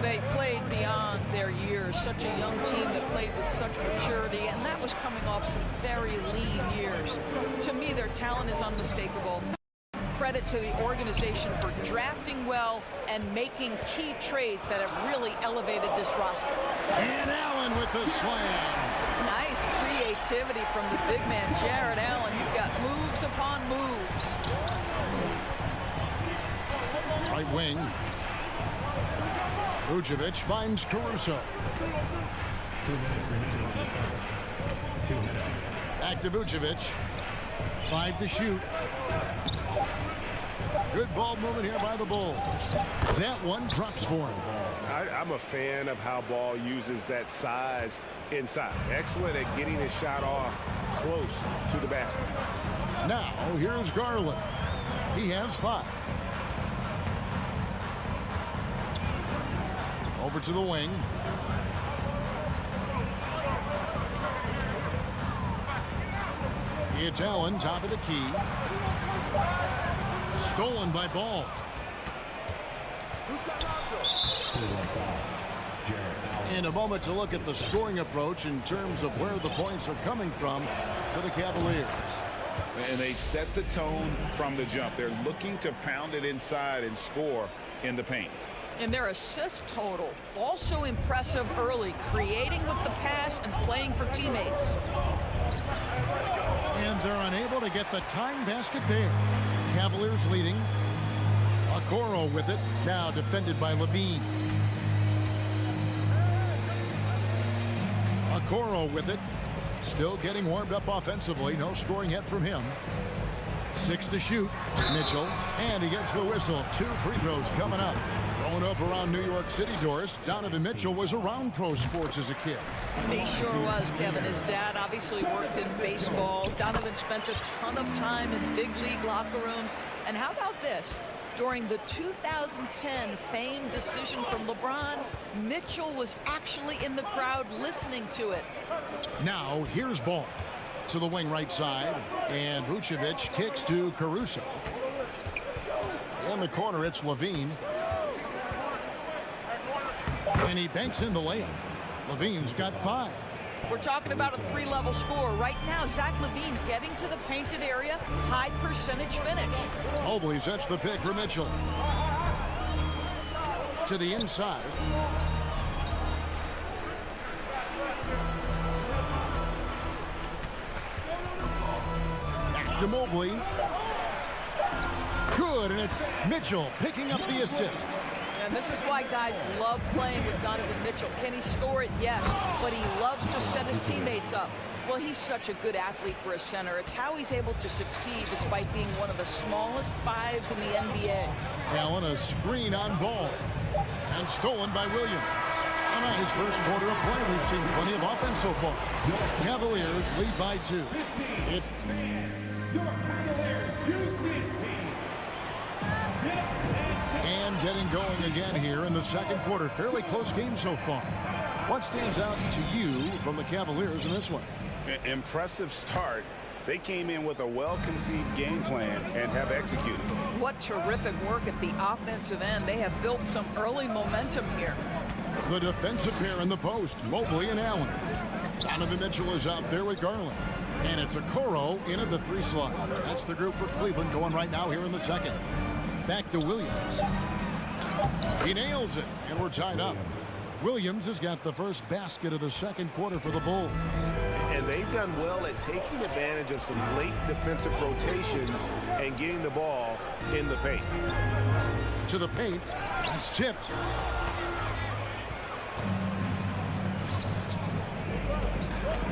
They played beyond their years. Such a young team that played with such maturity, and that was coming off some very lean years. To me, their talent is unmistakable. Credit to the organization for drafting well and making key trades that have really elevated this roster. And Allen with the slam. Nice creativity from the big man, Jared Allen. You've got moves upon moves. Right wing. Vucevic finds Caruso. Back to Vucevic. 5 to shoot. Good ball movement here by the Bulls. That one drops for him. I'm a fan of how Ball uses that size inside. Excellent at getting his shot off close to the basket. Now, here's Garland. He has 5. Over to the wing. It's Allen, top of the key. Stolen by Ball. In a moment to look at the scoring approach in terms of where the points are coming from for the Cavaliers. And they set the tone from the jump. They're looking to pound it inside and score in the paint. And their assist total, also impressive early, creating with the pass and playing for teammates. And they're unable to get the tying basket there. Cavaliers leading. Okoro with it, now defended by Levine. Okoro with it, still getting warmed up offensively. No scoring yet from him. 6 to shoot. Mitchell, and he gets the whistle. 2 free throws coming up. Growing up around New York City, Doris, Donovan Mitchell was around pro sports as a kid. He sure was, Kevin. His dad obviously worked in baseball. Donovan spent a ton of time in big league locker rooms. And how about this? During the 2010 famed decision from LeBron, Mitchell was actually in the crowd listening to it. Now, here's Ball to the wing right side, and Vucevic kicks to Caruso. In the corner, it's Levine. And he banks in the layup. Levine's got 5. We're talking about a 3-level score. Right now, Zach LaVine getting to the painted area, high percentage finish. Mobley sets the pick for Mitchell. To the inside. Back to Mobley. Good, and it's Mitchell picking up the assist. And this is why guys love playing with Donovan Mitchell. Can he score it? Yes. But he loves to set his teammates up. Well, he's such a good athlete for a center. It's how he's able to succeed despite being one of the smallest 5s in the NBA. Allen, a screen on Ball. And stolen by Williams. And his first quarter of play, we've seen plenty of offense so far. Cavaliers lead by 2. It's and getting going again here in the second quarter. Fairly close game so far. What stands out to you from the Cavaliers in this one? Impressive start. They came in with a well-conceived game plan and have executed. What terrific work at the offensive end. They have built some early momentum here. The defensive pair in the post, Mobley and Allen. Donovan Mitchell is out there with Garland. And it's Okoro in at the 3 slot. That's the group for Cleveland going right now here in the second. Back to Williams. He nails it, and we're tied up. Williams has got the first basket of the second quarter for the Bulls. And they've done well at taking advantage of some late defensive rotations and getting the ball in the paint. To the paint. It's tipped.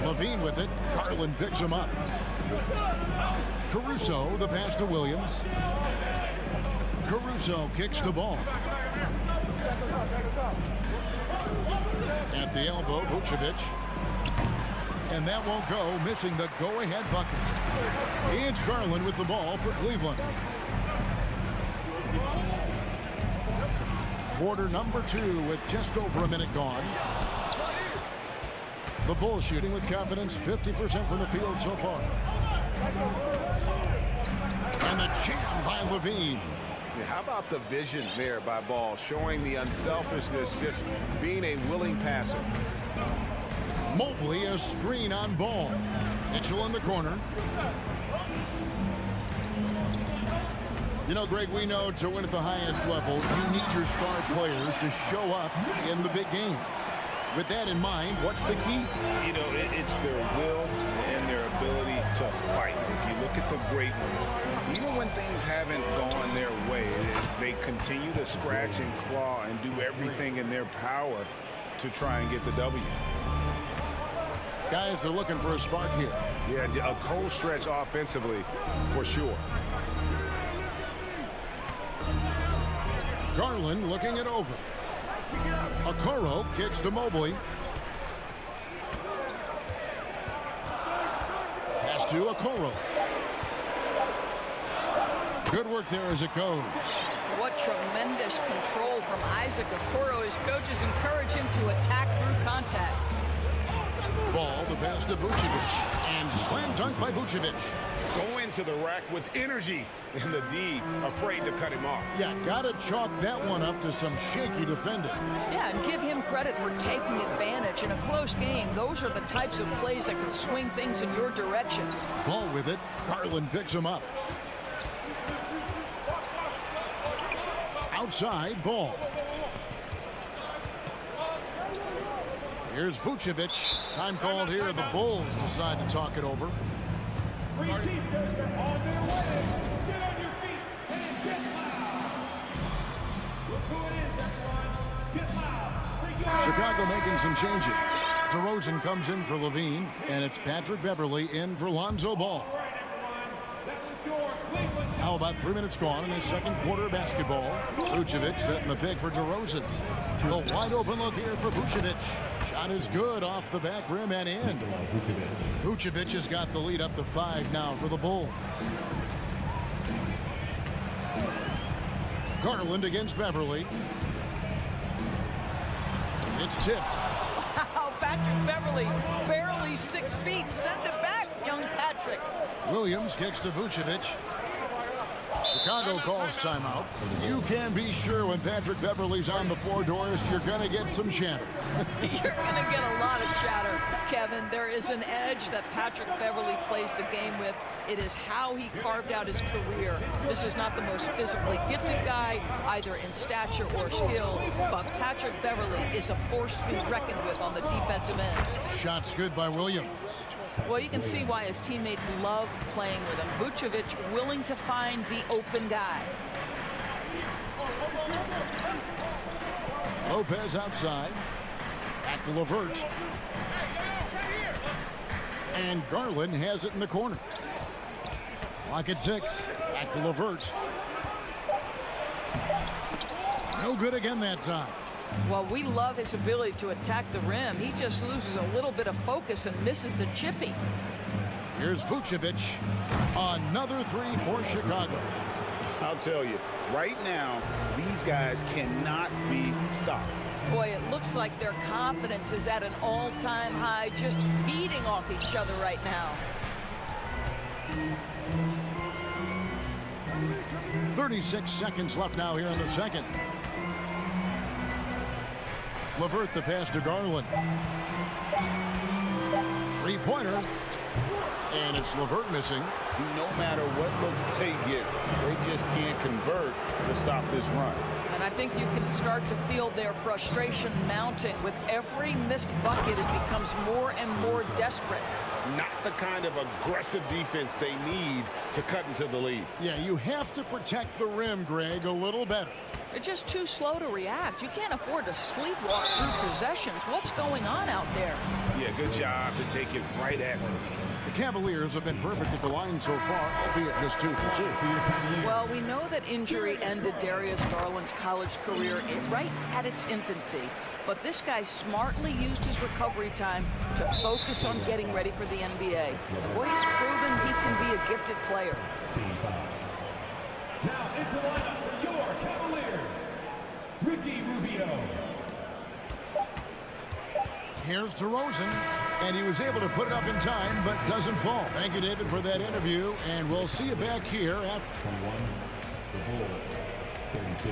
Levine with it. Garland picks him up. Caruso, the pass to Williams. Caruso kicks the ball. At the elbow, Vucevic. And that won't go, missing the go-ahead bucket. It's Garland with the ball for Cleveland. Quarter number 2 with just over a minute gone. The Bulls shooting with confidence, 50% from the field so far. And the jam by Levine. How about the vision there by Ball, showing the unselfishness, just being a willing passer. Mobley, a screen on Ball. Mitchell in the corner. You know, Greg, we know to win at the highest level, you need your star players to show up in the big games. With that in mind, what's the key? You know, it's their will and their ability to fight. If you look at the great ones, even when things haven't gone their way, they continue to scratch and claw and do everything in their power to try and get the W. Guys are looking for a spark here. Yeah, a cold stretch offensively for sure. Garland looking it over. Okoro kicks to Mobley. Pass to Okoro. Good work there as it goes. What tremendous control from Isaac Okoro. His coaches encourage him to attack through contact. Ball, the pass to Vucevic. And slam dunk by Vucevic. Go into the rack with energy, and the D afraid to cut him off. Yeah, gotta chalk that one up to some shaky defending. Yeah, and give him credit for taking advantage. In a close game, those are the types of plays that can swing things in your direction. Ball with it. Garland picks him up. Outside, Ball. Here's Vucevic. Time called here. The Bulls decide to talk it over. Chicago making some changes. DeRozan comes in for Levine, and it's Patrick Beverley in for Lonzo Ball. Now about 3 minutes gone in the second quarter of basketball. Vucevic setting the pick for DeRozan. The wide open look here for Vucevic. Shot is good off the back rim and in. Vucevic has got the lead up to 5 now for the Bulls. Garland against Beverley. It's tipped. Wow, Patrick Beverley, barely 6 feet. Send it back, young Patrick. Williams kicks to Vucevic. Chicago calls timeout. You can be sure when Patrick Beverley's on the floor, Doris, you're going to get some chatter. You're going to get a lot of chatter, Kevin. There is an edge that Patrick Beverley plays the game with. It is how he carved out his career. This is not the most physically gifted guy, either in stature or skill, but Patrick Beverley is a force to be reckoned with on the defensive end. Shots good by Williams. Well, you can see why his teammates love playing with him. Vucevic willing to find the open guy. Lopez outside. Back to LeVert. And Garland has it in the corner. Clock at 6. Back to LeVert. No good again that time. Well, we love his ability to attack the rim. He just loses a little bit of focus and misses the chippy. Here's Vucevic. Another 3 for Chicago. I'll tell you, right now, these guys cannot be stopped. Boy, it looks like their confidence is at an all-time high, just feeding off each other right now. 36 seconds left now here in the second. LeVert the pass to Garland. Three-pointer. And it's LeVert missing. No matter what looks they get, they just can't convert to stop this run. And I think you can start to feel their frustration mounting. With every missed bucket, it becomes more and more desperate. Not the kind of aggressive defense they need to cut into the lead. Yeah, you have to protect the rim, Greg, a little better. They're just too slow to react. You can't afford to sleepwalk through possessions. What's going on out there? Yeah, good job to take it right at them. The Cavaliers have been perfect at the line so far, albeit just 2 for 2. Well, we know that injury ended Darius Garland's college career right at its infancy. But this guy smartly used his recovery time to focus on getting ready for the NBA. And boy, he's proven he can be a gifted player. Now into the lineup for your Cavaliers, Ricky Rubio. Here's DeRozan, and he was able to put it up in time, but doesn't fall. Thank you, David, for that interview, and we'll see you back here at 21, the Bulls, 32.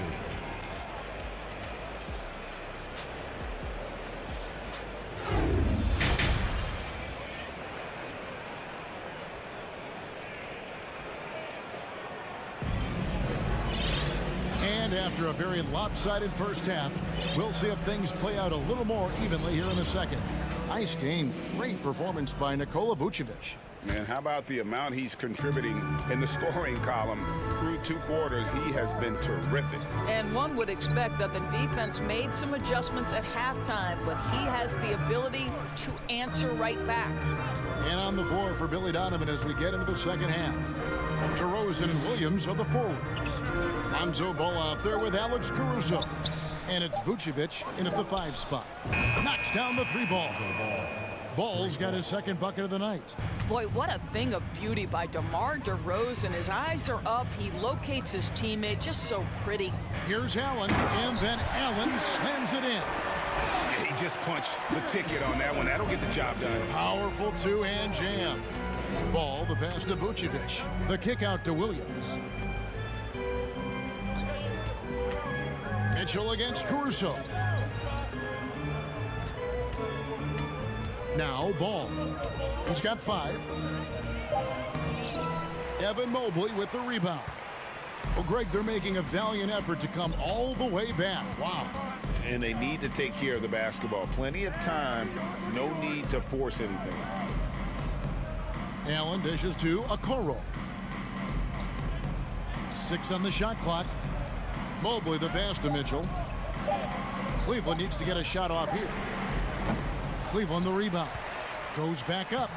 And after a very lopsided first half, we'll see if things play out a little more evenly here in the second. Nice game. Great performance by Nikola Vucevic. And how about the amount he's contributing in the scoring column through 2 quarters? He has been terrific. And one would expect that the defense made some adjustments at halftime, but he has the ability to answer right back. And on the floor for Billy Donovan as we get into the second half. DeRozan and Williams are the forwards. Lonzo Ball out there with Alex Caruso. And it's Vucevic in at the 5 spot. Knocks down the 3 ball. Ball's got his second bucket of the night. Boy, what a thing of beauty by DeMar DeRozan. His eyes are up. He locates his teammate just so pretty. Here's Allen, and then Allen slams it in. He just punched the ticket on that one. That'll get the job done. Powerful 2-hand jam. Ball, the pass to Vucevic. The kick out to Williams. Mitchell against Caruso. Now Ball. He's got 5. Evan Mobley with the rebound. Well, Greg, they're making a valiant effort to come all the way back. Wow. And they need to take care of the basketball. Plenty of time. No need to force anything. Allen dishes to Okoro. 6 on the shot clock. Mobley the pass to Mitchell. Cleveland needs to get a shot off here. Cleveland the rebound. Goes back up.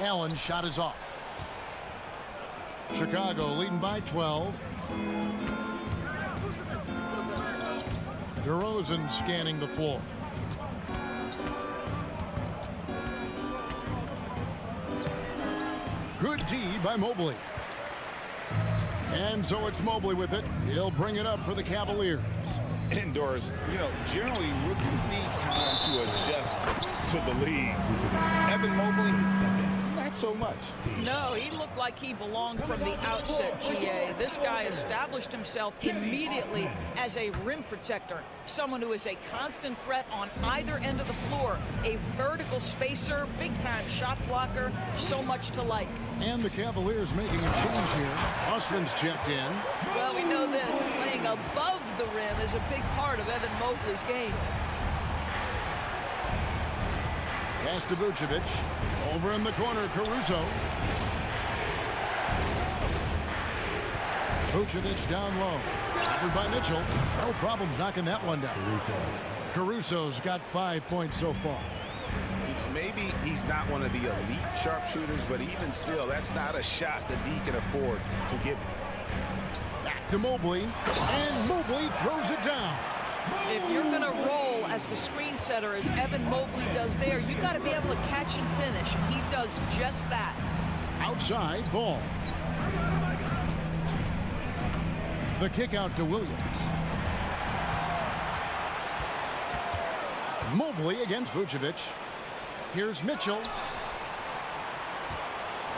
Allen's shot is off. Chicago leading by 12. DeRozan scanning the floor. Good D by Mobley. And so it's Mobley with it. He'll bring it up for the Cavaliers. Indoors, generally rookies need time to adjust to the league. Evan Mobley, not so much. No, he looked like he belonged from the outset, GA. This guy established himself immediately as a rim protector, someone who is a constant threat on either end of the floor, a vertical spacer, big-time shot blocker, so much to like. And the Cavaliers making a change here. Osman's checked in. Well, we know this. Playing above the rim is a big part of Evan Mobley's game. Pass to Vucevic. Over in the corner, Caruso. Vucevic down low. Covered by Mitchell. No problems knocking that one down. Caruso's got 5 points so far. Maybe he's not one of the elite sharpshooters, but even still, that's not a shot that D can afford to give him. Back to Mobley, and Mobley throws it down. If you're going to roll as the screen setter, as Evan Mobley does there, you got to be able to catch and finish. He does just that. Outside ball. The kick out to Williams. Mobley against Vucevic. Here's Mitchell.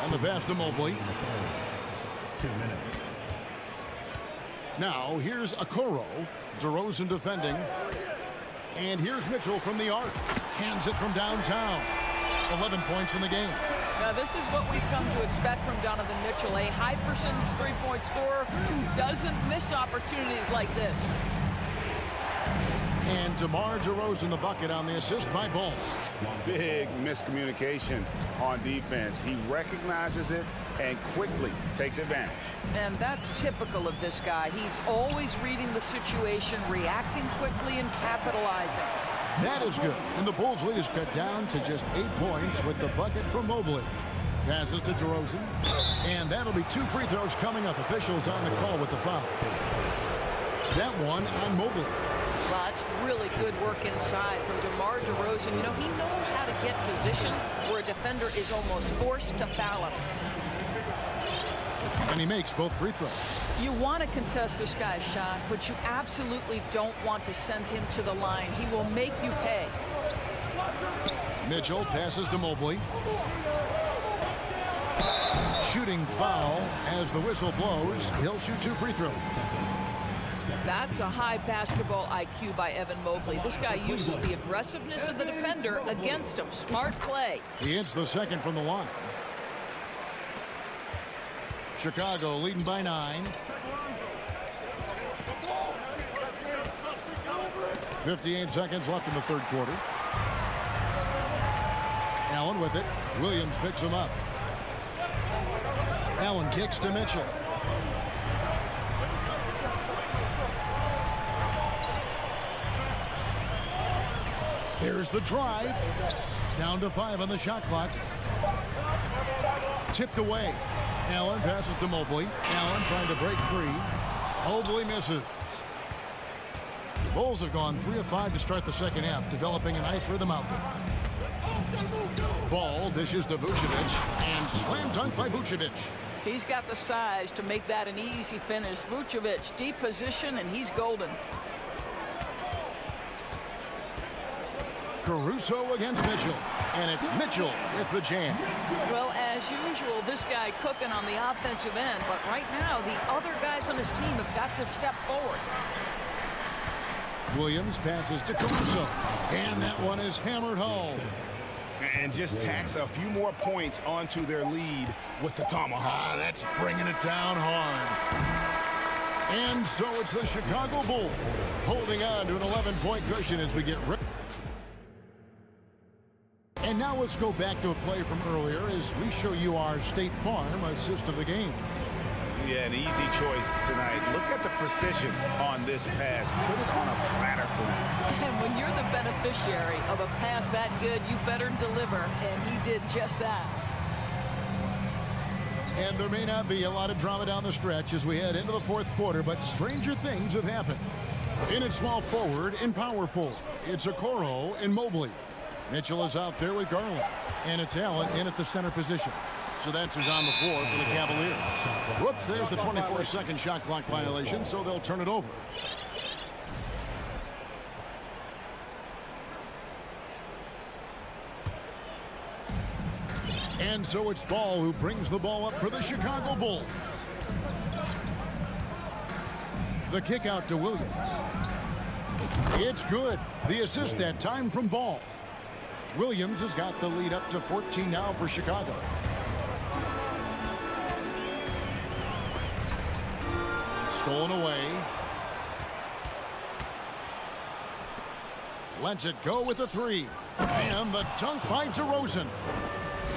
And the pass to Mobley. 2 minutes. Now here's Okoro. DeRozan defending. And here's Mitchell from the arc. Cans it from downtown. 11 points in the game. Now this is what we've come to expect from Donovan Mitchell, a high percentage three-point scorer who doesn't miss opportunities like this. And DeMar DeRozan the bucket on the assist by Ball. Big miscommunication on defense. He recognizes it and quickly takes advantage. And that's typical of this guy. He's always reading the situation, reacting quickly, and capitalizing. That is good. And the Bulls' lead is cut down to just 8 points with the bucket from Mobley. Passes to DeRozan. And that'll be 2 free throws coming up. Officials on the call with the foul. That one on Mobley. Well, that's really good work inside from DeMar DeRozan. He knows how to get position where a defender is almost forced to foul him. And he makes both free throws. You want to contest this guy's shot, but you absolutely don't want to send him to the line. He will make you pay. Mitchell passes to Mobley. Shooting foul as the whistle blows. He'll shoot 2 free throws. That's a high basketball IQ by Evan Mobley. This guy uses the aggressiveness of the defender against him. Smart play. He hits the second from the line. Chicago leading by 9. 58 seconds left in the third quarter. Allen with it. Williams picks him up. Allen kicks to Mitchell. Here's the drive. Down to 5 on the shot clock. Tipped away. Allen passes to Mobley. Allen trying to break free. Mobley misses. The Bulls have gone 3 of 5 to start the second half, developing a nice rhythm out there. Ball dishes to Vucevic, and slam dunk by Vucevic. He's got the size to make that an easy finish. Vucevic, deep position, and he's golden. Caruso against Mitchell, and it's Mitchell with the jam. Well, as usual, this guy cooking on the offensive end, but right now the other guys on his team have got to step forward. Williams passes to Caruso, and that one is hammered home. And just tacks a few more points onto their lead with the tomahawk. That's bringing it down hard. And so it's the Chicago Bulls holding on to an 11-point cushion as we get ripped. And now let's go back to a play from earlier as we show you our State Farm assist of the game. Yeah, an easy choice tonight. Look at the precision on this pass. Put it on a platter for him. And when you're the beneficiary of a pass that good, you better deliver. And he did just that. And there may not be a lot of drama down the stretch as we head into the fourth quarter, but stranger things have happened. In at small forward and power forward, it's Okoro and Mobley. Mitchell is out there with Garland, and it's Allen in at the center position. So that's who's on the floor for the Cavaliers. Whoops, there's the 24-second shot clock violation, so they'll turn it over. And so it's Ball who brings the ball up for the Chicago Bulls. The kick out to Williams. It's good. The assist that time from Ball. Williams has got the lead up to 14 now for Chicago. Stolen away. Lets it go with a three. And the dunk by DeRozan.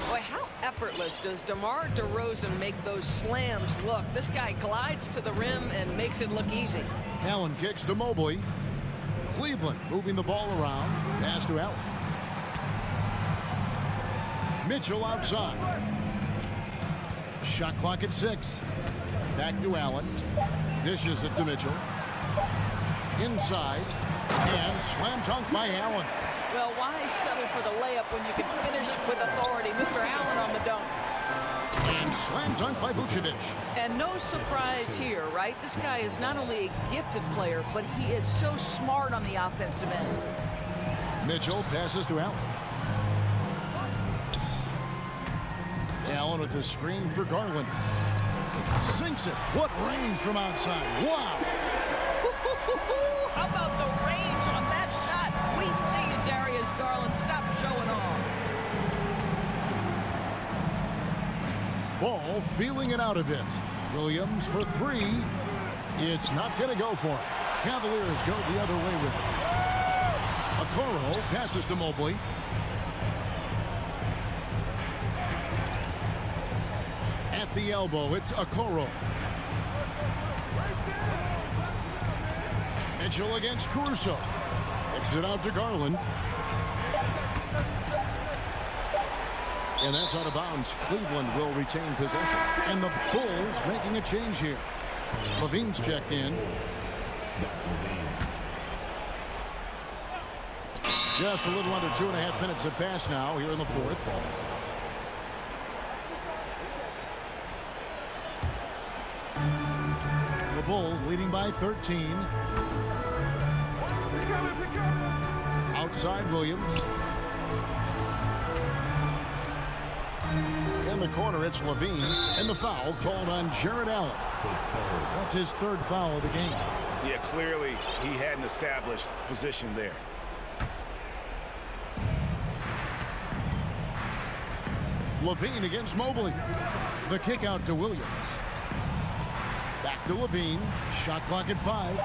Boy, how effortless does DeMar DeRozan make those slams look? This guy glides to the rim and makes it look easy. Allen kicks to Mobley. Cleveland moving the ball around. Pass to Allen. Mitchell outside. Shot clock at 6. Back to Allen. Dishes it to Mitchell. Inside. And slam dunk by Allen. Well, why settle for the layup when you can finish with authority? Mr. Allen on the dunk. And slam dunk by Vucevic. And no surprise here, right? This guy is not only a gifted player, but he is so smart on the offensive end. Mitchell passes to Allen. Allen with the screen for Garland. Sinks it. What range from outside. Wow. How about the range on that shot? We see you, Darius Garland. Stop showing off. Ball feeling it out a bit. Williams for 3. It's not going to go for it. Cavaliers go the other way with it. Okoro passes to Mobley. At the elbow, it's Okoro. Mitchell against Caruso. Kicks it out to Garland. And that's out of bounds. Cleveland will retain possession. And the Bulls making a change here. Levine's checked in. Just a little under 2.5 minutes have passed now here in the fourth. The Bulls leading by 13. Outside Williams. In the corner, it's Levine. And the foul called on Jared Allen. That's his 3rd foul of the game. Yeah, clearly he hadn't established position there. Levine against Mobley. The kick out to Williams. Back to Levine. Shot clock at 5.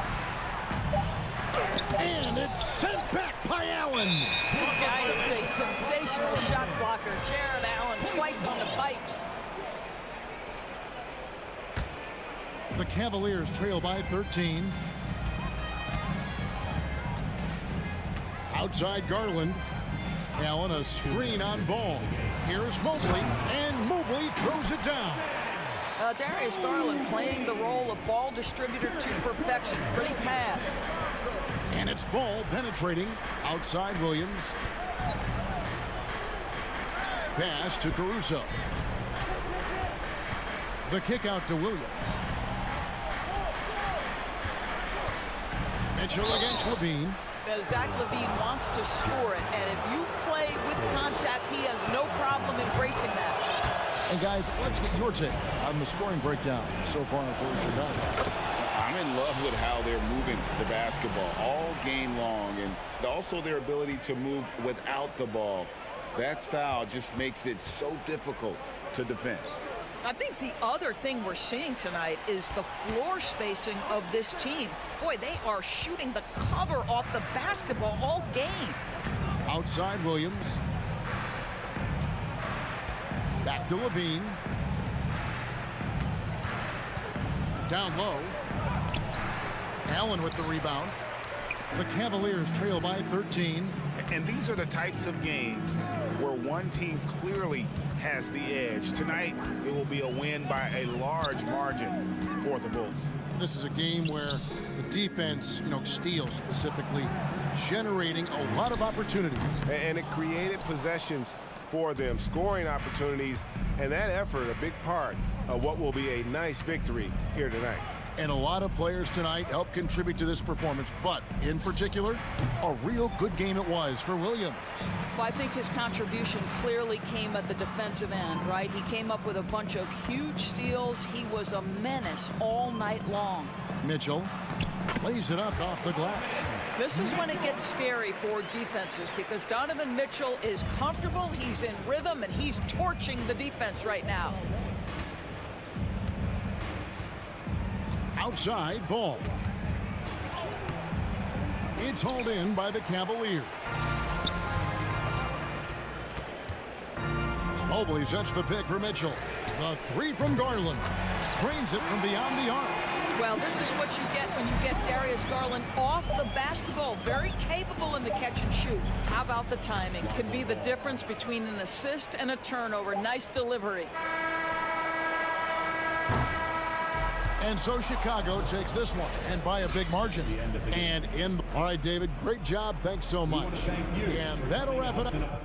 And it's sent back by Allen. This guy is a sensational shot blocker. Jared Allen twice on the pipes. The Cavaliers trail by 13. Outside Garland. Allen a screen on Ball. Here's Mobley, and Mobley throws it down. Darius Garland playing the role of ball distributor to perfection. Pretty pass. And it's Ball penetrating. Outside Williams. Pass to Caruso. The kick out to Williams. Mitchell against Levine. Zach Levine wants to score it, and if you play with contact, he has no problem embracing that. And guys, let's get your take on the scoring breakdown so far for Chicago. I'm in love with how they're moving the basketball all game long, and also their ability to move without the ball. That style just makes it so difficult to defend. I think the other thing we're seeing tonight is the floor spacing of this team. Boy, they are shooting the cover off the basketball all game. Outside Williams. Back to Levine. Down low. Allen with the rebound. The Cavaliers trail by 13. And these are the types of games where one team clearly has the edge. Tonight, it will be a win by a large margin for the Bulls. This is a game where the defense, steals specifically, generating a lot of opportunities. And it created possessions for them, scoring opportunities, and that effort a big part of what will be a nice victory here tonight. And a lot of players tonight helped contribute to this performance, but in particular, a real good game it was for Williams. Well, I think his contribution clearly came at the defensive end, right? He came up with a bunch of huge steals. He was a menace all night long. Mitchell lays it up off the glass. This is when it gets scary for defenses because Donovan Mitchell is comfortable, he's in rhythm, and he's torching the defense right now. Outside ball. It's hauled in by the Cavaliers. Mobley sets the pick for Mitchell. The three from Garland. Trains it from beyond the arc. Well, this is what you get when you get Darius Garland off the basketball. Very capable in the catch and shoot. How about the timing? Can be the difference between an assist and a turnover. Nice delivery. And so Chicago takes this one, and by a big margin. All right, David, great job. Thanks so much. And that'll wrap it up.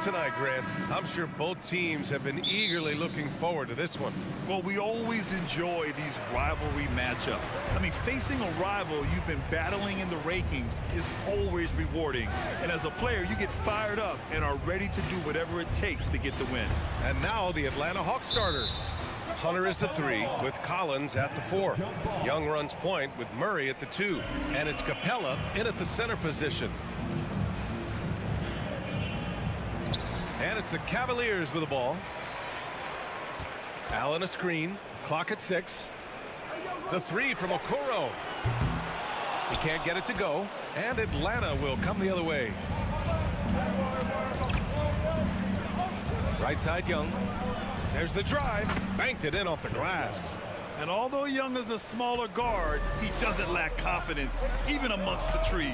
tonight, Grant. I'm sure both teams have been eagerly looking forward to this one. Well, we always enjoy these rivalry matchups. I mean, facing a rival you've been battling in the rankings is always rewarding. And as a player, you get fired up and are ready to do whatever it takes to get the win. And now the Atlanta Hawks starters. Hunter is the 3 with Collins at the 4. Young runs point with Murray at the 2. And it's Capella in at the center position. And it's the Cavaliers with the ball. Allen a screen. Clock at 6. The 3 from Okoro. He can't get it to go. And Atlanta will come the other way. Right side Young. There's the drive. Banked it in off the glass. And although Young is a smaller guard, he doesn't lack confidence, even amongst the trees.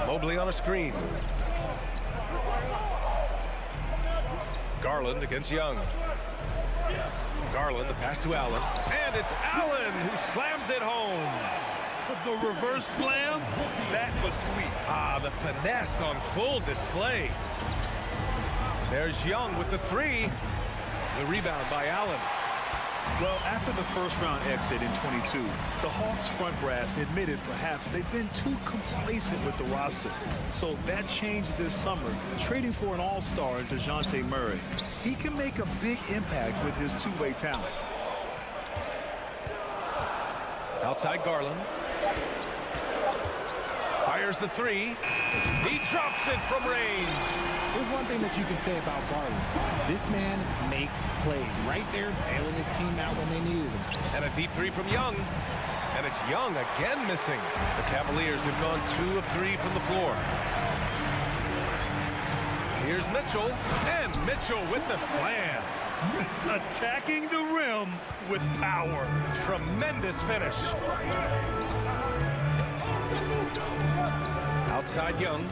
Mobley on a screen. Garland against Young. Garland, the pass to Allen. And it's Allen who slams it home. The reverse slam, that was sweet. Ah, the finesse on full display. There's Young with the 3. The rebound by Allen. Well, after the first-round exit in 22, the Hawks front brass admitted perhaps they've been too complacent with the roster. So that changed this summer, trading for an all-star in DeJounte Murray. He can make a big impact with his two-way talent. Outside Garland. Fires the 3. He drops it from range. There's one thing that you can say about Garland. This man makes plays. Right there, bailing his team out when they needed him. And a deep 3 from Young. And it's Young again missing. The Cavaliers have gone 2 of 3 from the floor. Here's Mitchell. And Mitchell with the slam. Attacking the rim with power. Tremendous finish. Outside Young.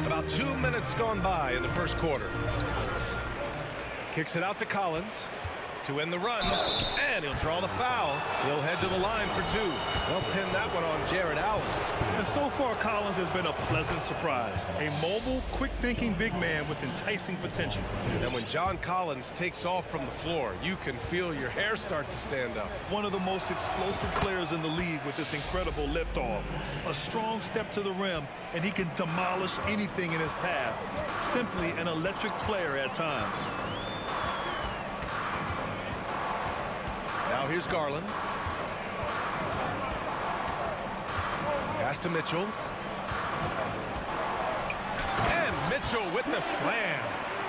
About 2 minutes gone by in the first quarter. Kicks it out to Collins to end the run, and he'll draw the foul. He'll head to the line for 2. They'll pin that one on Jared Allen. And so far, Collins has been a pleasant surprise. A mobile, quick-thinking big man with enticing potential. And when John Collins takes off from the floor, you can feel your hair start to stand up. One of the most explosive players in the league with this incredible liftoff. A strong step to the rim, and he can demolish anything in his path. Simply an electric player at times. Now here's Garland. Pass to Mitchell. And Mitchell with the slam.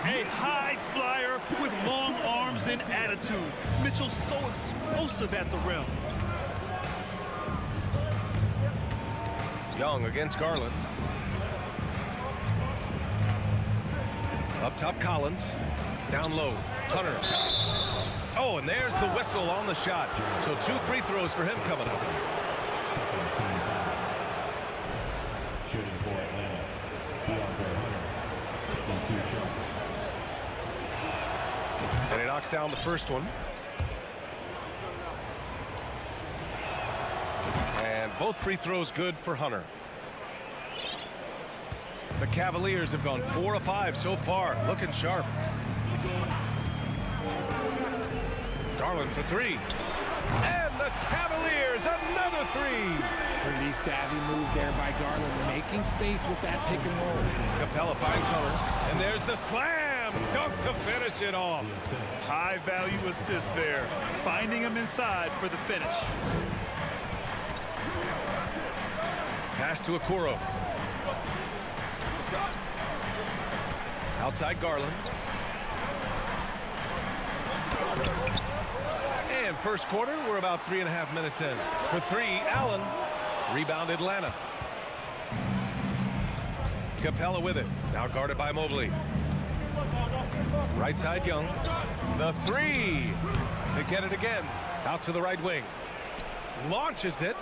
A high flyer with long arms and attitude. Mitchell's so explosive at the rim. Young against Garland. Up top Collins. Down low. Hunter. Oh, and there's the whistle on the shot. So 2 free throws for him coming up. Shooting for Atlanta. Hunter. 2 shots. And he knocks down the first one. And both free throws good for Hunter. The Cavaliers have gone 4 of 5 so far. Looking sharp. Garland for 3. And the Cavaliers, another 3. Pretty savvy move there by Garland, making space with that pick and roll. Capella finds Hunter. And there's the slam. Dunk to finish it off. High value assist there. Finding him inside for the finish. Pass to Okoro. Outside Garland. And first quarter, we're about 3.5 minutes in. For 3, Allen. Rebound Atlanta. Capella with it. Now guarded by Mobley. Right side Young. The 3. To get it again. Out to the right wing. Launches it.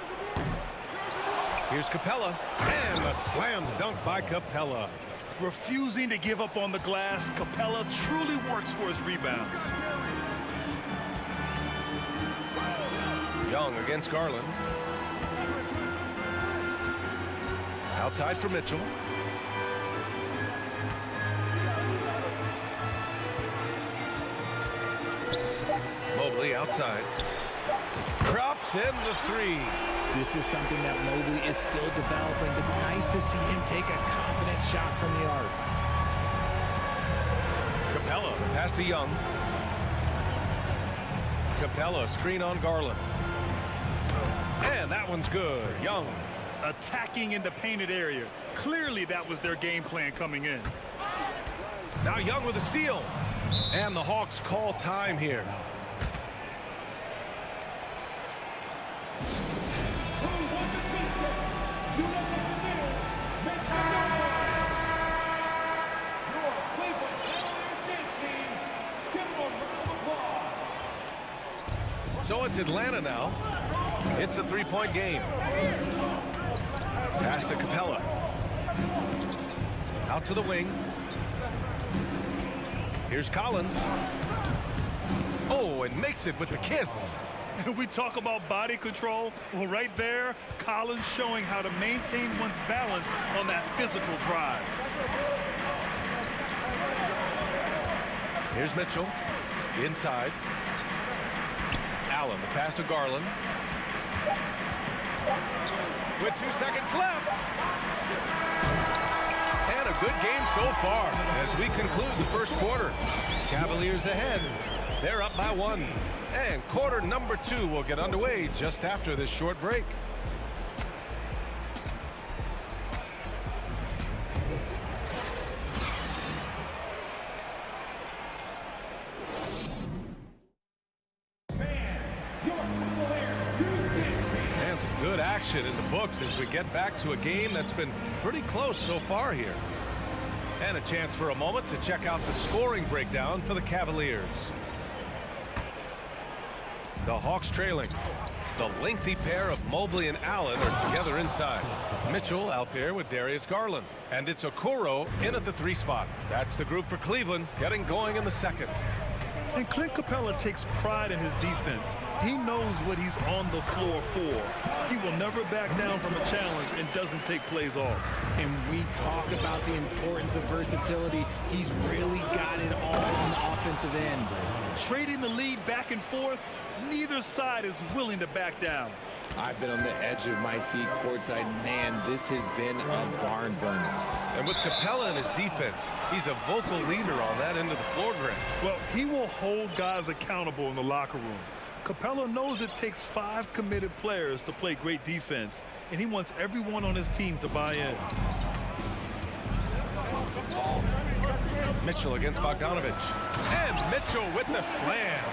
Here's Capella. And a slam dunk by Capella. Refusing to give up on the glass, Capella truly works for his rebounds. Young against Garland. Outside for Mitchell. Mobley outside. Drops in the three. This is something that Mobley is still developing, but nice to see him take a confident shot from the arc. Capella, pass to Young. Capella, screen on Garland. And that one's good. Young. Attacking in the painted area. Clearly that was their game plan coming in. Now Young with a steal. And the Hawks call time here. So it's Atlanta now. It's a three-point game. Pass to Capella. Out to the wing. Here's Collins. Oh, and makes it with the kiss. We talk about body control. Well, right there, Collins showing how to maintain one's balance on that physical drive. Here's Mitchell. Inside. Allen, the pass to Garland. With 2 seconds left. And a good game so far as we conclude the first quarter. Cavaliers ahead. They're up by 1. And quarter number 2 will get underway just after this short break. And some good action in the books as we get back to a game that's been pretty close so far here. And a chance for a moment to check out the scoring breakdown for the Cavaliers. The Hawks trailing. The lengthy pair of Mobley and Allen are together inside. Mitchell out there with Darius Garland. And it's Okoro in at the 3 spot. That's the group for Cleveland getting going in the second. And Clint Capella takes pride in his defense. He knows what he's on the floor for. He will never back down from a challenge and doesn't take plays off. And we talk about the importance of versatility. He's really got it all on the offensive end. Trading the lead back and forth, neither side is willing to back down. I've been on the edge of my seat courtside. Man, this has been a barn burner. And with Capella in his defense, he's a vocal leader on that end of the floor, Grant. Well, he will hold guys accountable in the locker room. Capella knows it takes 5 committed players to play great defense, and he wants everyone on his team to buy in. Mitchell against Bogdanovich. And Mitchell with the slam.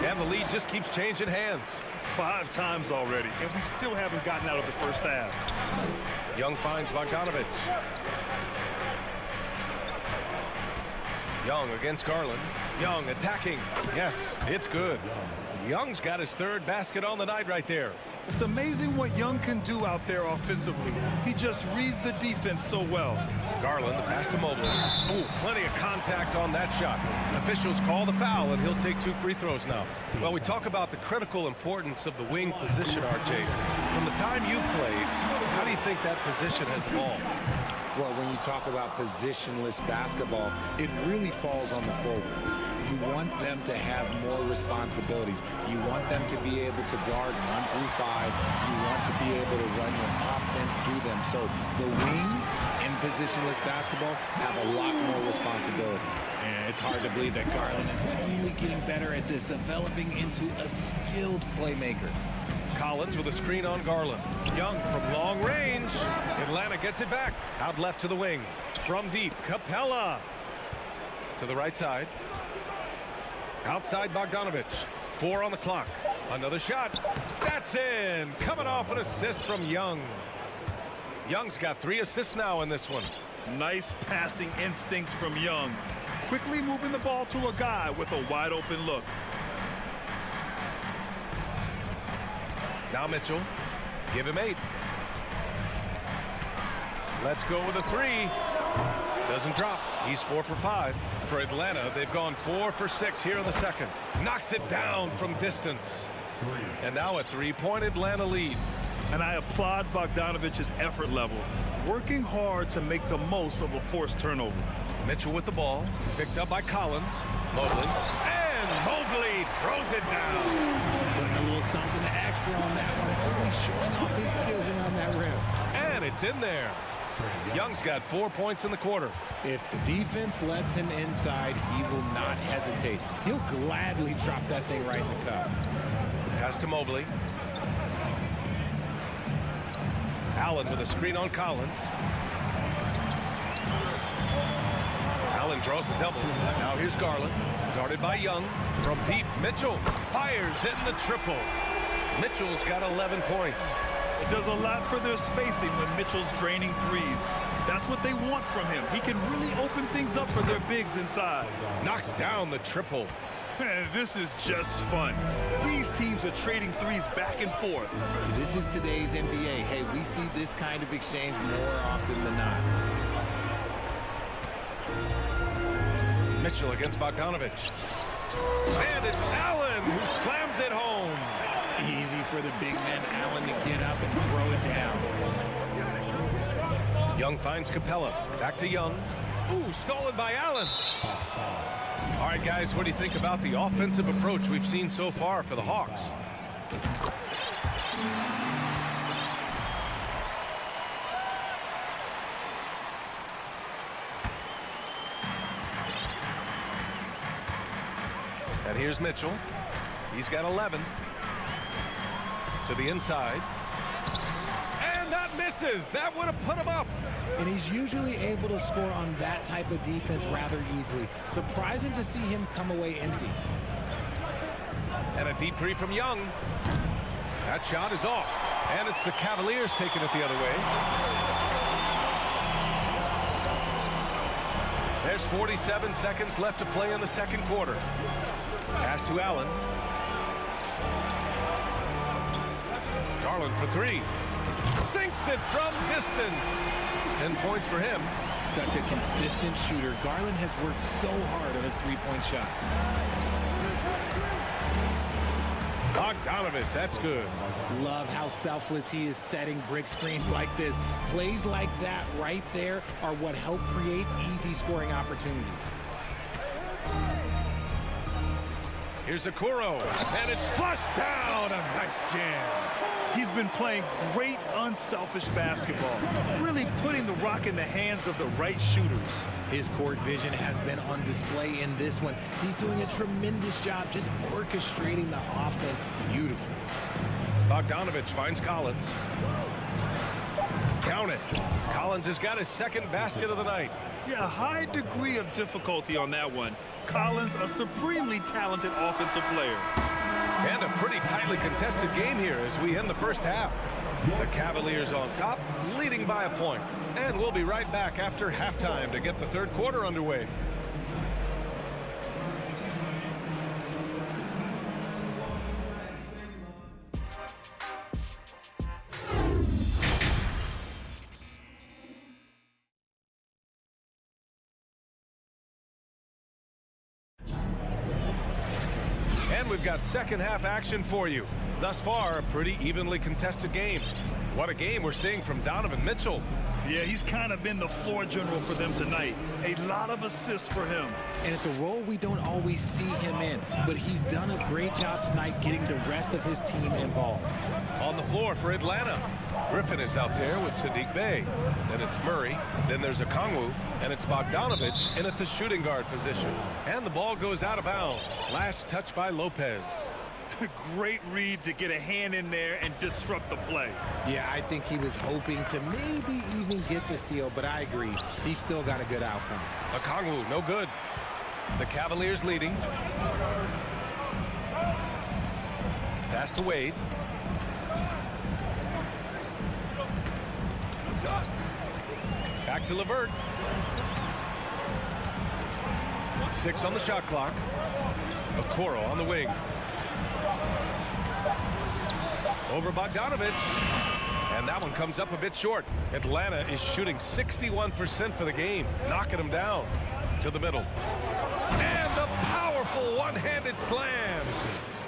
And the lead just keeps changing hands. 5 times already, and we still haven't gotten out of the first half. Young finds Bogdanovich. Young against Garland. Young attacking. Yes, it's good. Young's got his 3rd basket on the night right there. It's amazing what Young can do out there offensively. He just reads the defense so well. Garland, the pass to Mobley. Ooh, plenty of contact on that shot. Officials call the foul, and he'll take 2 free throws now. Well, we talk about the critical importance of the wing position, RJ. From the time you played, how do you think that position has evolved? Well, when you talk about positionless basketball, it really falls on the forwards. You want them to have more responsibilities. You want them to be able to guard 1 through 5. You want to be able to run your offense through them. So the wings in positionless basketball have a lot more responsibility. And it's hard to believe that Garland is only getting better at this, developing into a skilled playmaker. Collins with a screen on Garland. Young from long range. Atlanta gets it back. Out left to the wing. From deep, Capella. To the right side. Outside Bogdanovich. 4 on the clock. Another shot. That's in. Coming off an assist from Young. Young's got 3 assists now in this one. Nice passing instincts from Young. Quickly moving the ball to a guy with a wide open look. Now Mitchell. Give him 8. Let's go with a 3. Doesn't drop. He's 4 for 5. For Atlanta, they've gone 4 for 6 here in the second. Knocks it down from distance. And now a 3-point Atlanta lead. And I applaud Bogdanovich's effort level. working hard to make the most of a forced turnover. Mitchell with the ball, picked up by Collins. Mobley, and Mobley throws it down. Putting a little something extra on that one, only showing off his skills around that rim. And it's in there. Young's got 4 points in the quarter. If the defense lets him inside, he will not hesitate. He'll gladly drop that thing right in the cup. Pass to Mobley. Allen with a screen on Collins. Allen draws the double. Now here's Garland. Guarded by Young. From deep, Mitchell fires, hitting the triple. Mitchell's got 11 points. It does a lot for their spacing when Mitchell's draining threes. That's what they want from him. He can really open things up for their bigs inside. Knocks down the triple. Man, this is just fun. These teams are trading threes back and forth. This is today's NBA. Hey, we see this kind of exchange more often than not. Mitchell against Bogdanovich. And it's Allen who slams it home. Easy for the big man Allen to get up and throw it down. Young finds Capella. Back to Young. Ooh, stolen by Allen. All right, guys, what do you think about the offensive approach we've seen so far for the Hawks? And here's Mitchell. He's got 11. To the inside. And that misses. That would have put him up. And he's usually able to score on that type of defense rather easily. Surprising to see him come away empty. And a deep three from Young. That shot is off. And it's the Cavaliers taking it the other way. There's 47 seconds left to play in the second quarter. Pass to Allen. Garland for three. Sinks it from distance. 10 points for him. Such a consistent shooter. Garland has worked so hard on his three-point shot. Bogdanovich, that's good. Love how selfless he is setting brick screens like this. Plays like that right there are what help create easy scoring opportunities. Here's Okoro, and it's flushed down. A nice jam. He's been playing great, unselfish basketball, really putting the rock in the hands of the right shooters. His court vision has been on display in this one. He's doing a tremendous job just orchestrating the offense beautifully. Bogdanovich finds Collins. Count it. Collins has got his second basket of the night. Yeah, a high degree of difficulty on that one. Collins, a supremely talented offensive player. And a pretty tightly contested game here as we end the first half. The Cavaliers on top, leading by a point. And we'll be right back after halftime to get the third quarter underway. And we've got second half action for you. Thus far, a pretty evenly contested game. What a game we're seeing from Donovan Mitchell. Yeah, he's kind of been the floor general for them tonight. A lot of assists for him. And it's a role we don't always see him in, but he's done a great job tonight getting the rest of his team involved. On the floor for Atlanta, Griffin is out there with Sadiq Bey. Then it's Murray. Then there's Okongwu. And it's Bogdanovich in at the shooting guard position. And the ball goes out of bounds. Last touch by Lopez. Great read to get a hand in there and disrupt the play. Yeah, I think he was hoping to maybe even get the steal, but I agree. He's still got a good outcome. Okongwu, no good. The Cavaliers leading. Pass to Wade. Back to LeVert. 6 on the shot clock. Okoro on the wing. Over Bogdanovich. And that one comes up a bit short. Atlanta is shooting 61% for the game. Knocking them down to the middle. And the powerful one-handed slam.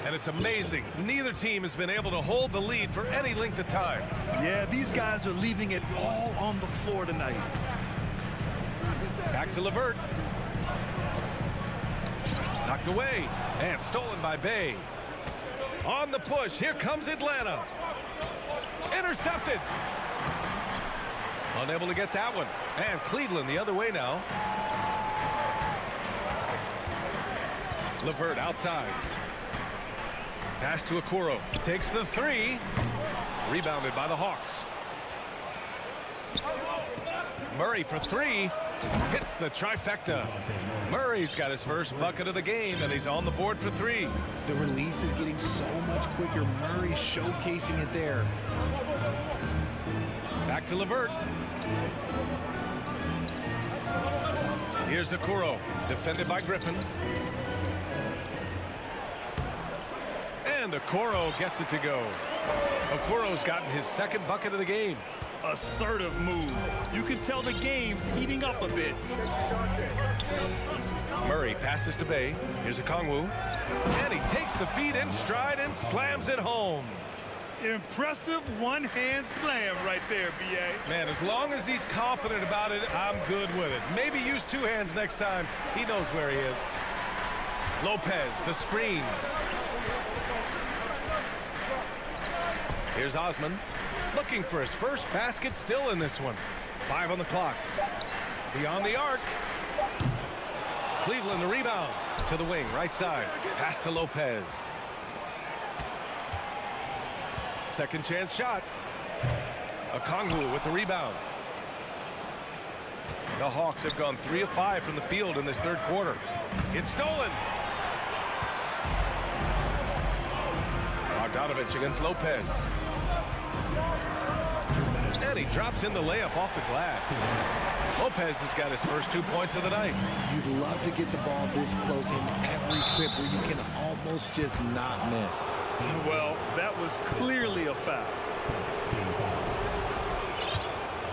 And it's amazing. Neither team has been able to hold the lead for any length of time. Yeah, these guys are leaving it all on the floor tonight. Back to LeVert. Knocked away and stolen by Bay. On the push, here comes Atlanta. Intercepted. Unable to get that one. And Cleveland the other way now. LeVert outside. Pass to Okoro. Takes the three. Rebounded by the Hawks. Murray for three. Hits the trifecta. Murray's got his first bucket of the game, and he's on the board for three. The release is getting so much quicker. Murray showcasing it there. Back to LeVert. Here's Okoro, defended by Griffin. And Okoro gets it to go. Okoro's gotten his second bucket of the game. Assertive move. You can tell the game's heating up a bit. Murray passes to Bay. Here's Okongwu. And he takes the feed in stride and slams it home. Impressive one-hand slam right there, B.A. Man, as long as he's confident about it, I'm good with it. Maybe use two hands next time. He knows where he is. Lopez, the screen. Here's Osman, looking for his first basket, still in this one. 5 on the clock. Beyond the arc. Cleveland the rebound. To the wing, right side. Pass to Lopez. Second chance shot. Okongwu with the rebound. The Hawks have gone 3 of 5 from the field in this third quarter. It's stolen. Bogdanovich against Lopez. And he drops in the layup off the glass. Lopez has got his first 2 points of the night. You'd love to get the ball this close in every trip where you can almost just not miss. Well, that was clearly a foul.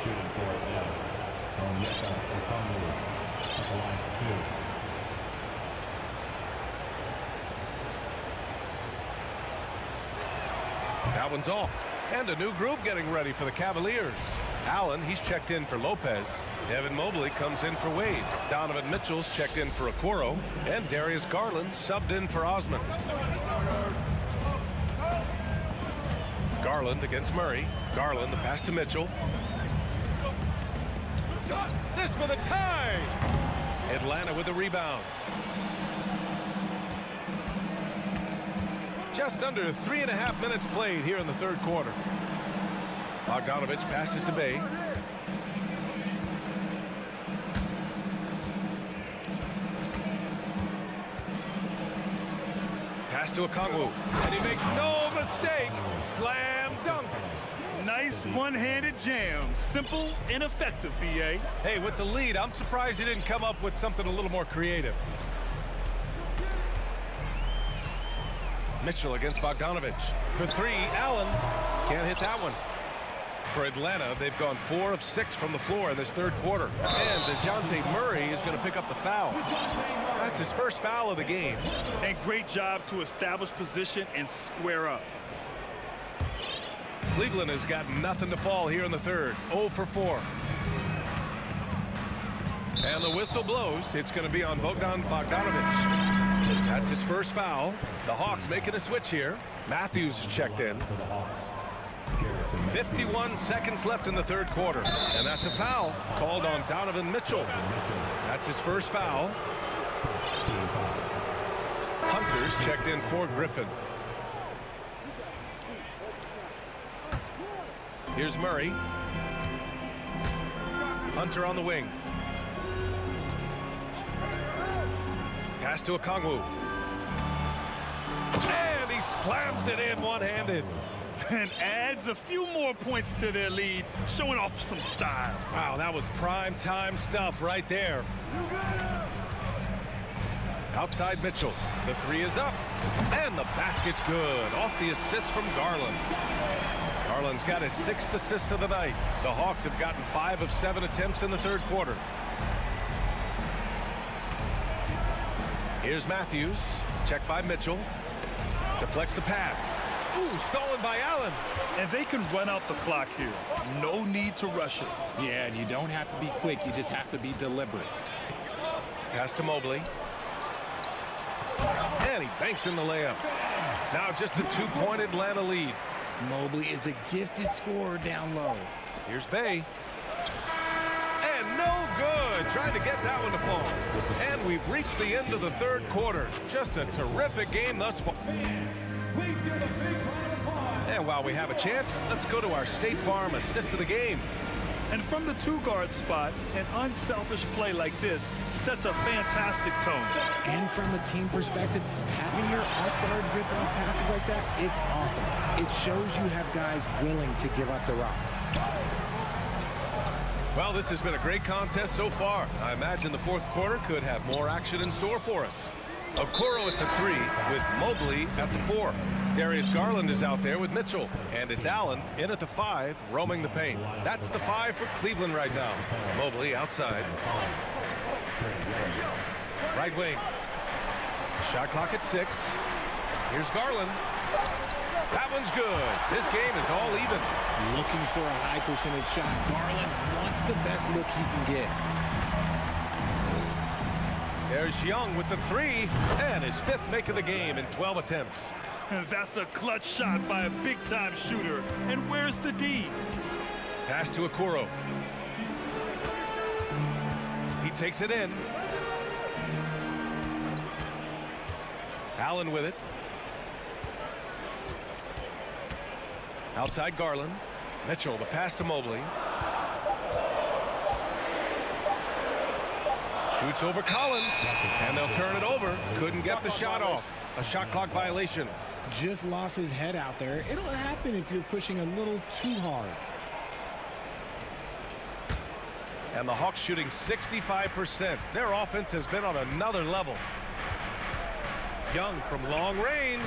Shooting for Okongwu at the line for 2. That one's off. And a new group getting ready for the Cavaliers. Allen, he's checked in for Lopez. Evan Mobley comes in for Wade. Donovan Mitchell's checked in for Okoro. And Darius Garland subbed in for Osman. Garland against Murray. Garland, the pass to Mitchell. This for the tie! Atlanta with the rebound. Just under 3.5 minutes played here in the third quarter. Bogdanovich passes to Bay. Pass to Okongwu. And he makes no mistake. Slam dunk. Nice one-handed jam. Simple and effective, B.A. Hey, with the lead, I'm surprised he didn't come up with something a little more creative. Mitchell against Bogdanovich. For three, Allen can't hit that one. For Atlanta, they've gone 4 of 6 from the floor in this third quarter. And DeJounte Murray is going to pick up the foul. That's his first foul of the game. And great job to establish position and square up. Cleveland has got nothing to fall here in the third. 0 for 4. And the whistle blows. It's going to be on Bogdanovich. That's his first foul. The Hawks making a switch here. Matthews checked in. 51 seconds left in the third quarter. And that's a foul called on Donovan Mitchell. That's his first foul. Hunter's checked in for Griffin. Here's Murray. Hunter on the wing. Pass to Okongwu. And he slams it in one-handed. And adds a few more points to their lead, showing off some style. Wow, that was prime time stuff right there. Outside Mitchell. The three is up. And the basket's good. Off the assist from Garland. Garland's got his 6th assist of the night. The Hawks have gotten 5 of 7 attempts in the third quarter. Here's Matthews. Checked by Mitchell. Deflects the pass. Ooh, stolen by Allen. And they can run out the clock here. No need to rush it. Yeah, and you don't have to be quick. You just have to be deliberate. Pass to Mobley. And he banks in the layup. Now just a 2-point Atlanta lead. Mobley is a gifted scorer down low. Here's Bay. And no good. Trying to get that one to fall. And we've reached the end of the third quarter. Just a terrific game thus far. And while we have a chance, let's go to our State Farm assist of the game. And from the two-guard spot, an unselfish play like this sets a fantastic tone. And from a team perspective, having your off-guard rip-off passes like that, it's awesome. It shows you have guys willing to give up the rock. Well, this has been a great contest so far. I imagine the fourth quarter could have more action in store for us. Okoro at the 3 with Mobley at the 4. Darius Garland is out there with Mitchell. And it's Allen in at the 5, roaming the paint. That's the 5 for Cleveland right now. Mobley outside. Right wing. Shot clock at 6. Here's Garland. That one's good. This game is all even. Looking for a high percentage shot. Garland wants the best look he can get. There's Young with the 3, and his 5th make of the game in 12 attempts. That's a clutch shot by a big-time shooter. And where's the D? Pass to Okoro. He takes it in. Allen with it. Outside Garland. Mitchell, the pass to Mobley. Shoots over Collins, and they'll turn it over. Couldn't get the shot off. A shot clock violation. Just lost his head out there. It'll happen if you're pushing a little too hard. And the Hawks shooting 65%. Their offense has been on another level. Young from long range.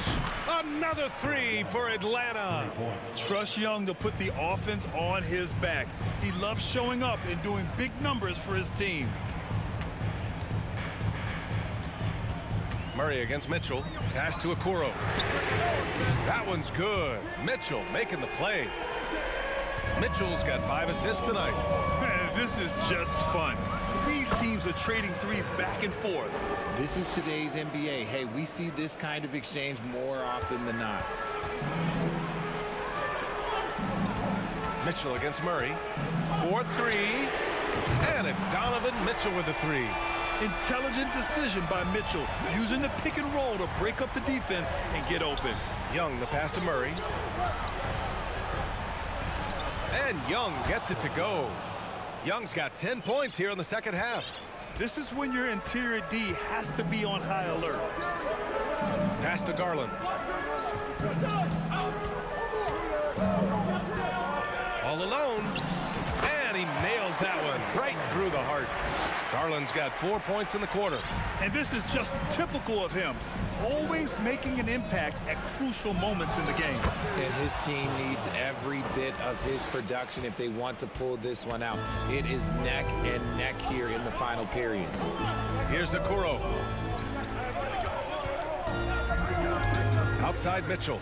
Another 3 for Atlanta. Trust Young to put the offense on his back. He loves showing up and doing big numbers for his team. Murray against Mitchell. Pass to Okoro. That one's good. Mitchell making the play. Mitchell's got 5 assists tonight. Man, this is just fun. These teams are trading threes back and forth. This is today's NBA. Hey, we see this kind of exchange more often than not. Mitchell against Murray. 4-3. And it's Donovan Mitchell with the 3. Intelligent decision by Mitchell, using the pick and roll to break up the defense and get open. Young, the pass to Murray. And Young gets it to go. Young's got 10 points here in the second half. This is when your interior D has to be on high alert. Pass to Garland. All alone. And he nails that one right through the heart. Garland's got 4 points in the quarter. And this is just typical of him. Always making an impact at crucial moments in the game. And his team needs every bit of his production if they want to pull this one out. It is neck and neck here in the final period. Here's Okoro. Outside Mitchell.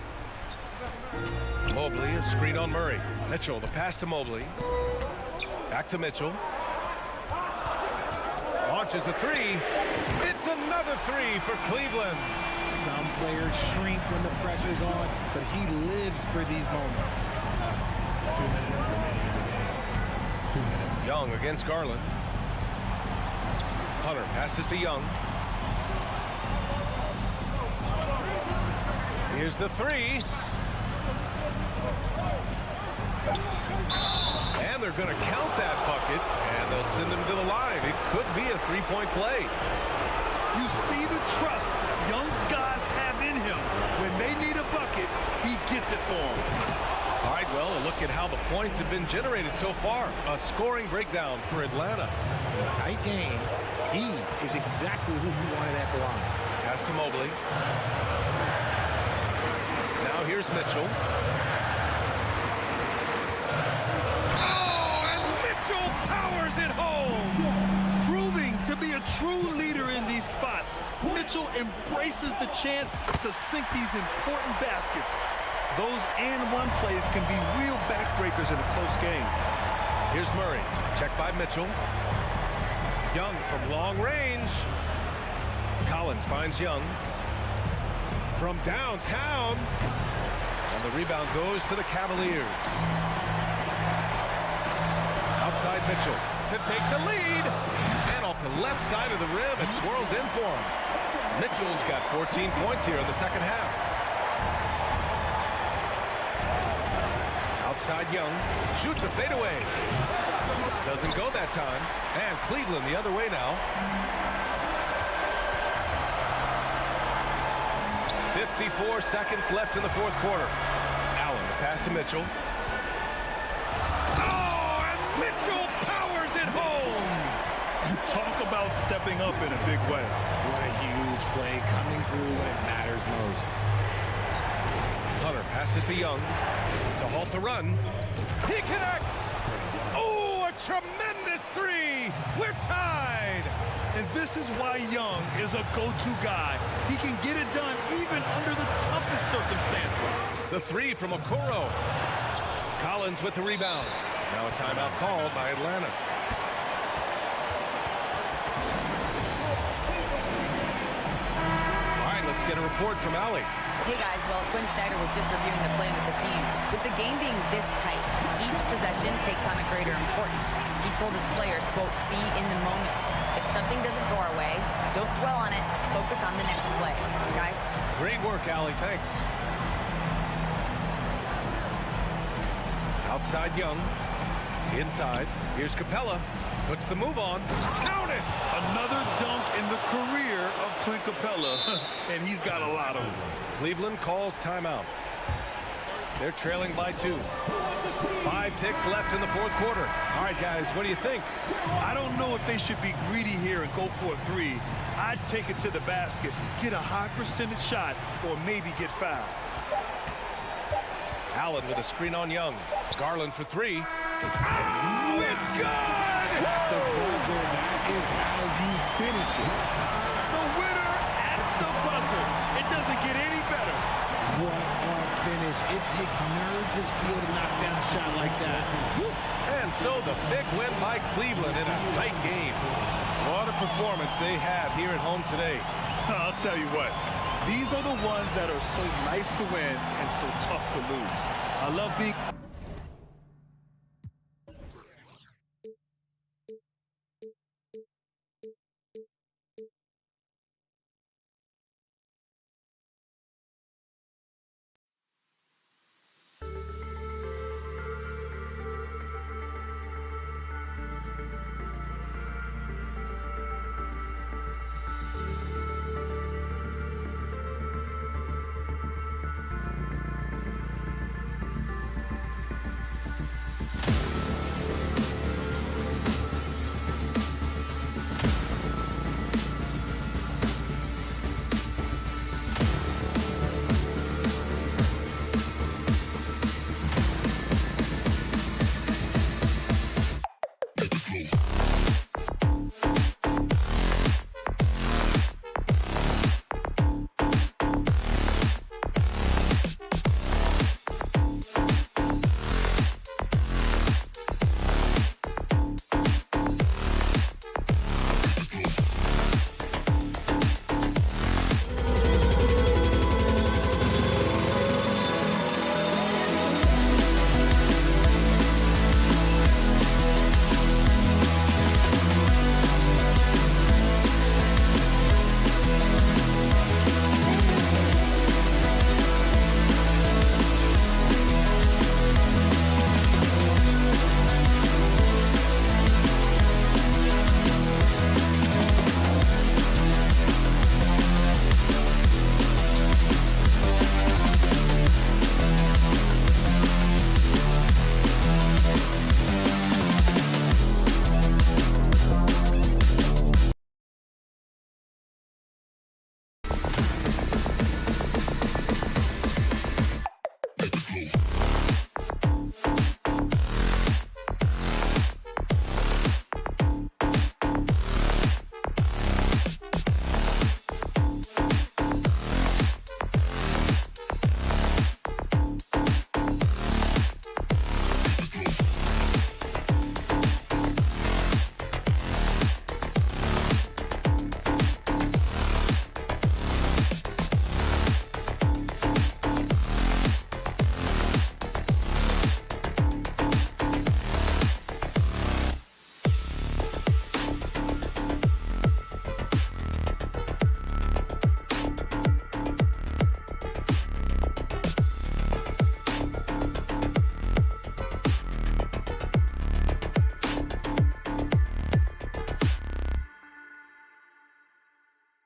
Mobley, a screen on Murray. Mitchell, the pass to Mobley. Back to Mitchell. Launches a 3. It's another 3 for Cleveland. Some players shrink when the pressure's on, but he lives for these moments. 2 minutes. Young against Garland. Hunter passes to Young. Here's the 3. And they're going to count that bucket, and they'll send him to the line. It could be a 3-point play. You see the trust Young's guys have in him. When they need a bucket, he gets it for them. All right, well, a look at how the points have been generated so far. A scoring breakdown for Atlanta. In a tight game, he is exactly who he wanted at the line. Pass to Mobley. Now here's Mitchell. Oh, and Mitchell powers it home. Proving to be a true leader in these spots. Mitchell embraces the chance to sink these important baskets. Those and-one plays can be real backbreakers in a close game. Here's Murray. Check by Mitchell. Young from long range. Collins finds Young. From downtown. And the rebound goes to the Cavaliers. Outside Mitchell to take the lead. And off the left side of the rim, it swirls in for him. Mitchell's got 14 points here in the second half. Outside Young, shoots a fadeaway. Doesn't go that time. And Cleveland the other way now. 54 seconds left in the fourth quarter. Allen, the pass to Mitchell. Oh, and Mitchell powers it home. Talk about stepping up in a big way. What a huge play, coming through when it matters most. Hunter passes to Young to halt the run. He connects. Oh, a tremendous three. We're tied. And this is why Young is a go-to guy. He can get it done even under the toughest circumstances. The three from Okoro. Collins with the rebound. Now a timeout called by Atlanta. All right, let's get a report from Allie. Hey guys, well, Quinn Snyder was just reviewing the plan with the team. With the game being this tight, each possession takes on a greater importance. He told his players, quote, be in the moment. If something doesn't go our way, don't dwell on it. Focus on the next play. Guys? Great work, Allie. Thanks. Outside Young. Inside. Here's Capella. Puts the move on. Count it! Another dunk in the career of Clint Capella. And he's got a lot of them. Cleveland calls timeout. They're trailing by 2. 5 ticks left in the fourth quarter. All right, guys, what do you think? I don't know if they should be greedy here and go for a three. I'd take it to the basket, get a high percentage shot, or maybe get fouled. Allen with a screen on Young. Garland for 3. Oh, it's good! The buzzer, that is how you finish it. The winner at the buzzer. It doesn't get any better. What a finish. It takes nerves of steel to knock down a shot like that. And so the big win by Cleveland in a tight game. What a performance they have here at home today. I'll tell you what. These are the ones that are so nice to win and so tough to lose. I love being...